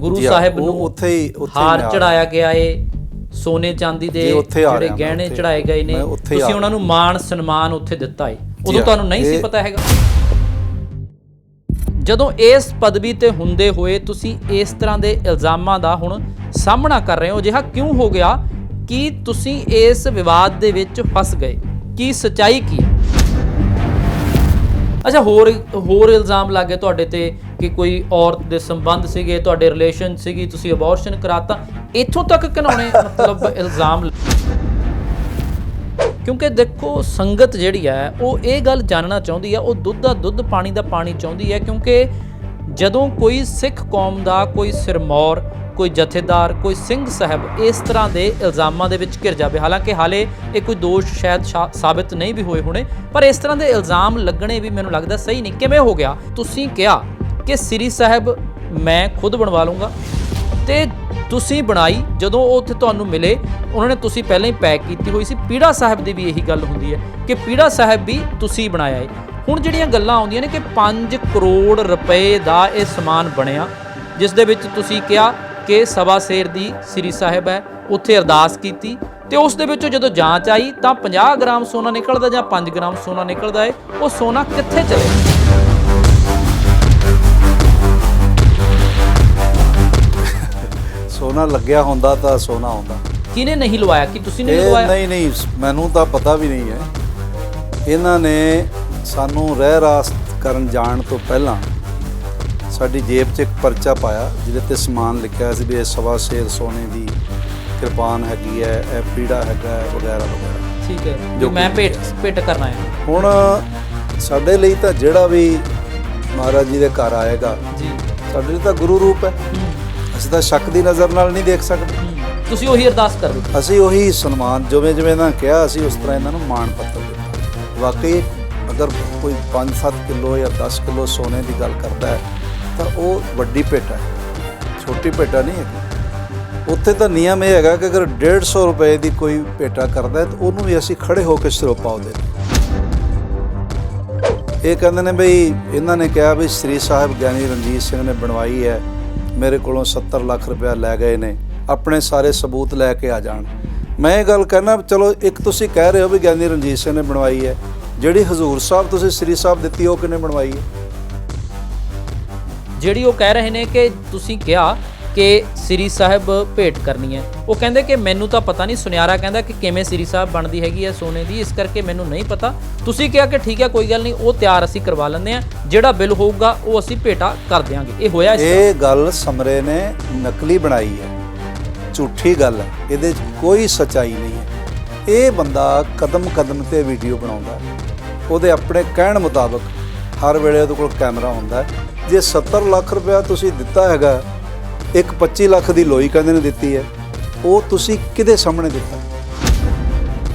ਗੁਰੂ ਸਾਹਿਬ ਨੂੰ ਉੱਥੇ ਹਾਰ ਚੜਾਇਆ ਗਿਆ ਏ, सोने चांदी दे ਜਿਹੜੇ ਗਹਿਣੇ ਚੜਾਏ ਗਏ ਨੇ, ਤੁਸੀਂ ਉਹਨਾਂ ਨੂੰ ਮਾਣ ਸਨਮਾਨ ਉੱਥੇ ਦਿੱਤਾ ਏ, ਉਦੋਂ ਤੁਹਾਨੂੰ ਨਹੀਂ ਸੀ ਪਤਾ ਹੈਗਾ? ਜਦੋਂ ਇਸ ਪਦਵੀ ਤੇ ਹੁੰਦੇ ਹੋਏ ਤੁਸੀਂ ਇਸ ਤਰ੍ਹਾਂ ਦੇ ਇਲਜ਼ਾਮਾਂ ਦਾ ਹੁਣ ਸਾਹਮਣਾ ਕਰ ਰਹੇ ਹੋ, ਅਜਿਹਾ ਕਿਉਂ ਹੋ ਗਿਆ ਕਿ ਤੁਸੀਂ ਇਸ ਵਿਵਾਦ ਦੇ ਵਿੱਚ ਫਸ ਗਏ? ਕੀ ਸੱਚਾਈ ਕੀ ਹੈ? ਅੱਛਾ, ਹੋਰ ਇਲਜ਼ਾਮ ਲੱਗੇ ਤੁਹਾਡੇ ਤੇ ਕਿ ਕੋਈ ਔਰਤ ਦੇ ਸੰਬੰਧ ਸੀਗੇ, ਤੁਹਾਡੇ ਰਿਲੇਸ਼ਨ ਸੀਗੀ, ਤੁਸੀਂ ਅਬੋਰਸ਼ਨ ਕਰਾਤਾ, ਇੱਥੋਂ ਤੱਕ ਘਿਨਾਉਣੇ ਮਤਲਬ ਇਲਜ਼ਾਮ। ਕਿਉਂਕਿ ਦੇਖੋ, ਸੰਗਤ ਜਿਹੜੀ ਹੈ ਉਹ ਇਹ ਗੱਲ ਜਾਣਨਾ ਚਾਹੁੰਦੀ ਹੈ, ਉਹ ਦੁੱਧ ਦਾ ਦੁੱਧ ਪਾਣੀ ਦਾ ਪਾਣੀ ਚਾਹੁੰਦੀ ਹੈ। ਕਿਉਂਕਿ ਜਦੋਂ ਕੋਈ ਸਿੱਖ ਕੌਮ ਦਾ ਕੋਈ ਸਿਰਮੌਰ, ਕੋਈ ਜਥੇਦਾਰ, ਕੋਈ ਸਿੰਘ ਸਾਹਿਬ ਇਸ ਤਰ੍ਹਾਂ ਦੇ ਇਲਜ਼ਾਮਾਂ ਦੇ ਵਿੱਚ ਘਿਰ ਜਾਵੇ, ਹਾਲਾਂਕਿ ਹਾਲੇ ਇਹ ਕੋਈ ਦੋਸ਼ ਸ਼ਾਇਦ ਸਾਬਿਤ ਨਹੀਂ ਵੀ ਹੋਏ ਹੋਣੇ, ਪਰ ਇਸ ਤਰ੍ਹਾਂ ਦੇ ਇਲਜ਼ਾਮ ਲੱਗਣੇ ਵੀ ਮੈਨੂੰ ਲੱਗਦਾ ਸਹੀ ਨਹੀਂ। ਕਿਵੇਂ ਹੋ ਗਿਆ? ਤੁਸੀਂ ਕਿਹਾ ਕਿ ਸ੍ਰੀ ਸਾਹਿਬ ਮੈਂ ਖੁਦ ਬਣਵਾ ਲੂੰਗਾ, ਤੇ ਤੁਸੀਂ ਬਣਾਈ। ਜਦੋਂ ਉਹ ਉੱਥੇ ਤੁਹਾਨੂੰ ਮਿਲੇ, ਉਹਨਾਂ ਨੇ ਤੁਸੀਂ ਪਹਿਲਾਂ ਹੀ ਪੈਕ ਕੀਤੀ ਹੋਈ ਸੀ। ਪੀੜਾ ਸਾਹਿਬ ਦੀ ਵੀ ਇਹੀ ਗੱਲ ਹੁੰਦੀ ਹੈ ਕਿ ਪੀੜਾ ਸਾਹਿਬ ਵੀ ਤੁਸੀਂ ਬਣਾਇਆ ਹੈ। ਹੁਣ ਜਿਹੜੀਆਂ ਗੱਲਾਂ ਆਉਂਦੀਆਂ ਨੇ ਕਿ 5 ਕਰੋੜ ਰੁਪਏ ਦਾ ਇਹ ਸਮਾਨ ਬਣਿਆ, ਜਿਸ ਦੇ ਵਿੱਚ ਤੁਸੀਂ ਕਿਹਾ ਕਿ ਸਵਾ ਸੇਰ ਦੀ ਸ੍ਰੀ ਸਾਹਿਬ ਹੈ, ਉੱਥੇ ਅਰਦਾਸ ਕੀਤੀ, ਤੇ ਉਸ ਦੇ ਵਿੱਚੋਂ ਜਦੋਂ ਜਾਂਚ ਆਈ ਤਾਂ 50 ਗ੍ਰਾਮ ਸੋਨਾ ਨਿਕਲਦਾ ਜਾਂ 5 ਗ੍ਰਾਮ ਸੋਨਾ ਨਿਕਲਦਾ ਹੈ। ਉਹ ਸੋਨਾ ਕਿੱਥੇ ਚਲੇ? ਸੋਨਾ ਲੱਗਿਆ ਹੁੰਦਾ ਤਾਂ ਸੋਨਾ ਹੁੰਦਾ। ਕਿਹਨੇ ਨਹੀਂ ਲਵਾਇਆ? ਕਿ ਤੁਸੀਂ ਨਹੀਂ ਲਵਾਇਆ? ਨਹੀਂ, ਮੈਨੂੰ ਤਾਂ ਪਤਾ ਵੀ ਨਹੀਂ ਹੈ। ਇਹਨਾਂ ਨੇ ਸਾਨੂੰ ਰਹਿ ਰਾਸਤ ਕਰਨ ਜਾਣ ਤੋਂ ਪਹਿਲਾਂ ਸਾਡੀ ਜੇਬ 'ਚ ਇੱਕ ਪਰਚਾ ਪਾਇਆ, ਜਿਹਦੇ ਤੇ ਸਮਾਨ ਲਿਖਿਆ ਸੀ ਵੀ ਇਹ ਸਵਾ ਸੇਰ ਸੋਨੇ ਦੀ ਕਿਰਪਾਨ ਹੈਗੀ ਹੈ, ਇਹ ਪੀੜਾ ਹੈਗਾ, ਵਗੈਰਾ ਵਗੈਰਾ। ਠੀਕ ਹੈ, ਜੋ ਮੈਂ ਭੇਟ ਕਰਨਾ ਹੈ। ਹੁਣ ਸਾਡੇ ਲਈ ਤਾਂ ਜਿਹੜਾ ਵੀ ਮਹਾਰਾਜ ਜੀ ਦੇ ਘਰ ਆਏਗਾ ਜੀ, ਸਾਡੇ ਲਈ ਤਾਂ ਗੁਰੂ ਰੂਪ ਹੈ। ਅਸੀਂ ਤਾਂ ਸ਼ੱਕ ਦੀ ਨਜ਼ਰ ਨਾਲ ਨਹੀਂ ਦੇਖ ਸਕਦੇ। ਤੁਸੀਂ ਉਹੀ ਅਰਦਾਸ ਕਰ ਦਿਓ, ਅਸੀਂ ਉਹੀ ਸਨਮਾਨ, ਜਿਵੇਂ ਇਹਨਾਂ ਨੇ ਕਿਹਾ ਅਸੀਂ ਉਸ ਤਰ੍ਹਾਂ ਇਹਨਾਂ ਨੂੰ ਮਾਣ ਪੱਤਰ ਦਿੱਤਾ। ਵਾਕਈ ਅਗਰ ਕੋਈ 5-7 ਕਿਲੋ ਜਾਂ 10 ਕਿਲੋ ਸੋਨੇ ਦੀ ਗੱਲ ਕਰਦਾ ਹੈ ਤਾਂ ਉਹ ਵੱਡੀ ਭੇਟਾ ਹੈ, ਛੋਟੀ ਭੇਟਾ ਨਹੀਂ ਹੈਗੀ। ਉੱਥੇ ਤਾਂ ਨਿਯਮ ਇਹ ਹੈਗਾ ਕਿ ਅਗਰ 150 ਰੁਪਏ ਦੀ ਕੋਈ ਭੇਟਾ ਕਰਦਾ ਹੈ ਤਾਂ ਉਹਨੂੰ ਵੀ ਅਸੀਂ ਖੜੇ ਹੋ ਕੇ ਸਿਰੋਪਾ ਉਹਦੇ। ਇਹ ਕਹਿੰਦੇ ਨੇ ਬਈ, ਇਹਨਾਂ ਨੇ ਕਿਹਾ ਵੀ ਸ੍ਰੀ ਸਾਹਿਬ ਗਿਆਨੀ ਰਣਜੀਤ ਸਿੰਘ ਨੇ ਬਣਵਾਈ ਹੈ, ਮੇਰੇ ਕੋਲੋਂ 70 ਲੱਖ ਰੁਪਇਆ ਲੈ ਗਏ ਨੇ, ਆਪਣੇ ਸਾਰੇ ਸਬੂਤ ਲੈ ਕੇ ਆ ਜਾਣ। ਮੈਂ ਇਹ ਗੱਲ ਕਹਿਣਾ, ਚਲੋ ਇੱਕ ਤੁਸੀਂ ਕਹਿ ਰਹੇ ਹੋ ਵੀ ਗਿਆਨੀ ਰਣਜੀਤ ਸਿੰਘ ਨੇ ਬਣਵਾਈ ਹੈ, ਜਿਹੜੀ ਹਜ਼ੂਰ ਸਾਹਿਬ ਤੁਸੀਂ ਸ੍ਰੀ ਸਾਹਿਬ ਦਿੱਤੀ ਉਹ ਕਿਹਨੇ ਬਣਵਾਈ ਹੈ? ਜਿਹੜੀ ਉਹ ਕਹਿ ਰਹੇ ਨੇ ਕਿ ਤੁਸੀਂ ਕਿਹਾ ਕਿ ਸ੍ਰੀ ਸਾਹਿਬ ਭੇਟ ਕਰਨੀ ਹੈ, ਉਹ ਕਹਿੰਦੇ ਕਿ ਮੈਨੂੰ ਤਾਂ ਪਤਾ ਨਹੀਂ। ਸੁਨਿਆਰਾ ਕਹਿੰਦਾ ਕਿ ਕਿਵੇਂ ਸ੍ਰੀ ਸਾਹਿਬ ਬਣਦੀ ਹੈਗੀ ਹੈ ਸੋਨੇ ਦੀ, ਇਸ ਕਰਕੇ ਮੈਨੂੰ ਨਹੀਂ ਪਤਾ। ਤੁਸੀਂ ਕਿਹਾ ਕਿ ਠੀਕ ਹੈ, ਕੋਈ ਗੱਲ ਨਹੀਂ, ਉਹ ਤਿਆਰ ਅਸੀਂ ਕਰਵਾ ਲੈਂਦੇ ਹਾਂ, ਜਿਹੜਾ ਬਿੱਲ ਹੋਊਗਾ ਉਹ ਅਸੀਂ ਭੇਟਾ ਕਰ ਦਿਆਂਗੇ। ਇਹ ਹੋਇਆ? ਇਹ ਗੱਲ ਸਮਰੇ ਨੇ ਨਕਲੀ ਬਣਾਈ ਹੈ, ਝੂਠੀ ਗੱਲ ਹੈ, ਇਹਦੇ 'ਚ ਕੋਈ ਸੱਚਾਈ ਨਹੀਂ ਹੈ। ਇਹ ਬੰਦਾ ਕਦਮ ਕਦਮ ਤੇ ਵੀਡੀਓ ਬਣਾਉਂਦਾ, ਉਹਦੇ ਆਪਣੇ ਕਹਿਣ ਮੁਤਾਬਕ ਹਰ ਵੇਲੇ ਉਹਦੇ ਕੋਲ ਕੈਮਰਾ ਹੁੰਦਾ। ਜੇ 70 ਲੱਖ ਰੁਪਇਆ ਤੁਸੀਂ ਦਿੱਤਾ ਹੈਗਾ, ਇੱਕ 25 ਲੱਖ ਦੀ ਲੋਈ ਕਹਿੰਦੇ ਨੇ ਦਿੱਤੀ ਹੈ, ਉਹ ਤੁਸੀਂ ਕਿਹਦੇ ਸਾਹਮਣੇ ਦਿੱਤਾ?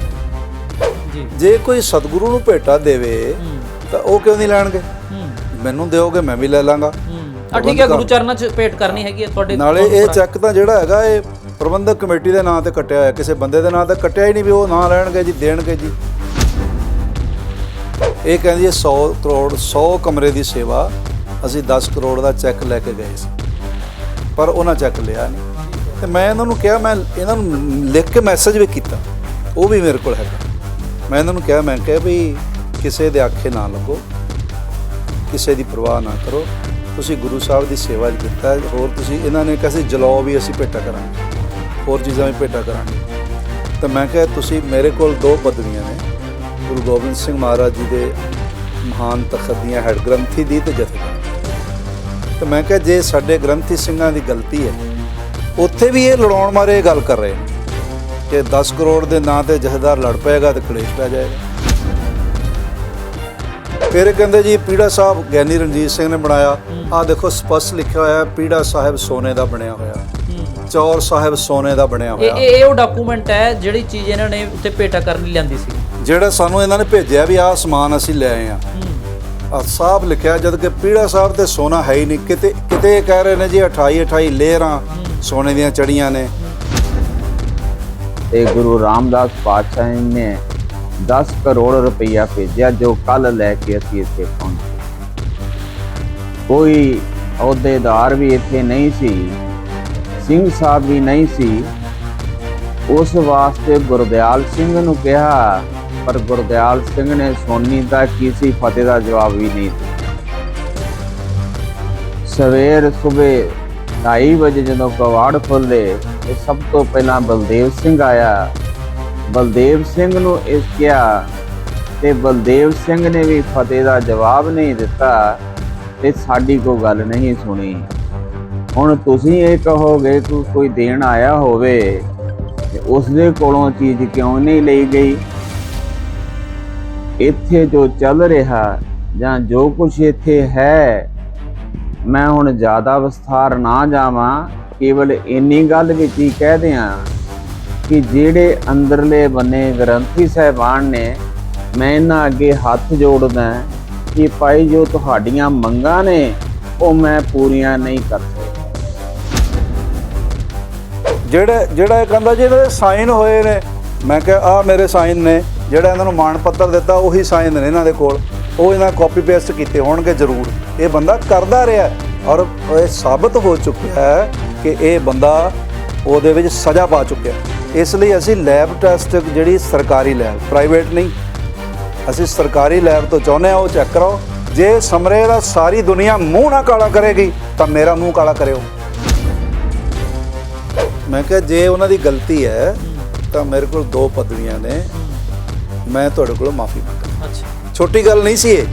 ਜੇ ਕੋਈ ਸਤਿਗੁਰੂ ਨੂੰ ਭੇਟਾ ਦੇਵੇ ਤਾਂ ਉਹ ਕਿਉਂ ਨਹੀਂ ਲੈਣਗੇ? ਮੈਨੂੰ ਦਿਓਗੇ ਮੈਂ ਵੀ ਲੈ ਲਾਂਗਾ। ਠੀਕ ਹੈ, ਗੁਰੂ ਚਰਨਾਂ 'ਚ ਭੇਟ ਕਰਨੀ ਹੈਗੀ ਹੈ ਤੁਹਾਡੇ। ਨਾਲੇ ਇਹ ਚੈੱਕ ਤਾਂ ਜਿਹੜਾ ਹੈਗਾ ਇਹ ਪ੍ਰਬੰਧਕ ਕਮੇਟੀ ਦੇ ਨਾਂ ਤੇ ਕੱਟਿਆ ਹੋਇਆ, ਕਿਸੇ ਬੰਦੇ ਦੇ ਨਾਂ ਤੇ ਕੱਟਿਆ ਹੀ ਨਹੀਂ ਵੀ ਉਹ ਨਾਂ ਲੈਣਗੇ ਜੀ, ਦੇਣਗੇ ਜੀ। ਇਹ ਕਹਿੰਦੀ ਹੈ 100 ਕਰੋੜ 100 ਕਮਰੇ ਦੀ ਸੇਵਾ, ਅਸੀਂ 10 ਕਰੋੜ ਦਾ ਚੈੱਕ ਲੈ ਕੇ ਗਏ ਸੀ, ਪਰ ਉਹਨਾਂ ਚੈੱਕ ਲਿਆ ਨਹੀਂ। ਤੇ ਮੈਂ ਇਹਨਾਂ ਨੂੰ ਕਿਹਾ, ਮੈਂ ਇਹਨਾਂ ਨੂੰ ਲਿਖ ਕੇ ਮੈਸੇਜ ਵੀ ਕੀਤਾ, ਉਹ ਵੀ ਮੇਰੇ ਕੋਲ ਹੈਗਾ। ਮੈਂ ਇਹਨਾਂ ਨੂੰ ਕਿਹਾ, ਮੈਂ ਕਿਹਾ ਵੀ ਕਿਸੇ ਦੇ ਆਖੇ ਨਾ ਲੱਗੋ, ਕਿਸੇ ਦੀ ਪਰਵਾਹ ਨਾ ਕਰੋ, ਤੁਸੀਂ ਗੁਰੂ ਸਾਹਿਬ ਦੀ ਸੇਵਾ 'ਚ ਦਿੱਤਾ। ਹੋਰ ਤੁਸੀਂ, ਇਹਨਾਂ ਨੇ ਕਿਹਾ ਸੀ ਜਲਾਓ ਵੀ ਅਸੀਂ ਭੇਟਾ ਕਰਾਂਗੇ, ਹੋਰ ਚੀਜ਼ਾਂ ਵੀ ਭੇਟਾ ਕਰਾਂਗੇ। ਤਾਂ ਮੈਂ ਕਿਹਾ ਤੁਸੀਂ, ਮੇਰੇ ਕੋਲ 2 ਪਦਵੀਆਂ ਨੇ, ਗੁਰੂ ਗੋਬਿੰਦ ਸਿੰਘ ਮਹਾਰਾਜ ਜੀ ਦੇ ਮਹਾਨ ਤਖਤ ਦੀਆਂ ਹੈਡ ਗ੍ਰੰਥੀ ਦੀ ਤੇ ਜਥੇਦਾਰ। ਤਾਂ ਮੈਂ ਕਿਹਾ ਜੇ ਸਾਡੇ ਗ੍ਰੰਥੀ ਸਿੰਘਾਂ ਦੀ ਗਲਤੀ ਹੈ, ਉੱਥੇ ਵੀ ਇਹ ਲੜਾਉਣ ਮਾਰੇ ਇਹ ਗੱਲ ਕਰ ਰਹੇ ਨੇ ਕਿ 10 ਕਰੋੜ ਦੇ ਨਾਂ ਤੇ ਜਥੇਦਾਰ ਲੜ ਪਏਗਾ ਤੇ ਕਲੇਸ਼ ਪੈ ਜਾਏਗਾ। ਫਿਰ ਕਹਿੰਦੇ ਜੀ ਪੀੜਾ ਸਾਹਿਬ ਗਿਆਨੀ ਰਣਜੀਤ ਸਿੰਘ ਨੇ ਬਣਾਇਆ। ਆਹ ਦੇਖੋ ਸਪਸ਼ਟ ਲਿਖਿਆ ਹੋਇਆ, ਪੀੜਾ ਸਾਹਿਬ ਸੋਨੇ ਦਾ ਬਣਿਆ ਹੋਇਆ, ਚੌਰ ਸਾਹਿਬ ਸੋਨੇ ਦਾ ਬਣਿਆ ਹੋਇਆ। ਇਹ ਉਹ ਡਾਕੂਮੈਂਟ ਹੈ ਜਿਹੜੀ ਚੀਜ਼ ਇਹਨਾਂ ਨੇ ਉੱਤੇ ਭੇਟਾ ਕਰਨ ਲਈ ਲਿਆਂਦੀ ਸੀ, ਜਿਹੜਾ ਸਾਨੂੰ ਇਹਨਾਂ ਨੇ ਭੇਜਿਆ ਵੀ ਆਹ ਸਮਾਨ ਅਸੀਂ ਲੈ ਆਏ ਹਾਂ। ਸਾਹਿਬ ਲਿਖਿਆ, ਜਦ ਕਿ ਪੀੜਾ ਸਾਹਿਬ ਤੇ ਸੋਨਾ ਹੈ ਹੀ ਨਹੀਂ। ਕਿਤੇ ਕਿਤੇ ਕਹਿ ਰਹੇ ਨੇ ਜੀ 28 ਲੇਅਰਾਂ ਸੋਨੇ ਦੀਆਂ ਚੜੀਆਂ ਨੇ। ਤੇ ਗੁਰੂ ਰਾਮਦਾਸ ਪਾਤਸ਼ਾਹ ਨੇ 10 ਕਰੋੜ ਰੁਪਈਆ ਭੇਜਿਆ, ਜੋ ਕੱਲ ਲੈ ਕੇ ਅਸੀਂ ਇੱਥੇ ਪਹੁੰਚੇ। ਕੋਈ ਅਹੁਦੇਦਾਰ ਵੀ ਇੱਥੇ ਨਹੀਂ ਸੀ ਸਿੰਘ ਸਾਹਿਬ ਵੀ ਨਹੀਂ ਸੀ, ਉਸ ਵਾਸਤੇ ਗੁਰਦਿਆਲ ਸਿੰਘ ਨੂੰ ਕਿਹਾ, ਪਰ ਗੁਰਦਿਆਲ ਸਿੰਘ ਨੇ ਸੋਨੀ ਦਾ ਕੀ ਸੀ ਫਤਿਹ ਦਾ ਜਵਾਬ ਵੀ ਨਹੀਂ ਦਿੱਤਾ। ਸਵੇਰ ਸਵੇਰੇ 2:30 ਵਜੇ ਜਦੋਂ ਕਵਾੜ ਖੋਲ੍ਹੇ ਤੇ ਸਭ ਤੋਂ ਪਹਿਲਾਂ ਬਲਦੇਵ ਸਿੰਘ ਆਇਆ। ਬਲਦੇਵ ਸਿੰਘ ਨੂੰ ਇਸ ਕਿਹਾ ਤੇ ਬਲਦੇਵ ਸਿੰਘ ਨੇ ਵੀ ਫਤਿਹ ਦਾ ਜਵਾਬ ਨਹੀਂ ਦਿੱਤਾ ਤੇ ਸਾਡੀ ਕੋਈ ਗੱਲ ਨਹੀਂ ਸੁਣੀ। ਹੁਣ ਤੁਸੀਂ ਇਹ ਕਹੋਗੇ ਕਿ ਕੋਈ ਦੇਣ ਆਇਆ ਹੋਵੇ ਤੇ ਉਸ ਦੇ ਕੋਲੋਂ ਚੀਜ਼ ਕਿਉਂ ਨਹੀਂ ਲਈ ਗਈ? ਇੱਥੇ ਜੋ ਚੱਲ ਰਿਹਾ ਜਾਂ ਜੋ ਕੁਝ ਇੱਥੇ ਹੈ, ਮੈਂ ਹੁਣ ਜ਼ਿਆਦਾ ਵਿਸਥਾਰ ਨਾ ਜਾਵਾਂ, ਕੇਵਲ ਇੰਨੀ ਗੱਲ ਵਿੱਚ ਹੀ ਕਹਿ ਦਿਆਂ ਕਿ ਜਿਹੜੇ ਅੰਦਰਲੇ ਬੰਨੇ ਗ੍ਰੰਥੀ ਸਾਹਿਬਾਨ ਨੇ, ਮੈਂ ਇਹਨਾਂ ਅੱਗੇ ਹੱਥ ਜੋੜਦਾ ਕਿ ਭਾਈ ਜੋ ਤੁਹਾਡੀਆਂ ਮੰਗਾਂ ਨੇ ਉਹ ਮੈਂ ਪੂਰੀਆਂ ਨਹੀਂ ਕਰ ਸਕਦਾ। ਜਿਹੜਾ ਇਹ ਕਹਿੰਦਾ ਜੀ ਇਹਦੇ ਸਾਈਨ ਹੋਏ ਨੇ, ਮੈਂ ਕਿਹਾ ਆਹ ਮੇਰੇ ਸਾਈਨ ਨੇ, ਜਿਹੜਾ ਇਹਨਾਂ ਨੂੰ ਮਾਣ ਪੱਤਰ ਦਿੱਤਾ ਉਹੀ ਸਾਈਨ ਨੇ ਇਹਨਾਂ ਦੇ ਕੋਲ, ਉਹ ਇਹਨਾਂ ਕਾਪੀ ਪੇਸਟ ਕੀਤੇ ਹੋਣਗੇ ਜ਼ਰੂਰ। ਇਹ ਬੰਦਾ ਕਰਦਾ ਰਿਹਾ ਔਰ ਇਹ ਸਾਬਤ ਹੋ ਚੁੱਕਿਆ ਹੈ ਕਿ ਇਹ ਬੰਦਾ ਉਹਦੇ ਵਿੱਚ ਸਜ਼ਾ ਪਾ ਚੁੱਕਿਆ। ਇਸ ਲਈ ਅਸੀਂ ਲੈਬ ਟੈਸਟ, ਜਿਹੜੀ ਸਰਕਾਰੀ ਲੈਬ, ਪ੍ਰਾਈਵੇਟ ਨਹੀਂ, ਅਸੀਂ ਸਰਕਾਰੀ ਲੈਬ ਤੋਂ ਚਾਹੁੰਦੇ ਹਾਂ ਉਹ ਚੈੱਕ ਕਰਾਓ। ਜੇ ਸਮਰੇ ਦਾ ਸਾਰੀ ਦੁਨੀਆ ਮੂੰਹ ਨਾ ਕਾਲਾ ਕਰੇਗੀ ਤਾਂ ਮੇਰਾ ਮੂੰਹ ਕਾਲਾ ਕਰਿਓ। ਮੈਂ ਕਿਹਾ ਜੇ ਉਹਨਾਂ ਦੀ ਗਲਤੀ ਹੈ ਤਾਂ ਮੇਰੇ ਕੋਲ 2 ਪਦਵੀਆਂ ਨੇ, ਮੈਂ ਤੁਹਾਡੇ ਕੋਲੋਂ ਮਾਫੀ ਮੰਗਦਾ। ਅੱਛਾ, ਛੋਟੀ ਗੱਲ ਨਹੀਂ ਸੀ ਇਹ।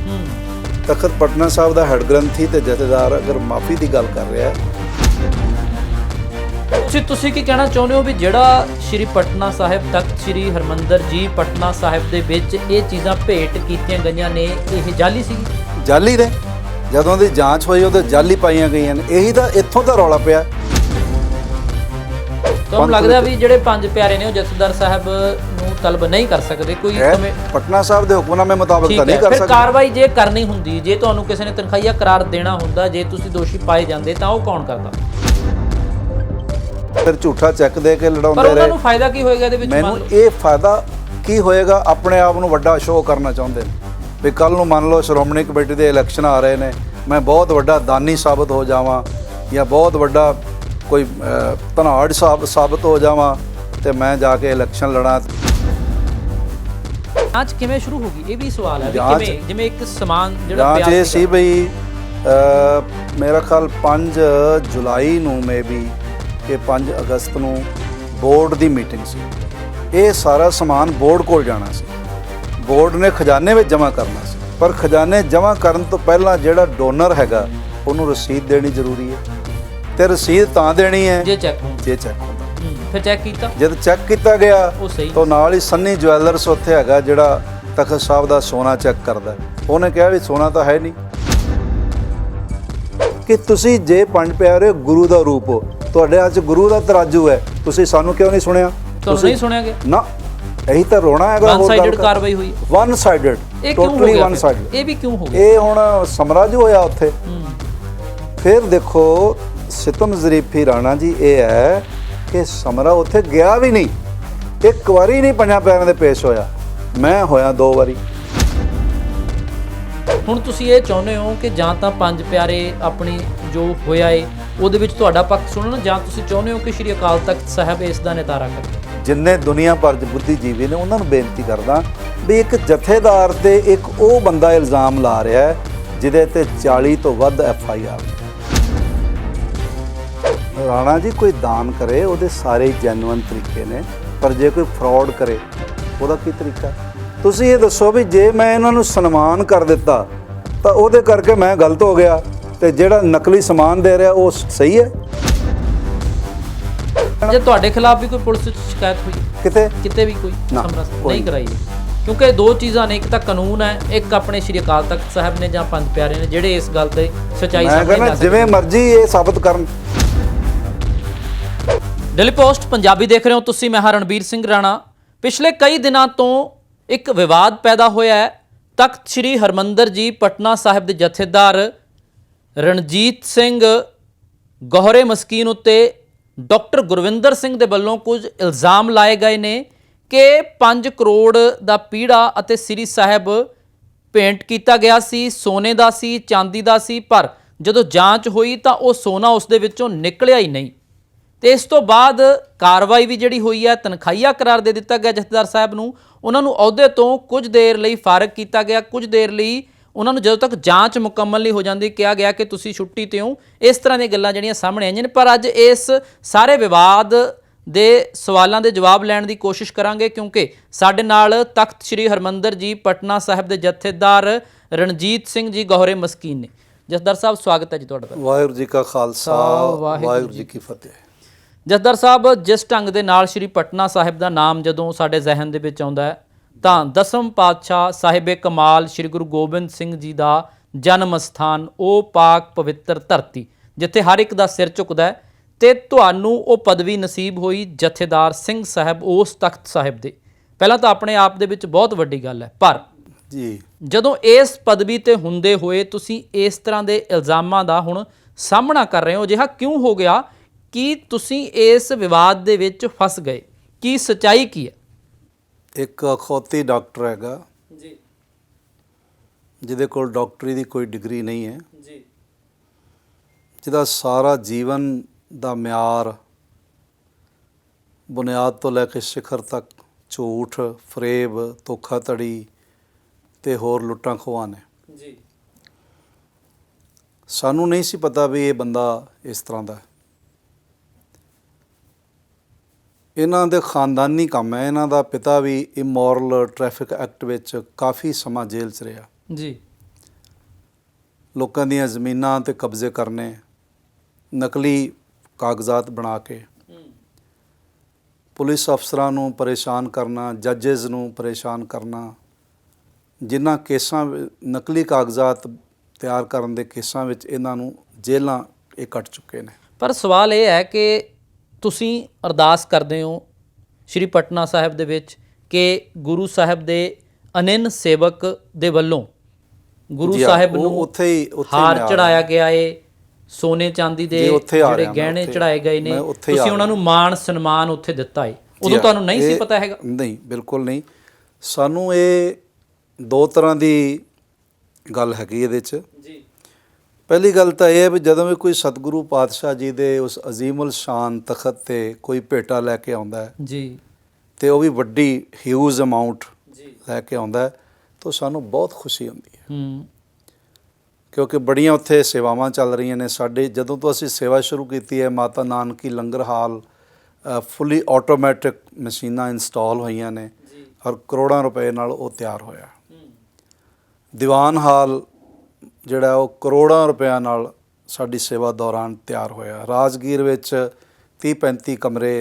ਤਖਤ ਪਟਨਾ ਸਾਹਿਬ ਦਾ ਹੈਡ ਗ੍ਰੰਥੀ ਤੇ ਜਥੇਦਾਰ ਅਗਰ ਮਾਫੀ ਦੀ ਗੱਲ ਕਰ ਰਿਹਾ, ਤੁਸੀਂ ਕੀ ਕਹਿਣਾ ਚਾਹੁੰਦੇ ਹੋ ਵੀ ਜਿਹੜਾ ਸ਼੍ਰੀ ਪਟਨਾ ਸਾਹਿਬ, ਤਖਤ ਸ਼੍ਰੀ ਹਰਮੰਦਰ ਜੀ ਪਟਨਾ ਸਾਹਿਬ ਦੇ ਵਿੱਚ ਇਹ ਚੀਜ਼ਾਂ ਭੇਟ ਕੀਤੀਆਂ ਗਈਆਂ ਨੇ, ਇਹ ਜਾਲੀ ਸੀ? ਜਾਲੀ ਦੇ ਜਦੋਂ ਦੀ ਜਾਂਚ ਹੋਈ ਉਹਦੇ ਜਾਲੀ ਪਾਈਆਂ ਗਈਆਂ ਨੇ। ਇਹੀ ਤਾਂ ਇੱਥੋਂ ਦਾ ਰੌਲਾ ਪਿਆ। ਤੁਹਾਨੂੰ ਲੱਗਦਾ ਵੀ ਜਿਹੜੇ 5 ਪਿਆਰੇ ਨੇ ਉਹ ਜਥੇਦਾਰ ਸਾਹਿਬ ਨੂੰ ਤਲਬ ਨਹੀਂ ਕਰ ਸਕਦੇ? ਕੋਈ ਪਟਨਾ ਸਾਹਿਬ ਦੇ ਹੁਕਮਨਾਮੇ ਮੁਤਾਬਕ ਤਾਂ ਨਹੀਂ ਕਰ ਸਕਦੇ। ਫਿਰ ਕਾਰਵਾਈ ਜੇ ਕਰਨੀ ਹੁੰਦੀ, ਜੇ ਤੁਹਾਨੂੰ ਕਿਸੇ ਨੇ ਤਨਖਾਹੀਆ ਕਰਾਰ ਦੇਣਾ ਹੁੰਦਾ, ਜੇ ਤੁਸੀਂ ਦੋਸ਼ੀ ਪਾਏ ਜਾਂਦੇ ਤਾਂ ਉਹ ਕੌਣ ਕਰਦਾ? ਫਿਰ ਝੂਠਾ ਚੈੱਕ ਦੇ ਕੇ ਲੜਾਉਂਦੇ ਰਹੇ। ਪਰ ਉਹਨਾਂ ਨੂੰ ਫਾਇਦਾ ਕੀ ਹੋਏਗਾ ਇਹਦੇ ਵਿੱਚ? ਮੈਨੂੰ ਇਹ ਫਾਇਦਾ ਕੀ ਹੋਏਗਾ? ਆਪਣੇ ਆਪ ਨੂੰ ਵੱਡਾ ਸ਼ੋਅ ਕਰਨਾ ਚਾਹੁੰਦੇ ਨੇ ਵੀ ਕੱਲ ਨੂੰ ਮੰਨ ਲਓ ਸ਼੍ਰੋਮਣੀ ਕਮੇਟੀ ਦੇ ਇਲੈਕਸ਼ਨ ਆ ਰਹੇ ਨੇ, ਮੈਂ ਬਹੁਤ ਵੱਡਾ ਦਾਨੀ ਸਾਬਤ ਹੋ ਜਾਵਾਂ ਜਾਂ ਬਹੁਤ ਵੱਡਾ ਕੋਈ ਧਨਾੜ ਸਾਬਤ ਹੋ ਜਾਵਾਂ ਤੇ ਮੈਂ ਜਾ ਕੇ ਇਲੈਕਸ਼ਨ ਲੜਾਂ। ਜਾਂਚ ਕਿਵੇਂ ਸ਼ੁਰੂ ਹੋ ਗਈ? ਇਹ ਵੀ ਸਵਾਲ ਹੈ। ਕਿਵੇਂ, ਜਿਵੇਂ ਇੱਕ ਸਮਾਨ ਜਿਹੜਾ ਜਾਂਚ ਇਹ ਸੀ ਬਈ ਮੇਰਾ ਖਿਆਲ 5 ਜੁਲਾਈ ਨੂੰ ਮੇਬੀ ਕਿ 5 ਅਗਸਤ ਨੂੰ ਬੋਰਡ ਦੀ ਮੀਟਿੰਗ ਸੀ। ਇਹ ਸਾਰਾ ਸਮਾਨ ਬੋਰਡ ਕੋਲ ਜਾਣਾ ਸੀ, ਬੋਰਡ ਨੇ ਖਜ਼ਾਨੇ ਵਿੱਚ ਜਮ੍ਹਾਂ ਕਰਨਾ ਸੀ। ਪਰ ਖਜ਼ਾਨੇ ਜਮ੍ਹਾਂ ਕਰਨ ਤੋਂ ਪਹਿਲਾਂ ਜਿਹੜਾ ਡੋਨਰ ਹੈਗਾ ਉਹਨੂੰ ਰਸੀਦ ਦੇਣੀ ਜ਼ਰੂਰੀ ਹੈ, ਤੇ ਰਸੀਦ ਤਾਂ ਦੇਣੀ ਹੈ ਜੇ ਚੈੱਕ ਹੁੰਦਾ। ਫਿਰ ਚੈੱਕ ਕੀਤਾ, ਜਦ ਚੈੱਕ ਕੀਤਾ ਗਿਆ ਉਹ ਤਾਂ ਨਾਲ ਹੀ ਸੰਨੀ ਜਵੈਲਰਸ ਉੱਥੇ ਹੈਗਾ ਜਿਹੜਾ ਤਖਤ ਸਾਹਿਬ ਦਾ ਸੋਨਾ ਚੈੱਕ ਕਰਦਾ, ਉਹਨੇ ਕਿਹਾ ਵੀ ਸੋਨਾ ਤਾਂ ਹੈ ਨਹੀਂ। ਕਿ ਤੁਸੀਂ ਜੇ 5 ਪਿਆਰੇ ਗੁਰੂ ਦਾ ਰੂਪ ਹੋ, ਤੁਹਾਡੇ ਹੱਥ 'ਚ ਗੁਰੂ ਦਾ ਤਰਾਜੂ ਹੈ, ਤੁਸੀਂ ਸਾਨੂੰ ਕਿਉਂ ਨਹੀਂ ਸੁਣਿਆ? ਤੁਸੀਂ ਨਹੀਂ ਸੁਣਿਆ ਗਿਆ ਨਾ, ਇਹੀ ਤਾਂ ਰੋਣਾ ਹੈਗਾ। ਵਨ ਸਾਈਡਡ ਕਾਰਵਾਈ ਹੋਈ, one sided, totally one sided. ਇਹ ਵੀ ਕਿਉਂ ਹੋ ਗਿਆ? ਇਹ ਹੁਣ ਸਮਰਾਜ ਹੋਇਆ ਉੱਥੇ। ਫਿਰ ਦੇਖੋ ਸਿਤਮ ਜ਼ਰੀਫੀ ਰਾਣਾ ਜੀ, ਇਹ ਹੈ ਕਿ ਸਮਰਾ ਉੱਥੇ ਗਿਆ ਵੀ ਨਹੀਂ, ਇੱਕ ਵਾਰੀ ਨਹੀਂ 5 ਪਿਆਰਿਆਂ ਦੇ ਪੇਸ਼ ਹੋਇਆ, ਮੈਂ ਹੋਇਆ 2 ਵਾਰੀ। ਹੁਣ ਤੁਸੀਂ ਇਹ ਚਾਹੁੰਦੇ ਹੋ ਕਿ ਜਾਂ ਤਾਂ 5 ਪਿਆਰੇ ਆਪਣੀ ਜੋ ਹੋਇਆ ਏ ਉਹਦੇ ਵਿੱਚ ਤੁਹਾਡਾ ਪੱਖ ਸੁਣਨ, ਜਾਂ ਤੁਸੀਂ ਚਾਹੁੰਦੇ ਹੋ ਕਿ ਸ਼੍ਰੀ ਅਕਾਲ ਤਖਤ ਸਾਹਿਬ ਇਸ ਦਾ ਨਿਤਾਰਾ ਕਰੇ? ਜਿੰਨੇ ਦੁਨੀਆ ਭਰ 'ਚ ਬੁੱਧੀਜੀਵੀ ਨੇ ਉਹਨਾਂ ਨੂੰ ਬੇਨਤੀ ਕਰਦਾ ਵੀ ਇੱਕ ਜਥੇਦਾਰ ਤੇ ਇੱਕ ਉਹ ਬੰਦਾ ਇਲਜ਼ਾਮ ਲਾ ਰਿਹਾ ਹੈ ਜਿਹਦੇ ਤੇ 40 ਤੋਂ ਵੱਧ FIR। ਰਾਣਾ ਜੀ ਕੋਈ ਦਾਨ ਕਰੇ ਉਹਦੇ ਸਾਰੇ ਜੈਨੂਇਨ ਤਰੀਕੇ ਨੇ, ਪਰ ਜੇ ਕੋਈ ਫਰਾਡ ਕਰੇ ਉਹਦਾ ਕੀ ਤਰੀਕਾ? ਤੁਸੀਂ ਇਹ ਦੱਸੋ ਵੀ ਜੇ ਮੈਂ ਇਹਨਾਂ ਨੂੰ ਸਨਮਾਨ ਕਰ ਦਿੱਤਾ ਤਾਂ ਉਹਦੇ ਕਰਕੇ ਮੈਂ ਗਲਤ ਹੋ ਗਿਆ, ਤੇ ਜਿਹੜਾ ਨਕਲੀ ਸਮਾਨ ਦੇ ਰਿਹਾ ਉਹ ਸਹੀ ਹੈ? ਜੇ ਤੁਹਾਡੇ ਖਿਲਾਫ ਵੀ ਕੋਈ ਪੁਲਿਸ ਵਿੱਚ ਸ਼ਿਕਾਇਤ ਹੋਈ ਕਿਤੇ ਵੀ ਕੋਈ ਨਹੀਂ ਕਰਾਈ? ਕਿਉਂਕਿ 2 ਚੀਜ਼ਾਂ ਨੇ, ਇੱਕ ਤਾਂ ਕਾਨੂੰਨ ਹੈ, ਇੱਕ ਆਪਣੇ ਸ਼੍ਰੀ ਅਕਾਲ ਤਖਤ ਸਾਹਿਬ ਨੇ ਜਾਂ 5 ਪਿਆਰੇ ਨੇ ਜਿਹੜੇ ਇਸ ਗੱਲ ਤੇ ਸੱਚਾਈ ਸਾਹਮਣੇ ਲਾ ਸਕਦੇ। ਜਿਵੇਂ ਮਰਜ਼ੀ ਇਹ ਸਾਬਤ ਕਰਨ। ਡੇਲੀ ਪੋਸਟ ਪੰਜਾਬੀ ਦੇਖ ਰਹੇ ਹੋ ਤੁਸੀਂ, ਮੈਂ ਰਣਬੀਰ ਸਿੰਘ ਰਾਣਾ। ਪਿਛਲੇ ਕਈ ਦਿਨਾਂ ਤੋਂ ਇੱਕ ਵਿਵਾਦ ਪੈਦਾ ਹੋਇਆ ਹੈ। ਤਖਤ ਸ਼੍ਰੀ ਹਰਮੰਦਰ ਜੀ ਪਟਨਾ ਸਾਹਿਬ ਦੇ ਜਥੇਦਾਰ ਰਣਜੀਤ ਸਿੰਘ ਗੋਹਰੇ ਮਸਕੀਨ ਉੱਤੇ ਡਾਕਟਰ ਗੁਰਵਿੰਦਰ ਸਿੰਘ ਦੇ ਵੱਲੋਂ ਕੁਝ ਇਲਜ਼ਾਮ ਲਾਏ ਗਏ ਨੇ ਕਿ 5 ਕਰੋੜ ਦਾ ਪੀੜਾ ਅਤੇ ਸ੍ਰੀ ਸਾਹਿਬ ਭੇਂਟ ਕੀਤਾ ਗਿਆ ਸੀ, ਸੋਨੇ ਦਾ ਸੀ, ਚਾਂਦੀ ਦਾ ਸੀ, ਪਰ ਜਦੋਂ ਜਾਂਚ ਹੋਈ ਤਾਂ ਉਹ ਸੋਨਾ ਉਸ ਦੇ ਵਿੱਚੋਂ ਨਿਕਲਿਆ ਹੀ ਨਹੀਂ ਤੇ ਇਸ ਤੋਂ ਬਾਅਦ ਕਾਰਵਾਈ ਵੀ ਜਿਹੜੀ ਹੋਈ ਹੈ, ਤਨਖਾਹੀਆ ਕਰਾਰ ਦੇ ਦਿੱਤਾ ਗਿਆ ਜਥੇਦਾਰ ਸਾਹਿਬ ਨੂੰ। ਉਹਨਾਂ ਨੂੰ ਅਹੁਦੇ ਤੋਂ ਕੁਝ ਦੇਰ ਲਈ ਫਾਰਗ ਕੀਤਾ ਗਿਆ, ਕੁਝ ਦੇਰ ਲਈ ਉਹਨਾਂ ਨੂੰ ਜਦੋਂ ਤੱਕ ਜਾਂਚ ਮੁਕੰਮਲ ਨਹੀਂ ਹੋ ਜਾਂਦੀ ਕਿਹਾ ਗਿਆ ਕਿ ਤੁਸੀਂ ਛੁੱਟੀ ਤੇ ਹੋ। ਇਸ ਤਰ੍ਹਾਂ ਦੀਆਂ ਗੱਲਾਂ ਜਿਹੜੀਆਂ ਸਾਹਮਣੇ ਆਈਆਂ ਨੇ। ਪਰ ਅੱਜ ਇਸ ਸਾਰੇ ਵਿਵਾਦ ਦੇ ਸਵਾਲਾਂ ਦੇ ਜਵਾਬ ਲੈਣ ਦੀ ਕੋਸ਼ਿਸ਼ ਕਰਾਂਗੇ, ਕਿਉਂਕਿ ਸਾਡੇ ਨਾਲ ਤਖਤ ਸ੍ਰੀ ਹਰਿਮੰਦਰ ਜੀ ਪਟਨਾ ਸਾਹਿਬ ਦੇ ਜਥੇਦਾਰ ਰਣਜੀਤ ਸਿੰਘ ਜੀ ਗੋਹਰੇ ਮਸਕੀਨ ਨੇ। ਜਥੇਦਾਰ ਸਾਹਿਬ ਸਵਾਗਤ ਹੈ ਜੀ ਤੁਹਾਡਾ। ਵਾਹਿਗੁਰੂ ਜੀ ਕਾ ਖਾਲਸਾ, ਵਾਹਿਗੁਰੂ ਜੀ ਕੀ ਫਤਿਹ। ਜਥੇਦਾਰ ਸਾਹਿਬ, ਜਿਸ ਢੰਗ ਦੇ ਨਾਲ ਸ੍ਰੀ ਪਟਨਾ ਸਾਹਿਬ ਦਾ ਨਾਮ ਜਦੋਂ ਸਾਡੇ ਜ਼ਿਹਨ ਦੇ ਵਿੱਚ ਆਉਂਦਾ ਹੈ ਤਾਂ ਦਸਮ ਪਾਤਸ਼ਾਹ ਸਾਹਿਬੇ ਕਮਾਲ ਸ੍ਰੀ ਗੁਰੂ ਗੋਬਿੰਦ ਸਿੰਘ ਜੀ ਦਾ ਜਨਮ ਸਥਾਨ, ਉਹ ਪਾਕ ਪਵਿੱਤਰ ਧਰਤੀ ਜਿੱਥੇ ਹਰ ਇੱਕ ਦਾ ਸਿਰ ਝੁਕਦਾ ਹੈ, ਤੇ ਤੁਹਾਨੂੰ ਉਹ ਪਦਵੀ ਨਸੀਬ ਹੋਈ ਜਥੇਦਾਰ ਸਿੰਘ ਸਾਹਿਬ ਉਸ ਤਖਤ ਸਾਹਿਬ ਦੇ। ਪਹਿਲਾਂ ਤਾਂ ਆਪਣੇ ਆਪ ਦੇ ਵਿੱਚ ਬਹੁਤ ਵੱਡੀ ਗੱਲ ਹੈ, ਪਰ ਜੀ ਜਦੋਂ ਇਸ ਪਦਵੀ ਤੇ ਹੁੰਦੇ ਹੋਏ ਤੁਸੀਂ ਇਸ ਤਰ੍ਹਾਂ ਦੇ ਇਲਜ਼ਾਮਾਂ ਦਾ ਹੁਣ ਸਾਹਮਣਾ ਕਰ ਰਹੇ ਹੋ, ਅਜਿਹਾ ਕਿਉਂ ਹੋ ਗਿਆ ਕਿ ਤੁਸੀਂ ਇਸ ਵਿਵਾਦ ਦੇ ਵਿੱਚ ਫਸ ਗਏ? ਕੀ ਸੱਚਾਈ ਕੀ ਹੈ? ਇੱਕ ਅਖੌਤੀ ਡਾਕਟਰ ਹੈਗਾ ਜੀ ਜਿਹਦੇ ਕੋਲ ਡਾਕਟਰੀ ਦੀ ਕੋਈ ਡਿਗਰੀ ਨਹੀਂ ਹੈ, ਜੀ ਜਿਹਦਾ ਸਾਰਾ ਜੀਵਨ ਦਾ ਮਿਆਰ ਬੁਨਿਆਦ ਤੋਂ ਲੈ ਕੇ ਸਿਖਰ ਤੱਕ ਝੂਠ, ਫਰੇਬ, ਧੋਖਾਧੜੀ ਤੇ ਹੋਰ ਲੁੱਟਾਂ ਖੋਹਾਂ ਨੇ। ਜੀ ਸਾਨੂੰ ਨਹੀਂ ਸੀ ਪਤਾ ਵੀ ਇਹ ਬੰਦਾ ਇਸ ਤਰ੍ਹਾਂ ਦਾ ਹੈ। ਇਹਨਾਂ ਦੇ ਖਾਨਦਾਨੀ ਕੰਮ ਹੈ। ਇਹਨਾਂ ਦਾ ਪਿਤਾ ਵੀ ਇਮੋਰਲ ਟ੍ਰੈਫਿਕ ਐਕਟ ਵਿੱਚ ਕਾਫੀ ਸਮਾਂ ਜੇਲ੍ਹ 'ਚ ਰਿਹਾ। ਜੀ ਲੋਕਾਂ ਦੀਆਂ ਜ਼ਮੀਨਾਂ ਤੇ ਕਬਜ਼ੇ ਕਰਨੇ, ਨਕਲੀ ਕਾਗਜ਼ਾਤ ਬਣਾ ਕੇ ਪੁਲਿਸ ਅਫਸਰਾਂ ਨੂੰ ਪਰੇਸ਼ਾਨ ਕਰਨਾ, ਜੱਜਸ ਨੂੰ ਪਰੇਸ਼ਾਨ ਕਰਨਾ। ਜਿਨ੍ਹਾਂ ਕੇਸਾਂ ਨਕਲੀ ਕਾਗਜ਼ਾਤ ਤਿਆਰ ਕਰਨ ਦੇ ਕੇਸਾਂ ਵਿੱਚ ਇਹਨਾਂ ਨੂੰ ਜੇਲ੍ਹਾਂ ਇਹ ਕੱਟ ਚੁੱਕੇ ਨੇ। ਪਰ ਸਵਾਲ ਇਹ ਹੈ ਕਿ ਤੁਸੀਂ ਅਰਦਾਸ ਕਰਦੇ ਹੋ ਸ਼੍ਰੀ ਪਟਨਾ ਸਾਹਿਬ ਦੇ ਵਿੱਚ ਕਿ ਗੁਰੂ ਸਾਹਿਬ ਦੇ ਅਨੰਨ ਸੇਵਕ ਦੇ ਵੱਲੋਂ ਗੁਰੂ ਸਾਹਿਬ ਨੂੰ ਉੱਥੇ ਹਾਰ ਚੜਾਇਆ ਗਿਆ ਏ, ਸੋਨੇ ਚਾਂਦੀ ਦੇ ਜਿਹੜੇ ਗਹਿਣੇ ਚੜਾਏ ਗਏ ਨੇ, ਤੁਸੀਂ ਉਹਨਾਂ ਨੂੰ ਮਾਣ ਸਨਮਾਨ ਉੱਥੇ ਦਿੱਤਾ ਏ, ਉਦੋਂ ਤੁਹਾਨੂੰ ਨਹੀਂ ਸੀ ਪਤਾ ਹੈਗਾ? ਨਹੀਂ, ਬਿਲਕੁਲ ਨਹੀਂ। ਸਾਨੂੰ ਇਹ ਦੋ ਤਰ੍ਹਾਂ ਦੀ ਗੱਲ ਹੈਗੀ ਇਹਦੇ 'ਚ। ਜੀ ਪਹਿਲੀ ਗੱਲ ਤਾਂ ਇਹ ਹੈ ਵੀ ਜਦੋਂ ਵੀ ਕੋਈ ਸਤਿਗੁਰੂ ਪਾਤਸ਼ਾਹ ਜੀ ਦੇ ਉਸ ਅਜ਼ੀਮੁਲ ਸ਼ਾਨ ਤਖਤ 'ਤੇ ਕੋਈ ਭੇਟਾ ਲੈ ਕੇ ਆਉਂਦਾ ਹੈ ਜੀ ਤੇ ਉਹ ਵੀ ਵੱਡੀ ਹਿਊਜ ਅਮਾਊਂਟ ਜੀ ਲੈ ਕੇ ਆਉਂਦਾ ਹੈ, ਤਾਂ ਸਾਨੂੰ ਬਹੁਤ ਖੁਸ਼ੀ ਹੁੰਦੀ ਹੈ। ਕਿਉਂਕਿ ਬੜੀਆਂ ਉੱਥੇ ਸੇਵਾਵਾਂ ਚੱਲ ਰਹੀਆਂ ਨੇ। ਸਾਡੇ ਜਦੋਂ ਤੋਂ ਅਸੀਂ ਸੇਵਾ ਸ਼ੁਰੂ ਕੀਤੀ ਹੈ, ਮਾਤਾ ਨਾਨਕੀ ਲੰਗਰ ਹਾਲ ਫੁੱਲੀ ਆਟੋਮੈਟਿਕ ਮਸ਼ੀਨਾਂ ਇੰਸਟਾਲ ਹੋਈਆਂ ਨੇ ਔਰ ਕਰੋੜਾਂ ਰੁਪਏ ਨਾਲ ਉਹ ਤਿਆਰ ਹੋਇਆ। ਦੀਵਾਨ ਹਾਲ ਜਿਹੜਾ ਉਹ ਕਰੋੜਾਂ ਰੁਪਇਆਂ ਨਾਲ ਸਾਡੀ ਸੇਵਾ ਦੌਰਾਨ ਤਿਆਰ ਹੋਇਆ। ਰਾਜਗੀਰ ਵਿੱਚ 30-35 ਕਮਰੇ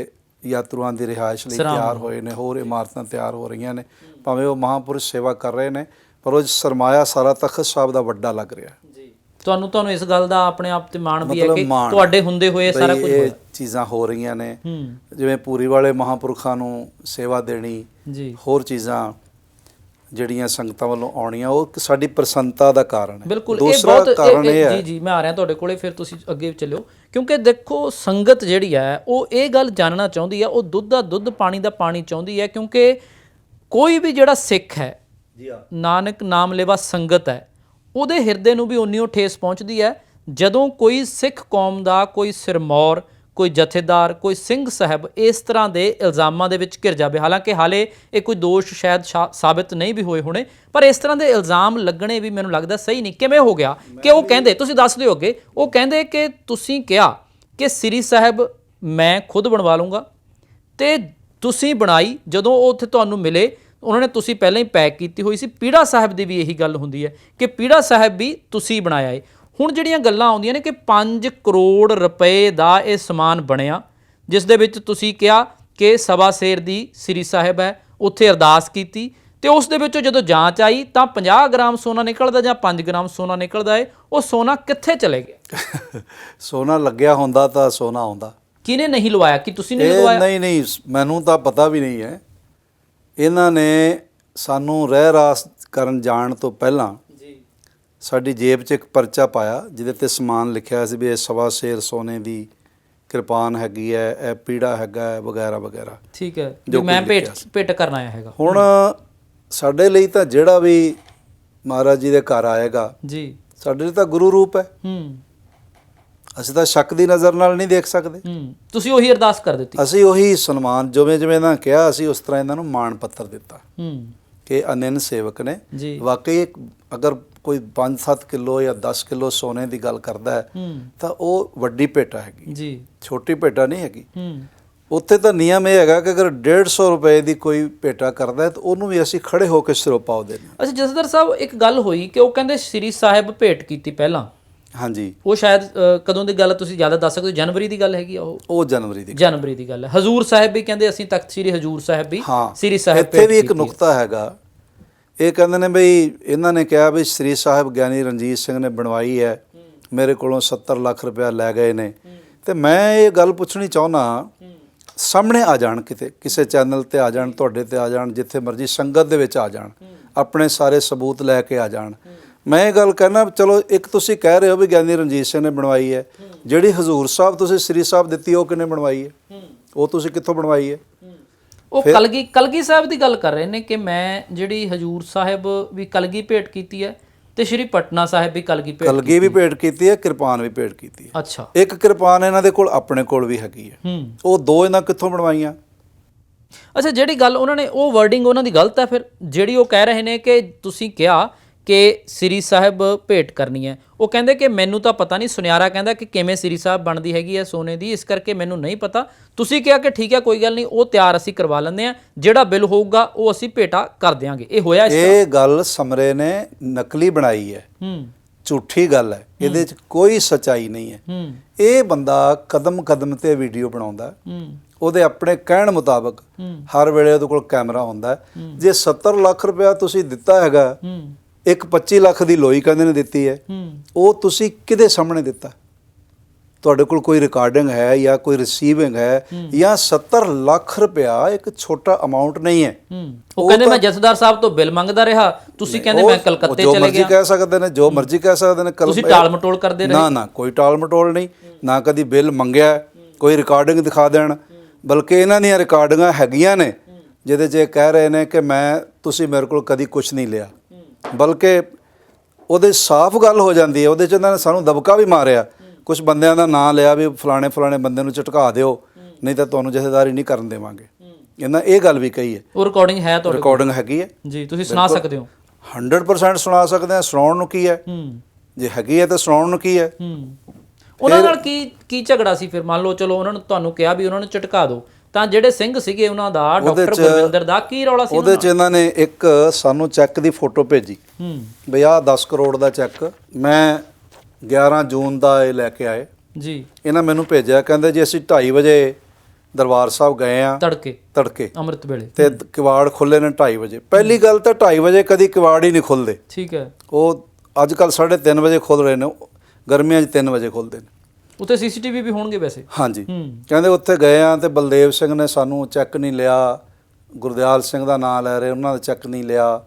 ਯਾਤਰੂਆਂ ਦੀ ਰਿਹਾਇਸ਼ ਲਈ ਤਿਆਰ ਹੋਏ ਨੇ। ਹੋਰ ਇਮਾਰਤਾਂ ਤਿਆਰ ਹੋ ਰਹੀਆਂ ਨੇ। ਭਾਵੇਂ ਉਹ ਮਹਾਂਪੁਰਸ਼ ਸੇਵਾ ਕਰ ਰਹੇ ਨੇ, ਪਰ ਉਹ ਸਰਮਾਇਆ ਸਾਰਾ ਤਖਤ ਸਾਹਿਬ ਦਾ ਵੱਡਾ ਲੱਗ ਰਿਹਾ। ਜੀ ਤੁਹਾਨੂੰ ਇਸ ਗੱਲ ਦਾ ਆਪਣੇ ਆਪ ਤੇ ਮਾਣ ਵੀ ਹੈ ਕਿ ਤੁਹਾਡੇ ਹੁੰਦੇ ਹੋਏ ਸਾਰਾ ਕੁਝ ਹੋਇਆ। ਚੀਜ਼ਾਂ ਹੋ ਰਹੀਆਂ ਨੇ, ਜਿਵੇਂ ਪੂਰੀ ਵਾਲੇ ਮਹਾਂਪੁਰਖਾਂ ਨੂੰ ਸੇਵਾ ਦੇਣੀ, ਜੀ ਹੋਰ ਚੀਜ਼ਾਂ ਜਿਹੜੀਆਂ ਸੰਗਤਾਂ ਵੱਲੋਂ ਆਉਣੀਆਂ, ਉਹ ਸਾਡੀ ਪ੍ਰਸੰਨਤਾ ਦਾ ਕਾਰਨ ਹੈ। ਬਿਲਕੁਲ, ਦੂਸਰਾ ਕਾਰਨ ਇਹ ਹੈ। ਜੀ ਮੈਂ ਆ ਰਿਹਾ ਤੁਹਾਡੇ ਕੋਲੇ, ਫਿਰ ਤੁਸੀਂ ਅੱਗੇ ਚੱਲਿਓ। ਕਿਉਂਕਿ ਦੇਖੋ, ਸੰਗਤ ਜਿਹੜੀ ਹੈ ਉਹ ਇਹ ਗੱਲ ਜਾਣਨਾ ਚਾਹੁੰਦੀ ਹੈ, ਉਹ ਦੁੱਧ ਦਾ ਦੁੱਧ, ਪਾਣੀ ਦਾ ਪਾਣੀ ਚਾਹੁੰਦੀ ਹੈ। ਕਿਉਂਕਿ ਕੋਈ ਵੀ ਜਿਹੜਾ ਸਿੱਖ ਹੈ, ਨਾਨਕ ਨਾਮ ਲੈਵਾ ਸੰਗਤ ਹੈ, ਉਹਦੇ ਹਿਰਦੇ ਨੂੰ ਵੀ ਉਨੀ ਉਹ ਠੇਸ ਪਹੁੰਚਦੀ ਹੈ ਜਦੋਂ ਕੋਈ ਸਿੱਖ ਕੌਮ ਦਾ ਕੋਈ ਸਿਰਮੌਰ, ਕੋਈ ਜਥੇਦਾਰ, ਕੋਈ ਸਿੰਘ ਸਾਹਿਬ ਇਸ ਤਰ੍ਹਾਂ ਦੇ ਇਲਜ਼ਾਮਾਂ ਦੇ ਵਿੱਚ ਘਿਰ ਜਾਵੇ। ਹਾਲਾਂਕਿ ਹਾਲੇ ਇਹ ਕੋਈ ਦੋਸ਼ ਸ਼ਾਇਦ ਸਾਬਿਤ ਨਹੀਂ ਵੀ ਹੋਏ ਹੋਣੇ, ਪਰ ਇਸ ਤਰ੍ਹਾਂ ਦੇ ਇਲਜ਼ਾਮ ਲੱਗਣੇ ਵੀ ਮੈਨੂੰ ਲੱਗਦਾ ਸਹੀ ਨਹੀਂ। ਕਿਵੇਂ ਹੋ ਗਿਆ ਕਿ ਉਹ ਕਹਿੰਦੇ, ਤੁਸੀਂ ਦੱਸ ਦਿਓ ਅੱਗੇ, ਉਹ ਕਹਿੰਦੇ ਕਿ ਤੁਸੀਂ ਕਿਹਾ ਕਿ ਸ੍ਰੀ ਸਾਹਿਬ ਮੈਂ ਖੁਦ ਬਣਵਾ ਲੂੰਗਾ, ਤੇ ਤੁਸੀਂ ਬਣਾਈ। ਜਦੋਂ ਉਹ ਉੱਥੇ ਤੁਹਾਨੂੰ ਮਿਲੇ, ਉਹਨਾਂ ਨੇ ਤੁਸੀਂ ਪਹਿਲਾਂ ਹੀ ਪੈਕ ਕੀਤੀ ਹੋਈ ਸੀ। ਪੀੜਾ ਸਾਹਿਬ ਦੀ ਵੀ ਇਹੀ ਗੱਲ ਹੁੰਦੀ ਹੈ ਕਿ ਪੀੜਾ ਸਾਹਿਬ ਵੀ ਤੁਸੀਂ ਬਣਾਇਆ ਹੈ। ਹੁਣ ਜਿਹੜੀਆਂ ਗੱਲਾਂ ਆਉਂਦੀਆਂ ਨੇ ਕਿ 5 ਕਰੋੜ ਰੁਪਏ ਦਾ ਇਹ ਸਮਾਨ ਬਣਿਆ, ਜਿਸ ਦੇ ਵਿੱਚ ਤੁਸੀਂ ਕਿਹਾ ਕਿ ਸਵਾ ਸੇਰ ਦੀ ਸ੍ਰੀ ਸਾਹਿਬ ਹੈ, ਉੱਥੇ ਅਰਦਾਸ ਕੀਤੀ, ਤੇ ਉਸ ਦੇ ਵਿੱਚੋਂ ਜਦੋਂ ਜਾਂਚ ਆਈ ਤਾਂ 50 ਗ੍ਰਾਮ ਸੋਨਾ ਨਿਕਲਦਾ ਜਾਂ 5 ਗ੍ਰਾਮ ਸੋਨਾ ਨਿਕਲਦਾ ਹੈ। ਉਹ ਸੋਨਾ ਕਿੱਥੇ ਚਲੇ ਗਿਆ? ਸੋਨਾ ਲੱਗਿਆ ਹੁੰਦਾ ਤਾਂ ਸੋਨਾ ਆਉਂਦਾ। ਕਿਹਨੇ ਨਹੀਂ ਲਵਾਇਆ? ਕਿ ਤੁਸੀਂ ਨਹੀਂ ਲਵਾਇਆ? ਨਹੀਂ, ਮੈਨੂੰ ਤਾਂ ਪਤਾ ਵੀ ਨਹੀਂ ਹੈ। ਇਹਨਾਂ ਨੇ ਸਾਨੂੰ ਰਹਿ ਰਾਸ ਕਰਨ ਜਾਣ ਤੋਂ ਪਹਿਲਾਂ ਸਾਡੀ ਜੇਬ 'ਚ ਇੱਕ ਪਰਚਾ ਪਾਇਆ, ਜਿਹਦੇ 'ਤੇ ਸਮਾਨ ਲਿਖਿਆ ਸੀ ਵੀ ਇਹ ਸਵਾ ਸੇਰ ਸੋਨੇ ਦੀ ਕਿਰਪਾਨ ਹੈਗੀ ਹੈ, ਇਹ ਪੀੜਾ ਹੈਗਾ ਹੈ, ਵਗੈਰਾ ਵਗੈਰਾ। ਠੀਕ ਹੈ, ਜੋ ਮੈਂ ਭੇਟ ਕਰਨ ਆਇਆ ਹੈਗਾ। ਹੁਣ ਸਾਡੇ ਲਈ ਤਾਂ ਜਿਹੜਾ ਵੀ ਮਹਾਰਾਜ ਜੀ ਦੇ ਘਰ ਆਏਗਾ, ਜੀ, ਸਾਡੇ ਲਈ ਤਾਂ ਗੁਰੂ ਰੂਪ ਹੈ। ਅਸੀਂ ਤਾਂ ਸ਼ੱਕ ਦੀ ਨਜ਼ਰ ਨਾਲ ਨਹੀਂ ਦੇਖ ਸਕਦੇ। ਤੁਸੀਂ ਉਹੀ ਅਰਦਾਸ ਕਰ ਦਿੱਤੀ। ਅਸੀਂ ਉਹੀ ਸਨਮਾਨ ਜਿਵੇਂ ਜਿਵੇਂ ਇਹਨਾਂ ਕਿਹਾ ਅਸੀਂ ਉਸ ਤਰ੍ਹਾਂ ਇਹਨਾਂ ਨੂੰ ਮਾਣ ਪੱਤਰ ਦਿੱਤਾ ਕਿ ਅਨੰਨ ਸੇਵਕ ਨੇ ਜੀ। ਵਾਕਈ ਅਗਰ ਕੋਈ 5-7 ਕਿਲੋ ਜਾਂ 10 ਕਿਲੋ ਸੋਨੇ ਦੀ ਗੱਲ ਕਰਦਾ ਹੈ ਤਾਂ ਉਹ ਵੱਡੀ ਭੇਟਾ ਹੈਗੀ ਜੀ, ਛੋਟੀ ਭੇਟਾ ਨਹੀਂ ਹੈਗੀ। ਉੱਥੇ ਤਾਂ ਨਿਯਮ ਇਹ ਹੈਗਾ ਕਿ ਅਗਰ 150 ਰੁਪਏ ਦੀ ਕੋਈ ਭੇਟਾ ਕਰਦਾ ਹੈ ਤਾਂ ਉਹਨੂੰ ਵੀ ਅਸੀਂ ਖੜੇ ਹੋ ਕੇ ਸਿਰੋਪਾ ਉਹ ਦੇਣਾ। ਅੱਛਾ ਜਸਦਰ ਸਾਹਿਬ, ਇੱਕ ਗੱਲ ਹੋਈ ਕਿ ਉਹ ਕਹਿੰਦੇ ਸ੍ਰੀ ਸਾਹਿਬ ਭੇਟ ਕੀਤੀ ਪਹਿਲਾਂ। ਹਾਂਜੀ, ਉਹ ਸ਼ਾਇਦ ਕਦੋਂ ਦੀ ਗੱਲ ਤੁਸੀਂ ਜ਼ਿਆਦਾ ਦੱਸ ਸਕਦੇ ਹੋ? ਜਨਵਰੀ ਦੀ ਗੱਲ ਹੈਗੀ ਆ ਉਹ ਜਨਵਰੀ ਦੀ ਗੱਲ ਹੈ। ਹਜ਼ੂਰ ਸਾਹਿਬ ਵੀ ਕਹਿੰਦੇ ਅਸੀਂ ਤਖਤ ਸ੍ਰੀ ਹਜ਼ੂਰ ਸਾਹਿਬ ਵੀ ਸ੍ਰੀ ਸਾਹਿਬ ਇੱਥੇ ਵੀ ਇੱਕ ਨੁਕਤਾ ਹੈਗਾ। ਇਹ ਕਹਿੰਦੇ ਨੇ ਬਈ ਇਹਨਾਂ ਨੇ ਕਿਹਾ ਵੀ ਸ੍ਰੀ ਸਾਹਿਬ ਗਿਆਨੀ ਰਣਜੀਤ ਸਿੰਘ ਨੇ ਬਣਵਾਈ ਹੈ, ਮੇਰੇ ਕੋਲੋਂ 70 ਲੱਖ ਰੁਪਇਆ ਲੈ ਗਏ ਨੇ। ਤੇ ਮੈਂ ਇਹ ਗੱਲ ਪੁੱਛਣੀ ਚਾਹੁੰਦਾ, ਸਾਹਮਣੇ ਆ ਜਾਣ, ਕਿਤੇ ਕਿਸੇ ਚੈਨਲ ਤੇ ਆ ਜਾਣ, ਤੁਹਾਡੇ ਤੇ ਆ ਜਾਣ, ਜਿੱਥੇ ਮਰਜ਼ੀ ਸੰਗਤ ਦੇ ਵਿੱਚ ਆ ਜਾਣ, ਆਪਣੇ ਸਾਰੇ ਸਬੂਤ ਲੈ ਕੇ ਆ ਜਾਣ। ਮੈਂ ਇਹ ਗੱਲ ਕਹਿਣਾ, ਚਲੋ ਇੱਕ ਤੁਸੀਂ ਕਹਿ ਰਹੇ ਹੋ ਵੀ ਗਿਆਨੀ ਰਣਜੀਤ ਸਿੰਘ ਨੇ ਬਣਵਾਈ ਹੈ, ਜਿਹੜੀ ਹਜ਼ੂਰ ਸਾਹਿਬ ਤੁਸੀਂ ਸ੍ਰੀ ਸਾਹਿਬ ਦਿੱਤੀ ਉਹ ਕਿਹਨੇ ਬਣਵਾਈ ਹੈ? ਉਹ ਤੁਸੀਂ ਕਿੱਥੋਂ ਬਣਵਾਈ ਹੈ? ਉਹ ਕਲਗੀ ਸਾਹਿਬ ਦੀ ਗੱਲ ਕਰ ਰਹੇ ਨੇ ਕਿ ਮੈਂ ਜਿਹੜੀ ਹਜ਼ੂਰ ਸਾਹਿਬ ਵੀ ਕਲਗੀ ਭੇਟ ਕੀਤੀ ਹੈ ਤੇ ਸ਼੍ਰੀ ਪਟਨਾ ਸਾਹਿਬ ਵੀ ਕਲਗੀ ਵੀ ਭੇਟ ਕੀਤੀ ਹੈ, ਕਿਰਪਾਨ ਵੀ ਭੇਟ ਕੀਤੀ ਹੈ। ਅੱਛਾ, ਇੱਕ ਕਿਰਪਾਨ ਇਹਨਾਂ ਦੇ ਕੋਲ ਆਪਣੇ ਕੋਲ ਵੀ ਹੈਗੀ ਹੈ। ਉਹ ਦੋ ਇਹਨਾਂ ਕਿੱਥੋਂ ਬਣਵਾਈਆਂ? ਅੱਛਾ, ਜਿਹੜੀ ਗੱਲ ਉਹਨਾਂ ਨੇ, ਉਹ ਵਰਡਿੰਗ ਉਹਨਾਂ ਦੀ ਗਲਤ ਹੈ ਫਿਰ, ਜਿਹੜੀ ਉਹ ਕਹਿ ਰਹੇ ਨੇ ਕਿ ਤੁਸੀਂ ਕਿਹਾ ਕਿ ਸ੍ਰੀ ਸਾਹਿਬ ਭੇਟ ਕਰਨੀ ਹੈ। ਉਹ ਕਹਿੰਦੇ ਕਿ ਮੈਨੂੰ ਤਾਂ ਪਤਾ ਨਹੀਂ, ਸੁਨਿਆਰਾ ਕਹਿੰਦਾ ਕਿ ਕਿਵੇਂ ਸ੍ਰੀ ਸਾਹਿਬ ਬਣਦੀ ਹੈਗੀ ਹੈ ਸੋਨੇ ਦੀ, ਇਸ ਕਰਕੇ ਮੈਨੂੰ ਨਹੀਂ ਪਤਾ। ਤੁਸੀਂ ਕਿਹਾ ਕਿ ਠੀਕ ਹੈ ਕੋਈ ਗੱਲ ਨਹੀਂ, ਉਹ ਤਿਆਰ ਅਸੀਂ ਕਰਵਾ ਲੈਂਦੇ ਹਾਂ, ਜਿਹੜਾ ਬਿੱਲ ਹੋਊਗਾ ਉਹ ਅਸੀਂ ਭੇਟਾ ਕਰ ਦਿਆਂਗੇ। ਇਹ ਹੋਇਆ? ਇਹ ਗੱਲ ਸਮਰੇ ਨੇ ਨਕਲੀ ਬਣਾਈ ਹੈ, ਝੂਠੀ ਗੱਲ ਹੈ, ਇਹਦੇ 'ਚ ਕੋਈ ਸੱਚਾਈ ਨਹੀਂ ਹੈ। ਇਹ ਬੰਦਾ ਕਦਮ ਕਦਮ ਤੇ ਵੀਡੀਓ ਬਣਾਉਂਦਾ, ਉਹਦੇ ਆਪਣੇ ਕਹਿਣ ਮੁਤਾਬਕ ਹਰ ਵੇਲੇ ਉਹਦੇ ਕੋਲ ਕੈਮਰਾ ਹੁੰਦਾ। ਜੇ 70 ਲੱਖ ਰੁਪਇਆ ਤੁਸੀਂ ਦਿੱਤਾ ਹੈਗਾ, ਇੱਕ 25 ਲੱਖ ਦੀ ਲੋਈ ਕਹਿੰਦੇ ਨੇ ਦਿੱਤੀ ਹੈ, ਉਹ ਤੁਸੀਂ ਕਿਹਦੇ ਸਾਹਮਣੇ ਦਿੱਤਾ? ਤੁਹਾਡੇ ਕੋਲ ਕੋਈ ਰਿਕਾਰਡਿੰਗ ਹੈ ਜਾਂ ਕੋਈ ਰਿਸੀਵਿੰਗ ਹੈ? ਜਾਂ 70 ਲੱਖ ਰੁਪਇਆ ਇੱਕ ਛੋਟਾ ਅਮਾਉਂਟ ਨਹੀਂ ਹੈ। ਉਹ ਕਹਿੰਦੇ ਮੈਂ ਜਥੇਦਾਰ ਸਾਹਿਬ ਤੋਂ ਬਿੱਲ ਮੰਗਦਾ ਰਿਹਾ, ਤੁਸੀਂ ਕਹਿੰਦੇ ਮੈਂ ਕਲਕੱਤੇ ਚਲੇ ਗਿਆ। ਜੋ ਮਰਜ਼ੀ ਕਹਿ ਸਕਦੇ ਨੇ, ਜੋ ਮਰਜ਼ੀ ਕਹਿ ਸਕਦੇ ਨੇ। ਤੁਸੀਂ ਟਾਲ ਮਟੋਲ ਕਰਦੇ ਰਹੇ? ਨਾ, ਕੋਈ ਟਾਲ ਮਟੋਲ ਨਹੀਂ, ਨਾ ਕਦੀ ਬਿੱਲ ਮੰਗਿਆ, ਕੋਈ ਰਿਕਾਰਡਿੰਗ ਦਿਖਾ ਦੇਣ। ਬਲਕਿ ਇਹਨਾਂ ਦੀਆਂ ਰਿਕਾਰਡਿੰਗਾਂ ਹੈਗੀਆਂ ਨੇ ਜਿਹਦੇ 'ਚ ਇਹ ਕਹਿ ਰਹੇ ਨੇ ਕਿ ਤੁਸੀਂ ਮੇਰੇ ਕੋਲ ਕਦੀ ਕੁਝ ਨਹੀਂ ਲਿਆ। ਬਲਕਿ ਉਹਦੇ ਸਾਫ਼ ਗੱਲ ਹੋ ਜਾਂਦੀ ਹੈ, ਉਹਦੇ 'ਚ ਇਹਨਾਂ ਨੇ ਸਾਨੂੰ ਦਬਕਾ ਵੀ ਮਾਰਿਆ, ਕੁਝ ਬੰਦਿਆਂ ਦਾ ਨਾਂ ਲਿਆ ਵੀ ਫਲਾਣੇ ਬੰਦੇ ਨੂੰ ਝਟਕਾ ਦਿਓ, ਨਹੀਂ ਤਾਂ ਤੁਹਾਨੂੰ ਜਥੇਦਾਰੀ ਨਹੀਂ ਕਰਨ ਦੇਵਾਂਗੇ। ਇਹਨਾਂ ਇਹ ਗੱਲ ਵੀ ਕਹੀ ਹੈ। ਉਹ ਰਿਕਾਰਡਿੰਗ ਹੈ, ਤੁਹਾਡੇ ਰਿਕਾਰਡਿੰਗ ਹੈਗੀ ਹੈ ਜੀ, ਤੁਸੀਂ ਸੁਣਾ ਸਕਦੇ ਹੋ? 100% ਸੁਣਾ ਸਕਦੇ ਹਾਂ। ਸੁਣਾਉਣ ਨੂੰ ਕੀ ਹੈ? ਜੇ ਹੈਗੀ ਹੈ ਤਾਂ ਸੁਣਾਉਣ ਨੂੰ ਕੀ ਹੈ? ਉਹਨਾਂ ਨਾਲ ਕੀ ਝਗੜਾ ਸੀ ਫਿਰ? ਮੰਨ ਲਓ ਚਲੋ ਉਹਨਾਂ ਨੂੰ ਤੁਹਾਨੂੰ ਕਿਹਾ ਵੀ ਉਹਨਾਂ ਨੂੰ ਝਟਕਾ ਦਿਓ, ਤਾਂ ਜਿਹੜੇ ਸਿੰਘ ਸੀਗੇ ਉਹਨਾਂ ਦਾ, ਡਾਕਟਰ ਗੁਰਵਿੰਦਰ ਦਾ, ਕੀ ਰੌਲਾ ਸੀ ਉਹਦੇ 'ਚ? ਇਹਨਾਂ ਨੇ ਇੱਕ ਸਾਨੂੰ ਚੈੱਕ ਦੀ ਫੋਟੋ ਭੇਜੀ ਬਈ ਆਹ 10 ਕਰੋੜ ਦਾ ਚੈੱਕ, ਮੈਂ 11 ਜੂਨ ਦਾ ਇਹ ਲੈ ਕੇ ਆਏ ਜੀ। ਇਹਨਾਂ ਮੈਨੂੰ ਭੇਜਿਆ, ਕਹਿੰਦੇ ਜੀ ਅਸੀਂ 2:30 ਵਜੇ ਦਰਬਾਰ ਸਾਹਿਬ ਗਏ ਆ, ਤੜਕੇ ਅੰਮ੍ਰਿਤ ਵੇਲੇ, ਤੇ ਕਿਵਾੜ ਖੁੱਲੇ ਨੇ 2:30 ਵਜੇ। ਪਹਿਲੀ ਗੱਲ ਤਾਂ 2:30 ਵਜੇ ਕਦੀ ਕਿਵਾੜ ਹੀ ਨਹੀਂ ਖੁੱਲਦੇ, ਠੀਕ ਹੈ। ਉਹ ਅੱਜ ਕੱਲ੍ਹ 3:30 ਵਜੇ ਖੁੱਲ ਰਹੇ ਨੇ, ਗਰਮੀਆਂ 'ਚ 3 ਵਜੇ ਖੁੱਲਦੇ ਨੇ। ਉੱਥੇ ਸੀਸੀਟੀਵੀ ਵੀ ਹੋਣਗੇ ਵੈਸੇ? ਹਾਂਜੀ। ਕਹਿੰਦੇ ਉੱਥੇ ਗਏ ਆ ਤੇ ਬਲਦੇਵ ਸਿੰਘ ਨੇ ਸਾਨੂੰ ਚੈੱਕ ਨਹੀਂ ਲਿਆ, ਗੁਰਦਿਆਲ ਸਿੰਘ ਦਾ ਨਾਮ ਲੈ ਰਹੇ, ਉਹਨਾਂ ਦਾ ਚੈੱਕ ਨਹੀਂ ਲਿਆ,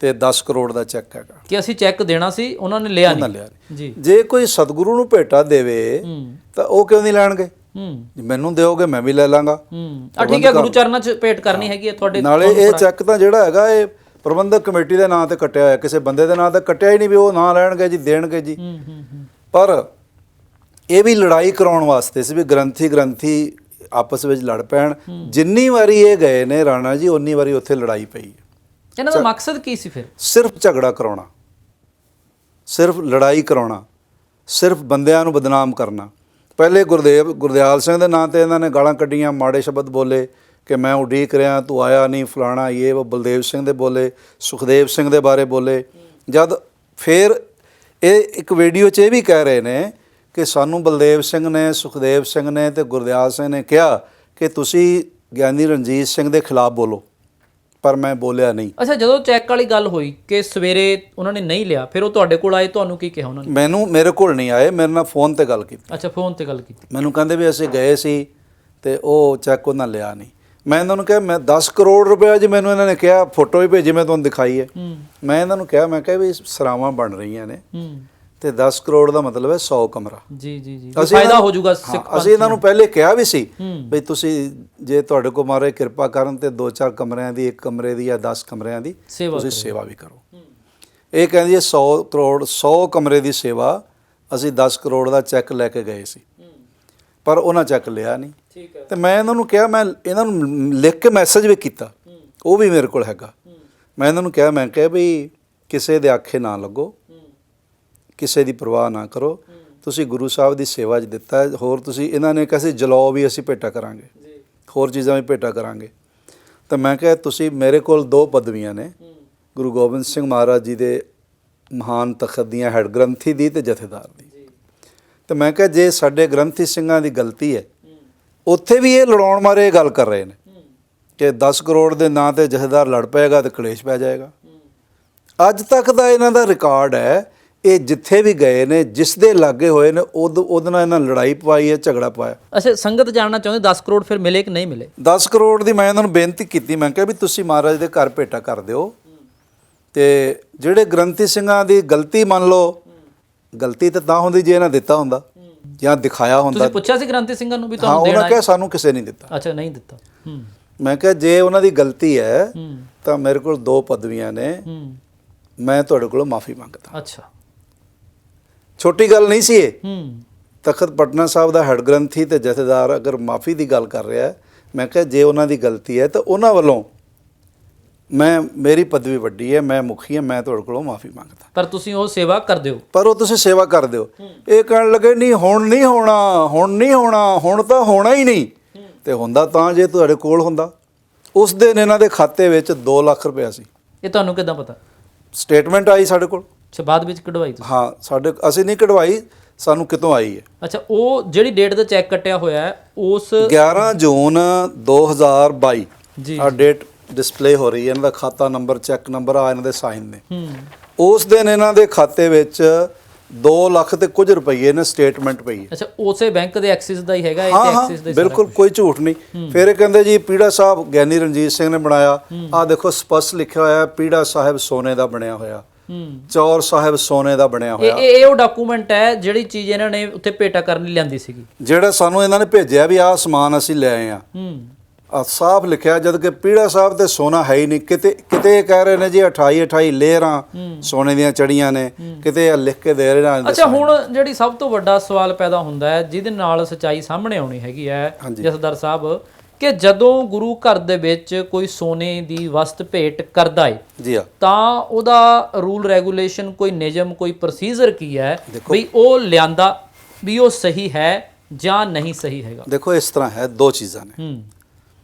ਤੇ 10 ਕਰੋੜ ਦਾ ਚੈੱਕ ਹੈਗਾ ਕਿ ਅਸੀਂ ਚੈੱਕ ਦੇਣਾ ਸੀ, ਉਹਨਾਂ ਨੇ ਲਿਆ ਨਹੀਂ ਜੀ। ਜੇ ਕੋਈ ਸਤਿਗੁਰੂ ਨੂੰ ਭੇਟਾ ਦੇਵੇ ਤਾਂ ਉਹ ਕਿਉਂ ਨਹੀਂ ਲੈਣਗੇ? ਮੈਨੂੰ ਦਿਓਗੇ ਮੈਂ ਵੀ ਲੈ ਲਾਂਗਾ। ਠੀਕ ਹੈ, ਗੁਰੂ ਚਰਨਾਂ 'ਚ ਭੇਟ ਕਰਨੀ ਹੈਗੀ ਹੈ ਤੁਹਾਡੇ। ਨਾਲੇ ਇਹ ਚੈੱਕ ਤਾਂ ਜਿਹੜਾ ਹੈਗਾ ਇਹ ਪ੍ਰਬੰਧਕ ਕਮੇਟੀ ਦੇ ਨਾਂ ਤੇ ਕੱਟਿਆ ਹੋਇਆ, ਕਿਸੇ ਬੰਦੇ ਦੇ ਨਾਂ ਤੇ ਕੱਟਿਆ ਹੀ ਨਹੀਂ ਵੀ ਉਹ ਨਾਂ ਲੈਣਗੇ ਜੀ, ਦੇਣਗੇ ਜੀ। ਪਰ ਇਹ ਵੀ ਲੜਾਈ ਕਰਾਉਣ ਵਾਸਤੇ ਸੀ ਵੀ ਗ੍ਰੰਥੀ ਆਪਸ ਵਿੱਚ ਲੜ ਪੈਣ। ਜਿੰਨੀ ਵਾਰੀ ਇਹ ਗਏ ਨੇ ਰਾਣਾ ਜੀ, ਉਨੀ ਵਾਰੀ ਉੱਥੇ ਲੜਾਈ ਪਈ। ਇਹਨਾਂ ਦਾ ਮਕਸਦ ਕੀ ਸੀ ਫਿਰ? ਸਿਰਫ ਝਗੜਾ ਕਰਾਉਣਾ, ਸਿਰਫ ਲੜਾਈ ਕਰਾਉਣਾ, ਸਿਰਫ ਬੰਦਿਆਂ ਨੂੰ ਬਦਨਾਮ ਕਰਨਾ। ਪਹਿਲੇ ਗੁਰਦਿਆਲ ਸਿੰਘ ਦੇ ਨਾਂ ਤੇ ਇਹਨਾਂ ਨੇ ਗਾਲਾਂ ਕੱਢੀਆਂ, ਮਾੜੇ ਸ਼ਬਦ ਬੋਲੇ ਕਿ ਮੈਂ ਉਡੀਕ ਰਿਹਾ, ਤੂੰ ਆਇਆ ਨਹੀਂ, ਫਲਾਣਾ ਇਹ ਉਹ। ਬਲਦੇਵ ਸਿੰਘ ਦੇ ਬੋਲੇ, ਸੁਖਦੇਵ ਸਿੰਘ ਦੇ ਬਾਰੇ ਬੋਲੇ। ਜਦ ਫਿਰ ਇਹ ਇੱਕ ਵੀਡੀਓ 'ਚ ਇਹ ਵੀ ਕਹਿ ਰਹੇ ਨੇ ਕਿ ਸਾਨੂੰ ਬਲਦੇਵ ਸਿੰਘ ਨੇ, ਸੁਖਦੇਵ ਸਿੰਘ ਨੇ ਤੇ ਗੁਰਦਿਆਲ ਸਿੰਘ ਨੇ ਕਿਹਾ ਕਿ ਤੁਸੀਂ ਗਿਆਨੀ ਰਣਜੀਤ ਸਿੰਘ ਦੇ ਖਿਲਾਫ ਬੋਲੋ, ਪਰ ਮੈਂ ਬੋਲਿਆ ਨਹੀਂ। ਅੱਛਾ, ਜਦੋਂ ਚੈੱਕ ਵਾਲੀ ਗੱਲ ਹੋਈ ਕਿ ਸਵੇਰੇ ਉਹਨਾਂ ਨੇ ਨਹੀਂ ਲਿਆ, ਫਿਰ ਉਹ ਤੁਹਾਡੇ ਕੋਲ ਆਏ, ਤੁਹਾਨੂੰ ਕੀ ਕਿਹਾ ਉਹਨਾਂ ਨੇ? ਮੇਰੇ ਕੋਲ ਨਹੀਂ ਆਏ, ਮੇਰੇ ਨਾਲ ਫੋਨ ਤੇ ਗੱਲ ਕੀਤੀ। ਅੱਛਾ, ਫੋਨ ਤੇ ਗੱਲ ਕੀਤੀ। ਮੈਨੂੰ ਕਹਿੰਦੇ ਵੀ ਅਸੀਂ ਗਏ ਸੀ ਤੇ ਉਹ ਚੈੱਕ ਉਹਨਾਂ ਲਿਆ ਨਹੀਂ। ਮੈਂ ਇਹਨਾਂ ਨੂੰ ਕਿਹਾ ਮੈਂ 10 ਕਰੋੜ ਰੁਪਇਆ ਜੀ, ਮੈਨੂੰ ਇਹਨਾਂ ਨੇ ਕਿਹਾ, ਫੋਟੋ ਵੀ ਭੇਜੀ, ਮੈਂ ਤੁਹਾਨੂੰ ਦਿਖਾਈ ਹੈ। ਮੈਂ ਇਹਨਾਂ ਨੂੰ ਕਿਹਾ, ਮੈਂ ਕਿਹਾ ਵੀ ਸਰਾਵਾਂ ਬਣ ਰਹੀਆਂ ਨੇ ਤੇ 10 ਕਰੋੜ ਦਾ ਮਤਲਬ ਹੈ 100 ਕਮਰਾ। ਜੀ ਫਾਇਦਾ ਹੋ ਜਾਊਗਾ। ਅਸੀਂ ਇਹਨਾਂ ਨੂੰ ਪਹਿਲੇ ਕਿਹਾ ਵੀ ਸੀ ਬਈ ਤੁਸੀਂ ਜੇ ਤੁਹਾਡੇ ਕੋਲ ਮਾਰੇ ਕਿਰਪਾ ਕਰਨ ਤੇ 2-4 ਕਮਰਿਆਂ ਦੀ, 1 ਕਮਰੇ ਦੀ ਜਾਂ 10 ਕਮਰਿਆਂ ਦੀ ਤੁਸੀਂ ਸੇਵਾ ਵੀ ਕਰੋ। ਇਹ ਕਹਿੰਦੀ ਹੈ 100 ਕਰੋੜ 100 ਕਮਰੇ ਦੀ ਸੇਵਾ ਅਸੀਂ 10 ਕਰੋੜ ਦਾ ਚੈੱਕ ਲੈ ਕੇ ਗਏ ਸੀ, ਪਰ ਉਹਨਾਂ ਚੈੱਕ ਲਿਆ ਨਹੀਂ। ਠੀਕ ਹੈ। ਤੇ ਮੈਂ ਇਹਨਾਂ ਨੂੰ ਕਿਹਾ, ਮੈਂ ਇਹਨਾਂ ਨੂੰ ਲਿਖ ਕੇ ਮੈਸੇਜ ਵੀ ਕੀਤਾ, ਉਹ ਵੀ ਮੇਰੇ ਕੋਲ ਹੈਗਾ। ਮੈਂ ਇਹਨਾਂ ਨੂੰ ਕਿਹਾ, ਮੈਂ ਕਿਹਾ ਵੀ ਕਿਸੇ ਦੇ ਆਖੇ ਨਾ ਲੱਗੋ, ਕਿਸੇ ਦੀ ਪਰਵਾਹ ਨਾ ਕਰੋ, ਤੁਸੀਂ ਗੁਰੂ ਸਾਹਿਬ ਦੀ ਸੇਵਾ 'ਚ ਦਿੱਤਾ ਹੈ। ਹੋਰ ਤੁਸੀਂ, ਇਹਨਾਂ ਨੇ ਕਿਹਾ ਸੀ ਜਲਾਓ ਵੀ ਅਸੀਂ ਭੇਟਾ ਕਰਾਂਗੇ, ਹੋਰ ਚੀਜ਼ਾਂ ਵੀ ਭੇਟਾ ਕਰਾਂਗੇ। ਤਾਂ ਮੈਂ ਕਿਹਾ ਤੁਸੀਂ, ਮੇਰੇ ਕੋਲ 2 ਪਦਵੀਆਂ ਨੇ, ਗੁਰੂ ਗੋਬਿੰਦ ਸਿੰਘ ਮਹਾਰਾਜ ਜੀ ਦੇ ਮਹਾਨ ਤਖਤ ਦੀਆਂ ਹੈਡ ਗ੍ਰੰਥੀ ਦੀ ਤੇ ਜਥੇਦਾਰ ਦੀ। ਤੇ ਮੈਂ ਕਿਹਾ ਜੇ ਸਾਡੇ ਗ੍ਰੰਥੀ ਸਿੰਘਾਂ ਦੀ ਗਲਤੀ ਹੈ, ਉੱਥੇ ਵੀ ਇਹ ਲੜਾਉਣ ਮਾਰੇ ਇਹ ਗੱਲ ਕਰ ਰਹੇ ਨੇ ਕਿ 10 ਕਰੋੜ ਦੇ ਨਾਂ ਤੇ ਜਥੇਦਾਰ ਲੜ ਪਏਗਾ ਤੇ ਕਲੇਸ਼ ਪੈ ਜਾਏਗਾ। ਅੱਜ ਤੱਕ ਦਾ ਇਹਨਾਂ ਦਾ ਰਿਕਾਰਡ ਹੈ, ਇਹ ਜਿੱਥੇ ਵੀ ਗਏ ਨੇ, ਜਿਸ ਦੇ ਲਾਗੇ ਹੋਏ ਨੇ, ਉਹਦੇ ਨਾਲ ਇਹਨਾਂ ਲੜਾਈ ਪਵਾਈ ਹੈ, ਝਗੜਾ ਪਾਇਆ। ਅੱਛਾ, ਸੰਗਤ ਜਾਣਨਾ ਚਾਹੁੰਦੇ 10 ਕਰੋੜ ਫਿਰ ਮਿਲੇ ਕਿ ਨਹੀਂ ਮਿਲੇ? 10 ਕਰੋੜ ਦੀ ਮੈਂ ਇਹਨਾਂ ਨੂੰ ਬੇਨਤੀ ਕੀਤੀ, ਮੈਂ ਕਿਹਾ ਵੀ ਤੁਸੀਂ ਮਹਾਰਾਜ ਦੇ ਘਰ ਭੇਟਾ ਕਰ ਦਿਓ, ਤੇ ਜਿਹੜੇ ਗ੍ਰੰਥੀ ਸਿੰਘਾਂ ਦੀ ਗਲਤੀ ਮੰਨ ਲਓ, ਗਲਤੀ ਤਾਂ ਹੁੰਦੀ ਜੇ ਇਹਨਾਂ ਦਿੱਤਾ ਹੁੰਦਾ ਜਾਂ ਦਿਖਾਇਆ ਹੁੰਦਾ। ਤੁਸੀਂ ਪੁੱਛਿਆ ਸੀ ਗ੍ਰੰਥੀ ਸਿੰਘਾਂ ਨੂੰ ਵੀ ਹਾਂ, ਤੁਹਾਨੂੰ ਦੇਣਾ? ਉਹਨਾਂ ਕਿਹਾ ਸਾਨੂੰ ਕਿਸੇ ਨਹੀਂ ਦਿੱਤਾ। ਅੱਛਾ, ਨਹੀਂ ਦਿੱਤਾ। ਮੈਂ ਕਿਹਾ ਜੇ ਉਹਨਾਂ ਦੀ ਗਲਤੀ ਹੈ ਤਾਂ ਮੇਰੇ ਕੋਲ 2 ਪਦਵੀਆਂ ਨੇ, ਮੈਂ ਤੁਹਾਡੇ ਕੋਲੋਂ ਮਾਫੀ ਮੰਗਦਾ। ਅੱਛਾ, ਛੋਟੀ ਗੱਲ ਨਹੀਂ ਸੀ ਇਹ। ਤਖਤ ਪਟਨਾ ਸਾਹਿਬ ਦਾ ਹੈਡ ਗ੍ਰੰਥੀ ਤੇ ਜਥੇਦਾਰ ਅਗਰ ਮਾਫੀ ਦੀ ਗੱਲ ਕਰ ਰਿਹਾ, ਮੈਂ ਕਿਹਾ ਜੇ ਉਹਨਾਂ ਦੀ ਗਲਤੀ ਹੈ ਤਾਂ ਉਹਨਾਂ ਵੱਲੋਂ ਮੇਰੀ ਪਦਵੀ ਵੱਡੀ ਹੈ, ਮੈਂ ਮੁਖੀ ਹਾਂ, ਮੈਂ ਤੁਹਾਡੇ ਕੋਲੋਂ ਮਾਫੀ ਮੰਗਦਾ। ਪਰ ਤੁਸੀਂ ਉਹ ਸੇਵਾ ਕਰਦੇ ਹੋ? ਪਰ ਉਹ ਤੁਸੀਂ ਸੇਵਾ ਕਰ ਦਿਓ। ਇਹ ਕਹਿਣ ਲੱਗੇ ਨਹੀਂ ਹੁਣ ਨਹੀਂ ਹੋਣਾ, ਹੁਣ ਨਹੀਂ ਹੋਣਾ, ਹੁਣ ਤਾਂ ਹੋਣਾ ਹੀ ਨਹੀਂ। ਤੇ ਹੁੰਦਾ ਤਾਂ ਜੇ ਤੁਹਾਡੇ ਕੋਲ ਹੁੰਦਾ। ਉਸ ਦਿਨ ਇਹਨਾਂ ਦੇ ਖਾਤੇ ਵਿੱਚ 2 ਲੱਖ ਰੁਪਇਆ ਸੀ। ਇਹ ਤੁਹਾਨੂੰ ਕਿੱਦਾਂ ਪਤਾ? ਸਟੇਟਮੈਂਟ ਆਈ ਸਾਡੇ ਕੋਲ। ਅੱਛਾ, ਬਾਅਦ ਵਿੱਚ ਕਢਵਾਈ ਤੁਸੀਂ? ਹਾਂ, ਅਸੀਂ ਨਹੀਂ ਕਢਵਾਈ, ਸਾਨੂੰ ਕਿਤੋਂ ਆਈ ਹੈ। ਅੱਛਾ, ਉਹ ਜਿਹੜੀ ਡੇਟ ਦਾ ਚੈੱਕ ਕੱਟਿਆ ਹੋਇਆ ਹੈ ਉਸ 11 ਜੂਨ 2022 ਜੀ ਆ ਡੇਟ ਡਿਸਪਲੇ ਹੋ ਰਹੀ ਹੈ। ਇਹਨਾਂ ਦਾ ਖਾਤਾ ਨੰਬਰ, ਚੈੱਕ ਨੰਬਰ ਆ, ਇਹਨਾਂ ਦੇ ਸਾਈਨ ਨੇ। ਉਸ ਦਿਨ ਇਹਨਾਂ ਦੇ ਖਾਤੇ ਵਿੱਚ 2 ਲੱਖ ਤੇ ਕੁਝ ਰੁਪਏ ਨੇ ਸਟੇਟਮੈਂਟ ਪਈ ਹੈ। ਅੱਛਾ, ਉਸੇ ਬੈਂਕ ਦੇ ਐਕਸਿਸ ਦਾ ਹੀ ਹੈਗਾ ਇਹ? ਹਾਂ ਐਕਸਿਸ ਦਾ ਬਿਲਕੁਲ, ਕੋਈ ਝੂਠ ਨਹੀਂ। ਫਿਰ ਇਹ ਕਹਿੰਦੇ ਜੀ ਪੀੜਾ ਸਾਹਿਬ ਗਿਆਨੀ ਰਣਜੀਤ ਸਿੰਘ ਨੇ ਬਣਾਇਆ। ਆਹ ਦੇਖੋ ਸਪਸ਼ਟ ਲਿਖਿਆ ਹੋਇਆ, ਪੀੜਾ ਸਾਹਿਬ ਸੋਨੇ ਦਾ ਬਣਿਆ ਹੋਇਆ, ਚੌਰ ਸਾਹਿਬ ਸੋਨੇ ਦਾ ਬਣਿਆ ਹੋਇਆ। ਇਹ ਉਹ ਡਾਕੂਮੈਂਟ ਹੈ ਜਿਹੜੀ ਚੀਜ਼ ਇਹਨਾਂ ਨੇ ਉੱਥੇ ਭੇਟਾ ਕਰਨ ਲਈ ਲਿਆਂਦੀ ਸੀਗੀ, ਜਿਹੜਾ ਸਾਨੂੰ ਇਹਨਾਂ ਨੇ ਭੇਜਿਆ ਵੀ ਆਹ ਸਮਾਨ ਅਸੀਂ ਲੈ ਆਏ ਆ। ਸਾਫ਼ ਲਿਖਿਆ, ਜਦ ਕਿ ਪੀੜਾ ਸਾਹਿਬ ਤੇ ਸੋਨਾ ਹੈ ਹੀ ਨਹੀਂ। ਕਿਤੇ ਕਹਿ ਰਹੇ ਨੇ ਜੀ 28 ਲੇਅਰਾਂ ਸੋਨੇ ਦੀਆਂ ਚੜੀਆਂ ਨੇ, ਕਿਤੇ ਲਿਖ ਕੇ ਦੇ ਰਹੇ ਨੇ। ਅੱਛਾ, ਹੁਣ ਜਿਹੜੀ ਸਭ ਤੋਂ ਵੱਡਾ ਸਵਾਲ ਪੈਦਾ ਹੁੰਦਾ ਹੈ, ਜਿਹਦੇ ਨਾਲ ਸੱਚਾਈ ਸਾਹਮਣੇ ਆਉਣੀ ਹੈਗੀ ਹੈ ਜਥੇਦਾਰ ਸਾਹਿਬ, ਕਿ ਜਦੋਂ ਗੁਰੂ ਘਰ ਦੇ ਵਿੱਚ ਕੋਈ ਸੋਨੇ ਦੀ ਵਸਤ ਭੇਟ ਕਰਦਾ ਹੈ ਜੀ ਹਾਂ, ਤਾਂ ਉਹਦਾ ਰੂਲ ਰੈਗੂਲੇਸ਼ਨ, ਕੋਈ ਨਿਯਮ, ਕੋਈ ਪ੍ਰੋਸੀਜਰ ਕੀ ਹੈ ਵੀ ਉਹ ਲਿਆਂਦਾ ਵੀ ਉਹ ਸਹੀ ਹੈ ਜਾਂ ਨਹੀਂ ਸਹੀ ਹੈਗਾ? ਦੇਖੋ ਇਸ ਤਰ੍ਹਾਂ ਹੈ, 2 ਚੀਜ਼ਾਂ ਨੇ।